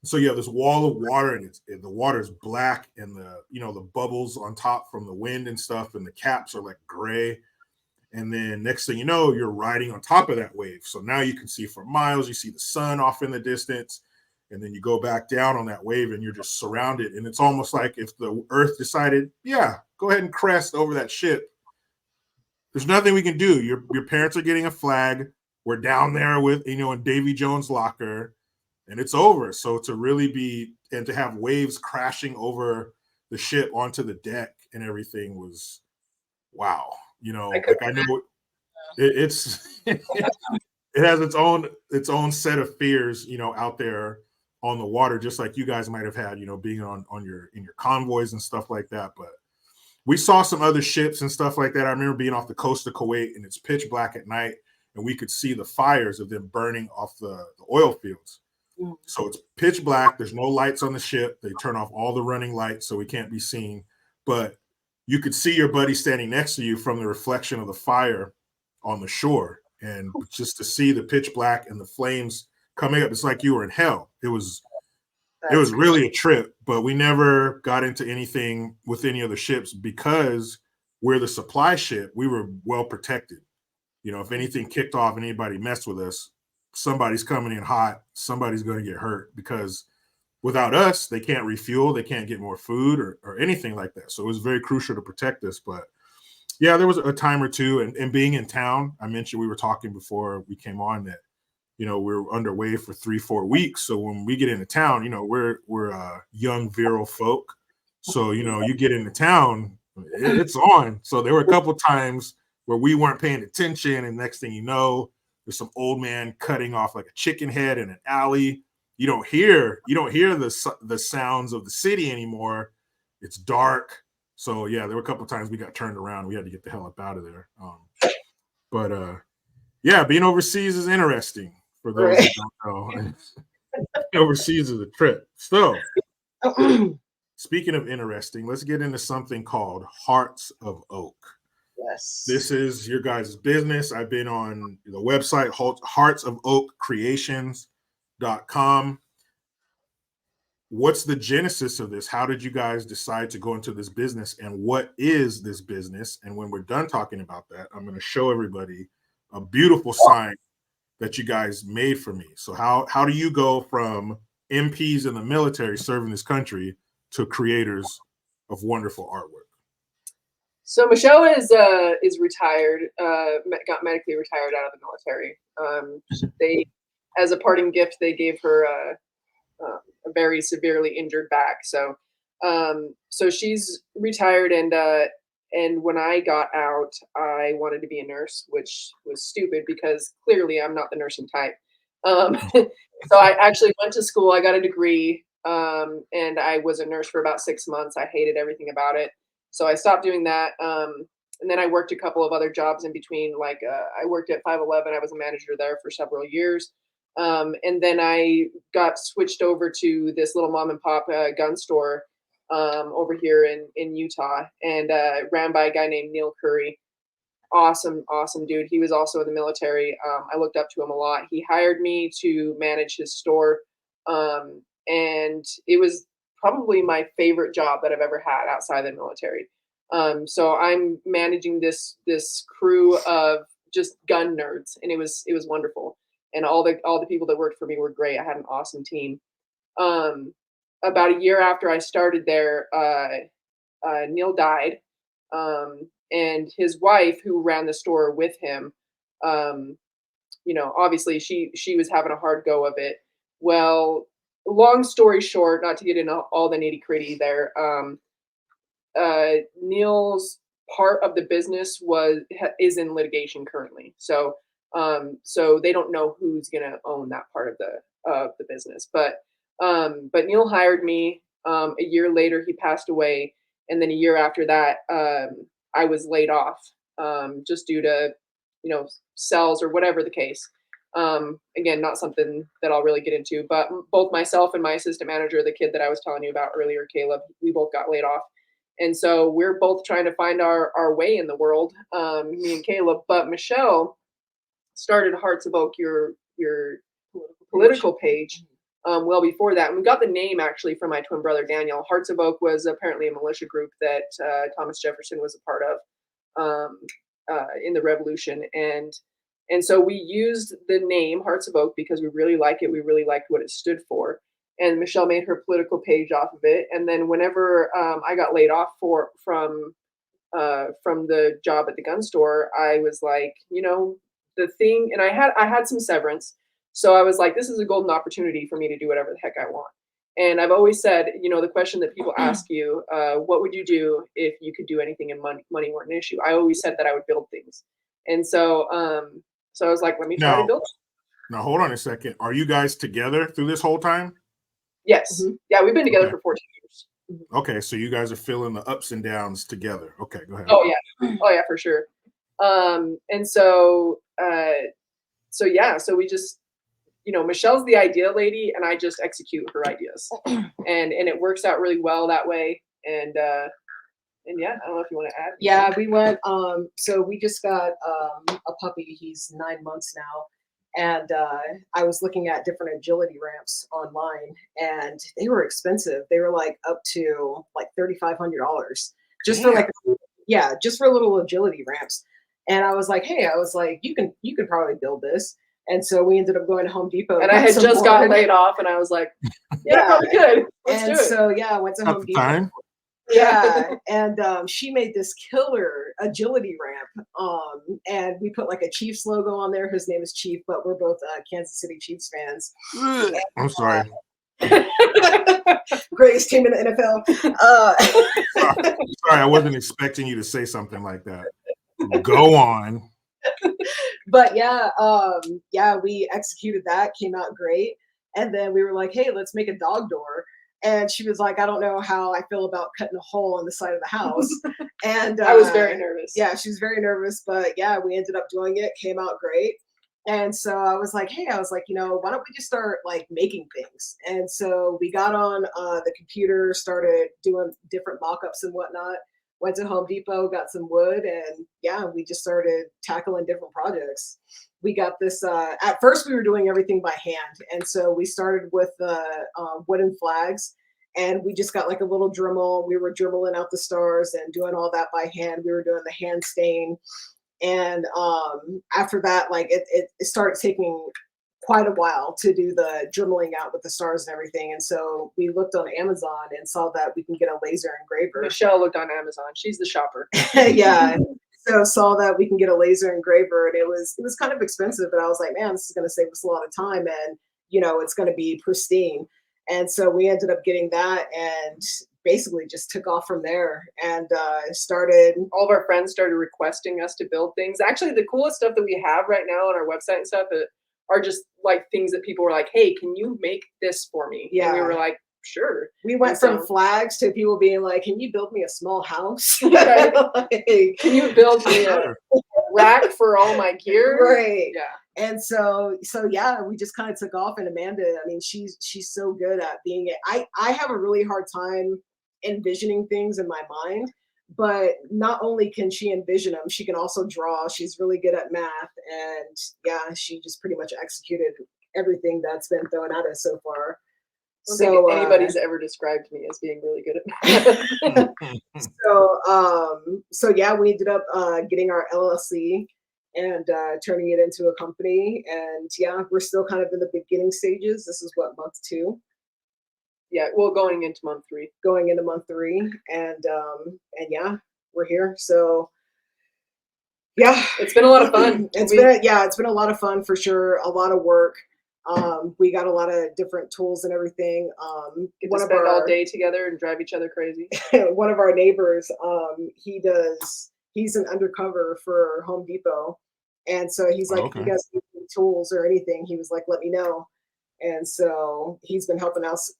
So you have this wall of water, and the water is black, and the bubbles on top from the wind and stuff, and the caps are like gray. And then next thing you know, you're riding on top of that wave. So now you can see for miles, you see the sun off in the distance, and then you go back down on that wave and you're just surrounded. And it's almost like if the earth decided, yeah, go ahead and crest over that ship. There's nothing we can do. Your parents are getting a flag. We're down there with, in Davy Jones' locker, and it's over. So to really to have waves crashing over the ship onto the deck and everything was, wow. Like I know it's it has its own set of fears, out there on the water, just like you guys might have had, being in your convoys and stuff like that. But we saw some other ships and stuff like that. I remember being off the coast of Kuwait, and it's pitch black at night, and we could see the fires of them burning off the oil fields. So it's pitch black. There's no lights on the ship. They turn off all the running lights so we can't be seen. But you could see your buddy standing next to you from the reflection of the fire on the shore. And just to see the pitch black and the flames coming up, it's like you were in hell. It was really a trip, but we never got into anything with any other ships because we're the supply ship. We were well protected. If anything kicked off and anybody messed with us, somebody's coming in hot. Somebody's going to get hurt because without us, they can't refuel, they can't get more food or anything like that. So it was very crucial to protect us. But yeah, there was a time or two. And being in town, I mentioned we were talking before we came on that, we were underway for 3-4 weeks. So when we get into town, we're young, virile folk. So, you get into town, it's on. So there were a couple times where we weren't paying attention. And next thing you know, there's some old man cutting off like a chicken head in an alley. You don't hear the sounds of the city anymore. It's dark. So yeah, there were a couple of times we got turned around. We had to get the hell up out of there. But yeah, being overseas is interesting for those who don't know. Overseas is a trip. So speaking of interesting, let's get into something called Hearts of Oak. Yes. This is your guys' business. I've been on the website Hearts of Oak Creations.com. What's the genesis of this? How did you guys decide to go into this business, and what is this business? And when we're done talking about that, I'm going to show everybody a beautiful sign that you guys made for me. So how do you go from MPs in the military serving this country to creators of wonderful artwork? So Michelle is retired, got medically retired out of the military. They, as a parting gift, they gave her a very severely injured back. So she's retired, and when I got out, I wanted to be a nurse, which was stupid because clearly I'm not the nursing type. So I actually went to school. I got a degree, and I was a nurse for about 6 months. I hated everything about it. So I stopped doing that. And then I worked a couple of other jobs in between. Like I worked at 511. I was a manager there for several years. And then I got switched over to this little mom and pop gun store over here in Utah, and ran by a guy named Neil Curry. Awesome dude. He was also in the military. I looked up to him a lot. He hired me to manage his store. And it was probably my favorite job that I've ever had outside the military. So I'm managing this crew of just gun nerds, and it was wonderful. And all the people that worked for me were great. I had an awesome team. About a year after I started there, Neil died, and his wife, who ran the store with him, Obviously she was having a hard go of it. Well, long story short, not to get into all the nitty gritty there, Neil's part of the business is in litigation currently. So they don't know who's gonna own that part of the business. But Neil hired me. A year later, he passed away, and then a year after that, I was laid off, just due to cells or whatever the case. Again, not something that I'll really get into, but both myself and my assistant manager, the kid that I was telling you about earlier, Caleb, we both got laid off. And so we're both trying to find our way in the world, me and Caleb. But Michele started Hearts of Oak, your political page, well before that. And we got the name actually from my twin brother, Daniel. Hearts of Oak was apparently a militia group that Thomas Jefferson was a part of in the Revolution. And so we used the name Hearts of Oak because we really like it. We really liked what it stood for. And Michele made her political page off of it. And then whenever I got laid off from the job at the gun store, I was like, the thing, and I had some severance. So I was like, this is a golden opportunity for me to do whatever the heck I want. And I've always said, the question that people ask you, what would you do if you could do anything and money weren't an issue? I always said that I would build things. And so I was like, let me try to build. Now, hold on a second. Are you guys together through this whole time? Yes. Mm-hmm. Yeah, we've been together for 14 years. Okay, so you guys are feeling the ups and downs together. Okay, go ahead. Oh yeah, for sure. And so we just, Michele's the idea lady, and I just execute her ideas, and it works out really well that way. And yeah, I don't know if you want to add. Yeah, we went. So we just got a puppy. He's 9 months now. And I was looking at different agility ramps online, and they were expensive. They were like up to like $3,500 just for just for little agility ramps. And I was like, hey, you can probably build this. And so we ended up going to Home Depot. And I had just got laid off, and I was like, yeah, probably good. Let's do it. So I went to Home Depot. Time. Yeah, and she made this killer agility ramp, and we put like a Chiefs logo on there. His name is Chief, but we're both Kansas City Chiefs fans. I'm sorry. Greatest team in the NFL. Sorry, I wasn't expecting you to say something like that. Go on. But we executed that. Came out great, and then we were like, hey, let's make a dog door. And she was like, I don't know how I feel about cutting a hole in the side of the house. And I was very nervous. Yeah, she was very nervous. But yeah, we ended up doing it. Came out great. And so I was like, hey, why don't we just start like making things? And so we got on the computer, started doing different mock-ups and whatnot. Went to Home Depot, got some wood, and we just started tackling different projects. We got this, at first we were doing everything by hand. And so we started with wooden flags, and we just got like a little Dremel. We were dremeling out the stars and doing all that by hand. We were doing the hand stain. And after that, like it started taking quite a while to do the dremeling out with the stars and everything. And so we looked on Amazon and saw that we can get a laser engraver. Michele looked on Amazon. She's the shopper. Yeah. So saw that we can get a laser engraver, and it was kind of expensive, but I was like, man, this is going to save us a lot of time, and it's going to be pristine. And so we ended up getting that, and basically just took off from there, and started. All of our friends started requesting us to build things. Actually, the coolest stuff that we have right now on our website and stuff are just like things that people were like, hey, can you make this for me? Yeah. And we were like, sure. We went from flags to people being like, can you build me a small house? Right. Like, can you build me a rack for all my gear? Right. Yeah. And so we just kind of took off. And Amanda, I mean, she's so good at being it. I have a really hard time envisioning things in my mind, but not only can she envision them, she can also draw. She's really good at math, and she just pretty much executed everything that's been thrown at us so far. I don't think anybody's ever described me as being really good at math. We ended up getting our LLC and turning it into a company. And we're still kind of in the beginning stages. This is month 2. Yeah, well, going into month 3. Going into month 3, and we're here. So Yeah, it's been a lot of fun. It's been a lot of fun for sure. A lot of work. We got a lot of different tools and everything. Get to spend all day together and drive each other crazy. One of our neighbors, he's an undercover for Home Depot. And so he's like, if you guys need any tools or anything, he was like, let me know. And so he's been helping us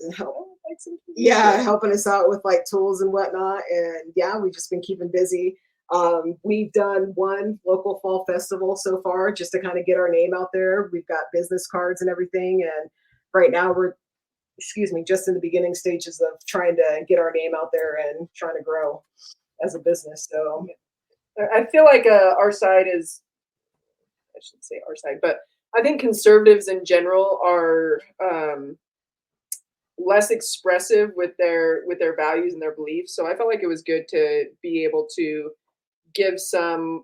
helping us out with like tools and whatnot. And yeah, we've just been keeping busy. We've done one local fall festival so far just to kind of get our name out there. We've got business cards and everything. And right now we're just in the beginning stages of trying to get our name out there and trying to grow as a business. So I feel like our side is, I shouldn't say our side, but I think conservatives in general are less expressive with their values and their beliefs. So I felt like it was good to be able to give some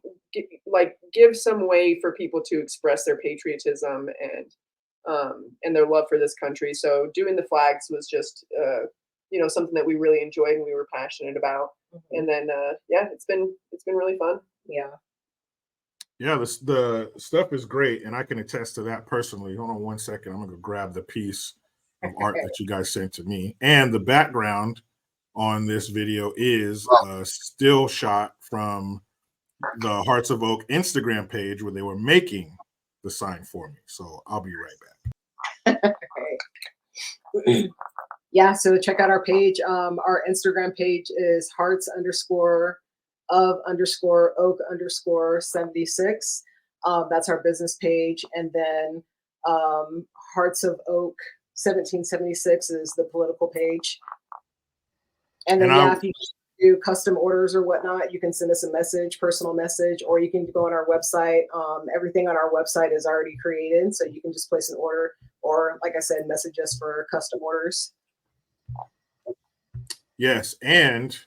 way for people to express their patriotism and their love for this country. So doing the flags was just something that we really enjoyed and we were passionate about. Mm-hmm. And then it's been really fun. Yeah, the stuff is great, and I can attest to that personally. Hold on one second. I'm going to grab the piece of art that you guys sent to me. And the background on this video is a still shot from the Hearts of Oak Instagram page where they were making the sign for me. So I'll be right back. Yeah, so check out our page. Our Instagram page is hearts_of_oak_76. That's our business page. And then Hearts of Oak 1776 is the political page. And then if you do custom orders or whatnot, you can send us a personal message, or you can go on our website. Everything on our website is already created, so you can just place an order, or like I said, message us for custom orders. Yes, and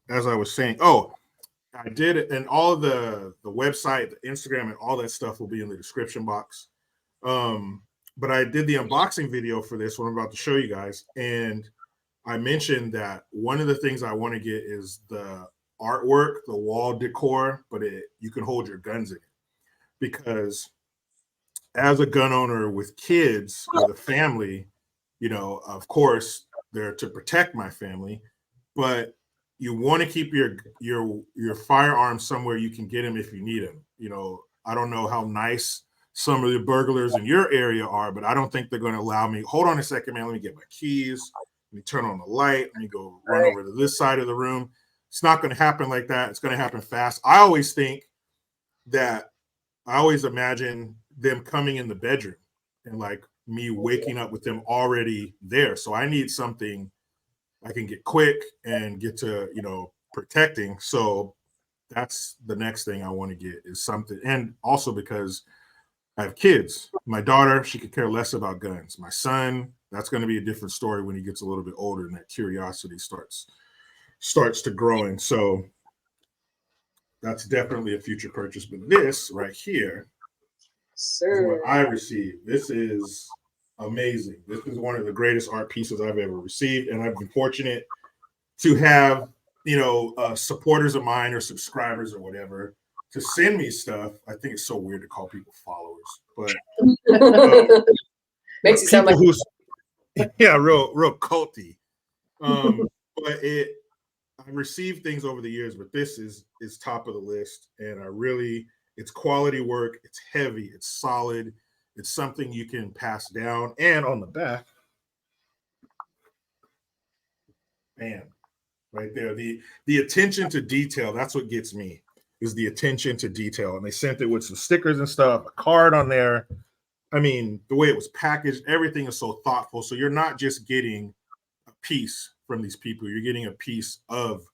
as I was saying, I did it, and all of the website, the Instagram, and all that stuff will be in the description box. But I did the unboxing video for this, what I'm about to show you guys, and I mentioned that one of the things I want to get is the artwork, the wall decor, but you can hold your guns in it. Because as a gun owner with kids, with a family, of course, they're to protect my family, but you want to keep your firearms somewhere you can get them if you need them. I don't know how nice some of the burglars in your area are, but I don't think they're going to allow me. Hold on a second, man. Let me get my keys. Let me turn on the light. Let me go run over to this side of the room. It's not going to happen like that. It's going to happen fast. I always imagine them coming in the bedroom and like me waking up with them already there. So I need something I can get quick and get to, protecting. So that's the next thing I want to get is something. And also because I have kids. My daughter, she could care less about guns. My son, that's going to be a different story when he gets a little bit older and that curiosity starts to growing. So that's definitely a future purchase. But this right here is what I received. This is amazing. This is one of the greatest art pieces I've ever received. And I've been fortunate to have, supporters of mine or subscribers or whatever to send me stuff. I think it's so weird to call people followers, but makes you sound like real culty. But I received things over the years, but this is top of the list, and it's quality work. It's heavy. It's solid. It's something you can pass down. And on the back, bam, right there. The attention to detail. That's what gets me. Is the attention to detail. And they sent it with some stickers and stuff, a card on there. I mean, the way it was packaged, everything is so thoughtful. So you're not just getting a piece from these people. You're getting a piece of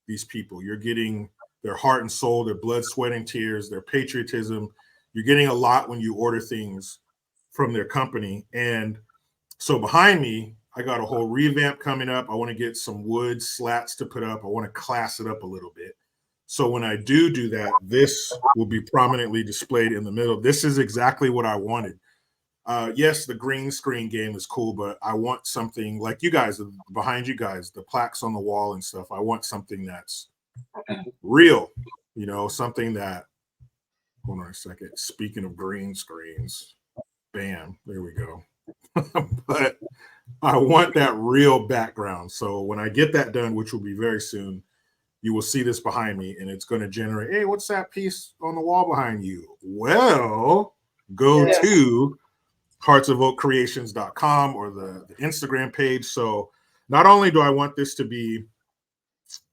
these people. You're getting their heart and soul, their blood, sweat, and tears, their patriotism. You're getting a lot when you order things from their company. And so behind me, I got a whole revamp coming up. I want to get some wood slats to put up. I want to class it up a little bit. So when I do that, this will be prominently displayed in the middle. This is exactly what I wanted. Yes, the green screen game is cool, but I want something like you guys, behind you guys, the plaques on the wall and stuff. I want something that's real. you know, something that, hold on a second. Speaking of green screens, bam, there we go. But I want that real background. So when I get that done, which will be very soon, you will see this behind me and it's going to generate, hey, what's that piece on the wall behind you? Well, go to heartsofoakcreations.com or the Instagram page. So not only do I want this to be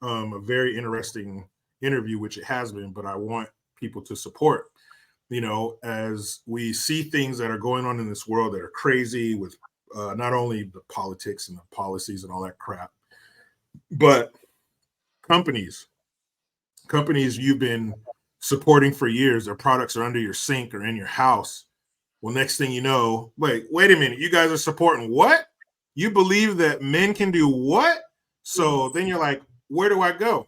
a very interesting interview, which it has been, but I want people to support, you know, as we see things that are going on in this world that are crazy with not only the politics and the policies and all that crap, but companies you've been supporting for years, their products are under your sink or in your house. Well, next thing you know, wait a minute, you guys are supporting what? You believe that men can do what? So then you're like, where do I go?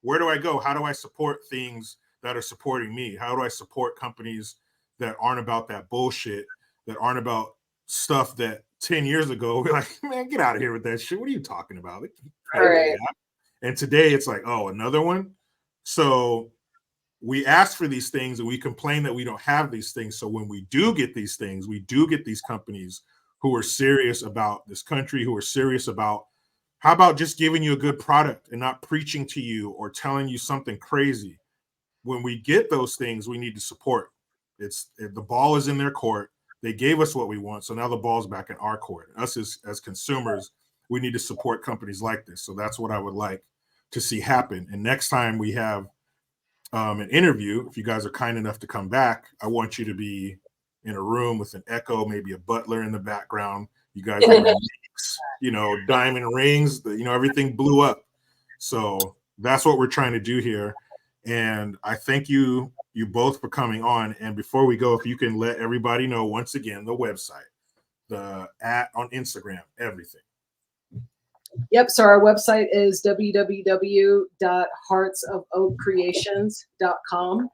Where do I go? How do I support things that are supporting me? How do I support companies that aren't about that bullshit, that aren't about stuff that 10 years ago, we're like, man, get out of here with that shit. What are you talking about? All right. And today it's like, oh, another one. So we ask for these things and we complain that we don't have these things. So when we do get these things, we do get these companies who are serious about this country, who are serious about, how about just giving you a good product and not preaching to you or telling you something crazy? When we get those things, we need to support. The ball is in their court. They gave us what we want. So now the ball's back in our court. Us as consumers, we need to support companies like this. So that's what I would like to see happen. And next time we have an interview, if you guys are kind enough to come back, I want you to be in a room with an echo, maybe a butler in the background. You guys are wearing, you know, diamond rings, you know, everything blew up. So that's what we're trying to do here. And I thank you both for coming on. And before we go, if you can let everybody know once again, the website, the on Instagram, everything. Yep. So our website is www.heartsofoakcreations.com.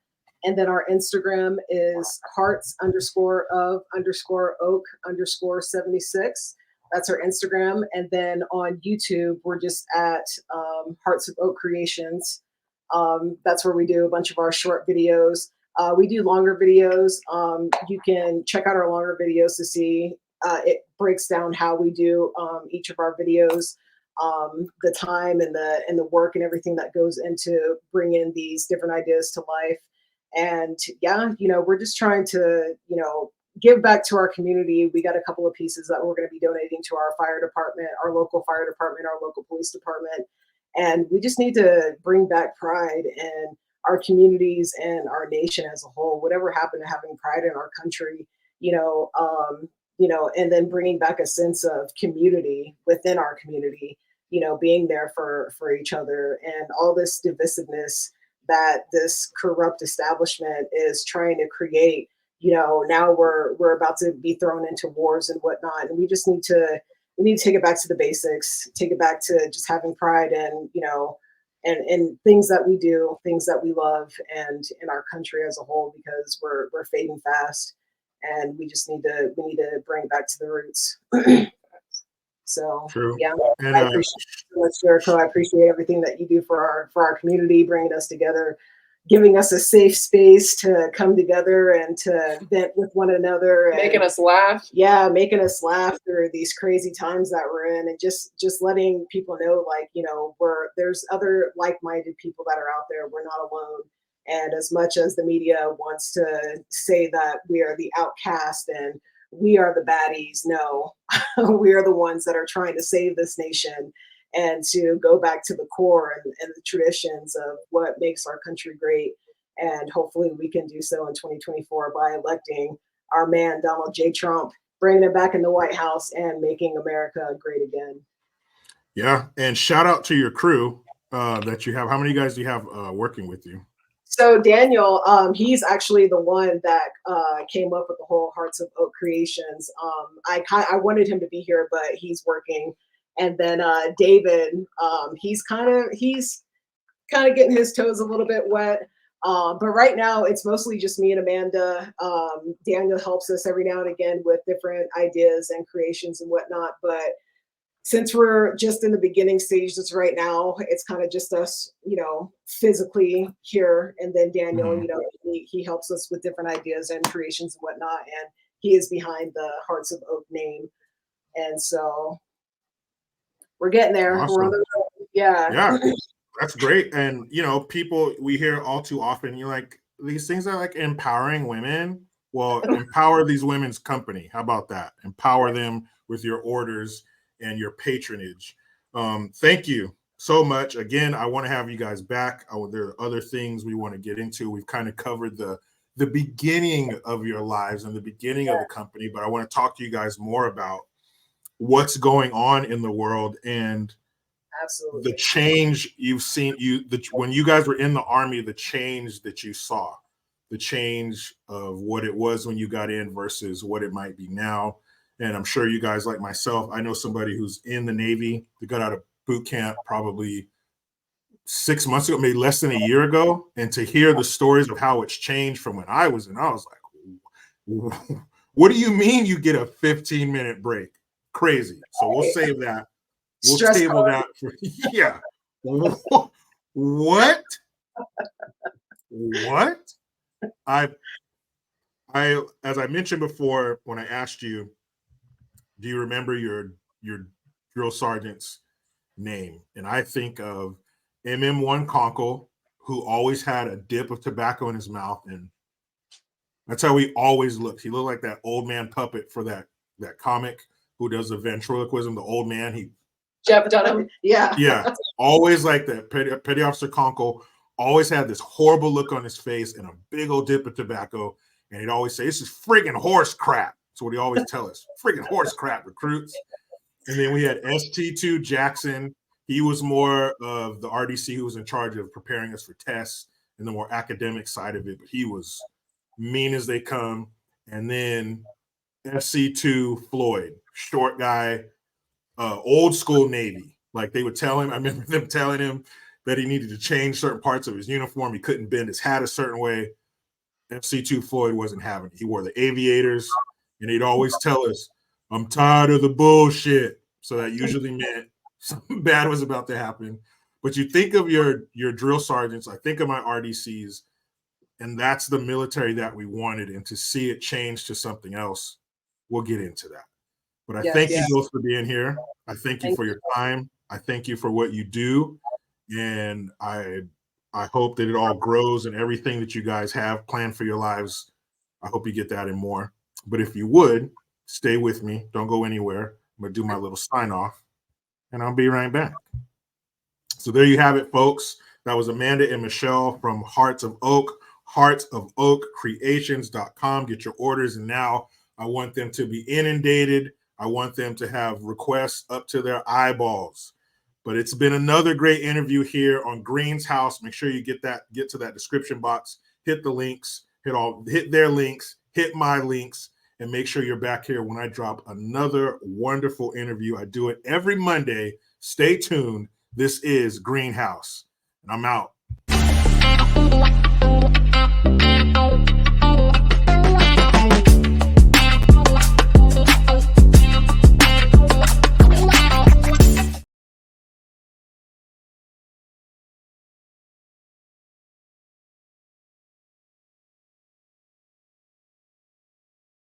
And then our Instagram is hearts_of_oak_76. That's our Instagram. And then on YouTube, we're just at Hearts of Oak Creations. That's where we do a bunch of our short videos. We do longer videos. You can check out our longer videos to see it breaks down how we do each of our videos, the time and the work and everything that goes into bringing these different ideas to life. And yeah, you know, we're just trying to, you know, give back to our community. We got a couple of pieces that we're going to be donating to our fire department, our local fire department, our local police department. And we just need to bring back pride in our communities and our nation as a whole. Whatever happened to having pride in our country, you know, and then bringing back a sense of community within our community, you know, being there for each other, and all this divisiveness that this corrupt establishment is trying to create. You know, now we're about to be thrown into wars and whatnot, and we need to take it back to the basics, take it back to just having pride and, you know, and things that we do, things that we love, and in our country as a whole, because we're fading fast, and we need to bring it back to the roots. So True. yeah, And, I appreciate so much, Jericho. I appreciate everything that you do for our community, bringing us together, giving us a safe space to come together and to vent with one another, and making us laugh. Yeah, making us laugh through these crazy times that we're in, and just letting people know, like, you know, there's other like-minded people that are out there. We're not alone. And as much as the media wants to say that we are the outcast and we are the baddies, no, we are the ones that are trying to save this nation and to go back to the core and the traditions of what makes our country great. And hopefully we can do so in 2024 by electing our man, Donald J. Trump, bringing it back in the White House and making America great again. Yeah. And shout out to your crew that you have. How many guys do you have working with you? So Daniel, he's actually the one that came up with the whole Hearts of Oak Creations. I wanted him to be here, but he's working. And then David, he's kind of getting his toes a little bit wet. But right now it's mostly just me and Amanda. Daniel helps us every now and again with different ideas and creations and whatnot. But since we're just in the beginning stages right now, it's kind of just us, physically here. And then Daniel, he helps us with different ideas and creations and whatnot. And he is behind the Hearts of Oak name. And so we're getting there. Awesome. We're on the road. Yeah. Yeah, that's great. And, people, we hear all too often, you're like, these things are like empowering women. Well, empower these women's company. How about that? Empower them with your orders and your patronage. Thank you so much. Again, I want to have you guys back. There are other things we want to get into. We've kind of covered the beginning of your lives and the beginning of the company, but I want to talk to you guys more about what's going on in the world and absolutely the change you've seen. When you guys were in the Army, the change that you saw, the change of what it was when you got in versus what it might be now. And I'm sure you guys, like myself, I know somebody who's in the Navy that got out of boot camp probably 6 months ago, maybe less than a year ago. And to hear the stories of how it's changed from when I was in, I was like, what do you mean you get a 15-minute break? Crazy. So we'll save that. We'll table that for, yeah. What? I as I mentioned before, when I asked you, do you remember your drill sergeant's name? And I think of MM1 Conkle, who always had a dip of tobacco in his mouth, and that's how he always looked. He looked like that old man puppet for that comic who does the ventriloquism, the old man. Jeff Dunham. Yeah. Always like that. Petty Officer Conkle always had this horrible look on his face and a big old dip of tobacco. And he'd always say, "This is friggin' horse crap." That's what he always tell us. Friggin' horse crap, recruits. And then we had ST2 Jackson. He was more of the RDC who was in charge of preparing us for tests and the more academic side of it. But he was mean as they come. And then FC2 Floyd, short guy, old school Navy. Like they would tell him, I remember them telling him that he needed to change certain parts of his uniform. He couldn't bend his hat a certain way. FC2 Floyd wasn't having it. He wore the aviators, and he'd always tell us, "I'm tired of the bullshit." So that usually meant something bad was about to happen. But you think of your drill sergeants, I think of my RDCs, and that's the military that we wanted. And to see it change to something else, we'll get into that. But I thank you both for being here. I thank you for your time. I thank you for what you do. And I hope that it all grows and everything that you guys have planned for your lives. I hope you get that and more. But if you would, stay with me. Don't go anywhere. I'm going to do my little sign off, and I'll be right back. So there you have it, folks. That was Amanda and Michele from Hearts of Oak, heartsofoakcreations.com. Get your orders. And now I want them to be inundated. I want them to have requests up to their eyeballs. But it's been another great interview here on Green's House. Make sure you get to that description box, hit the links, hit their links, hit my links, and make sure you're back here when I drop another wonderful interview. I do it every Monday. Stay tuned. This is Greenhouse, and I'm out.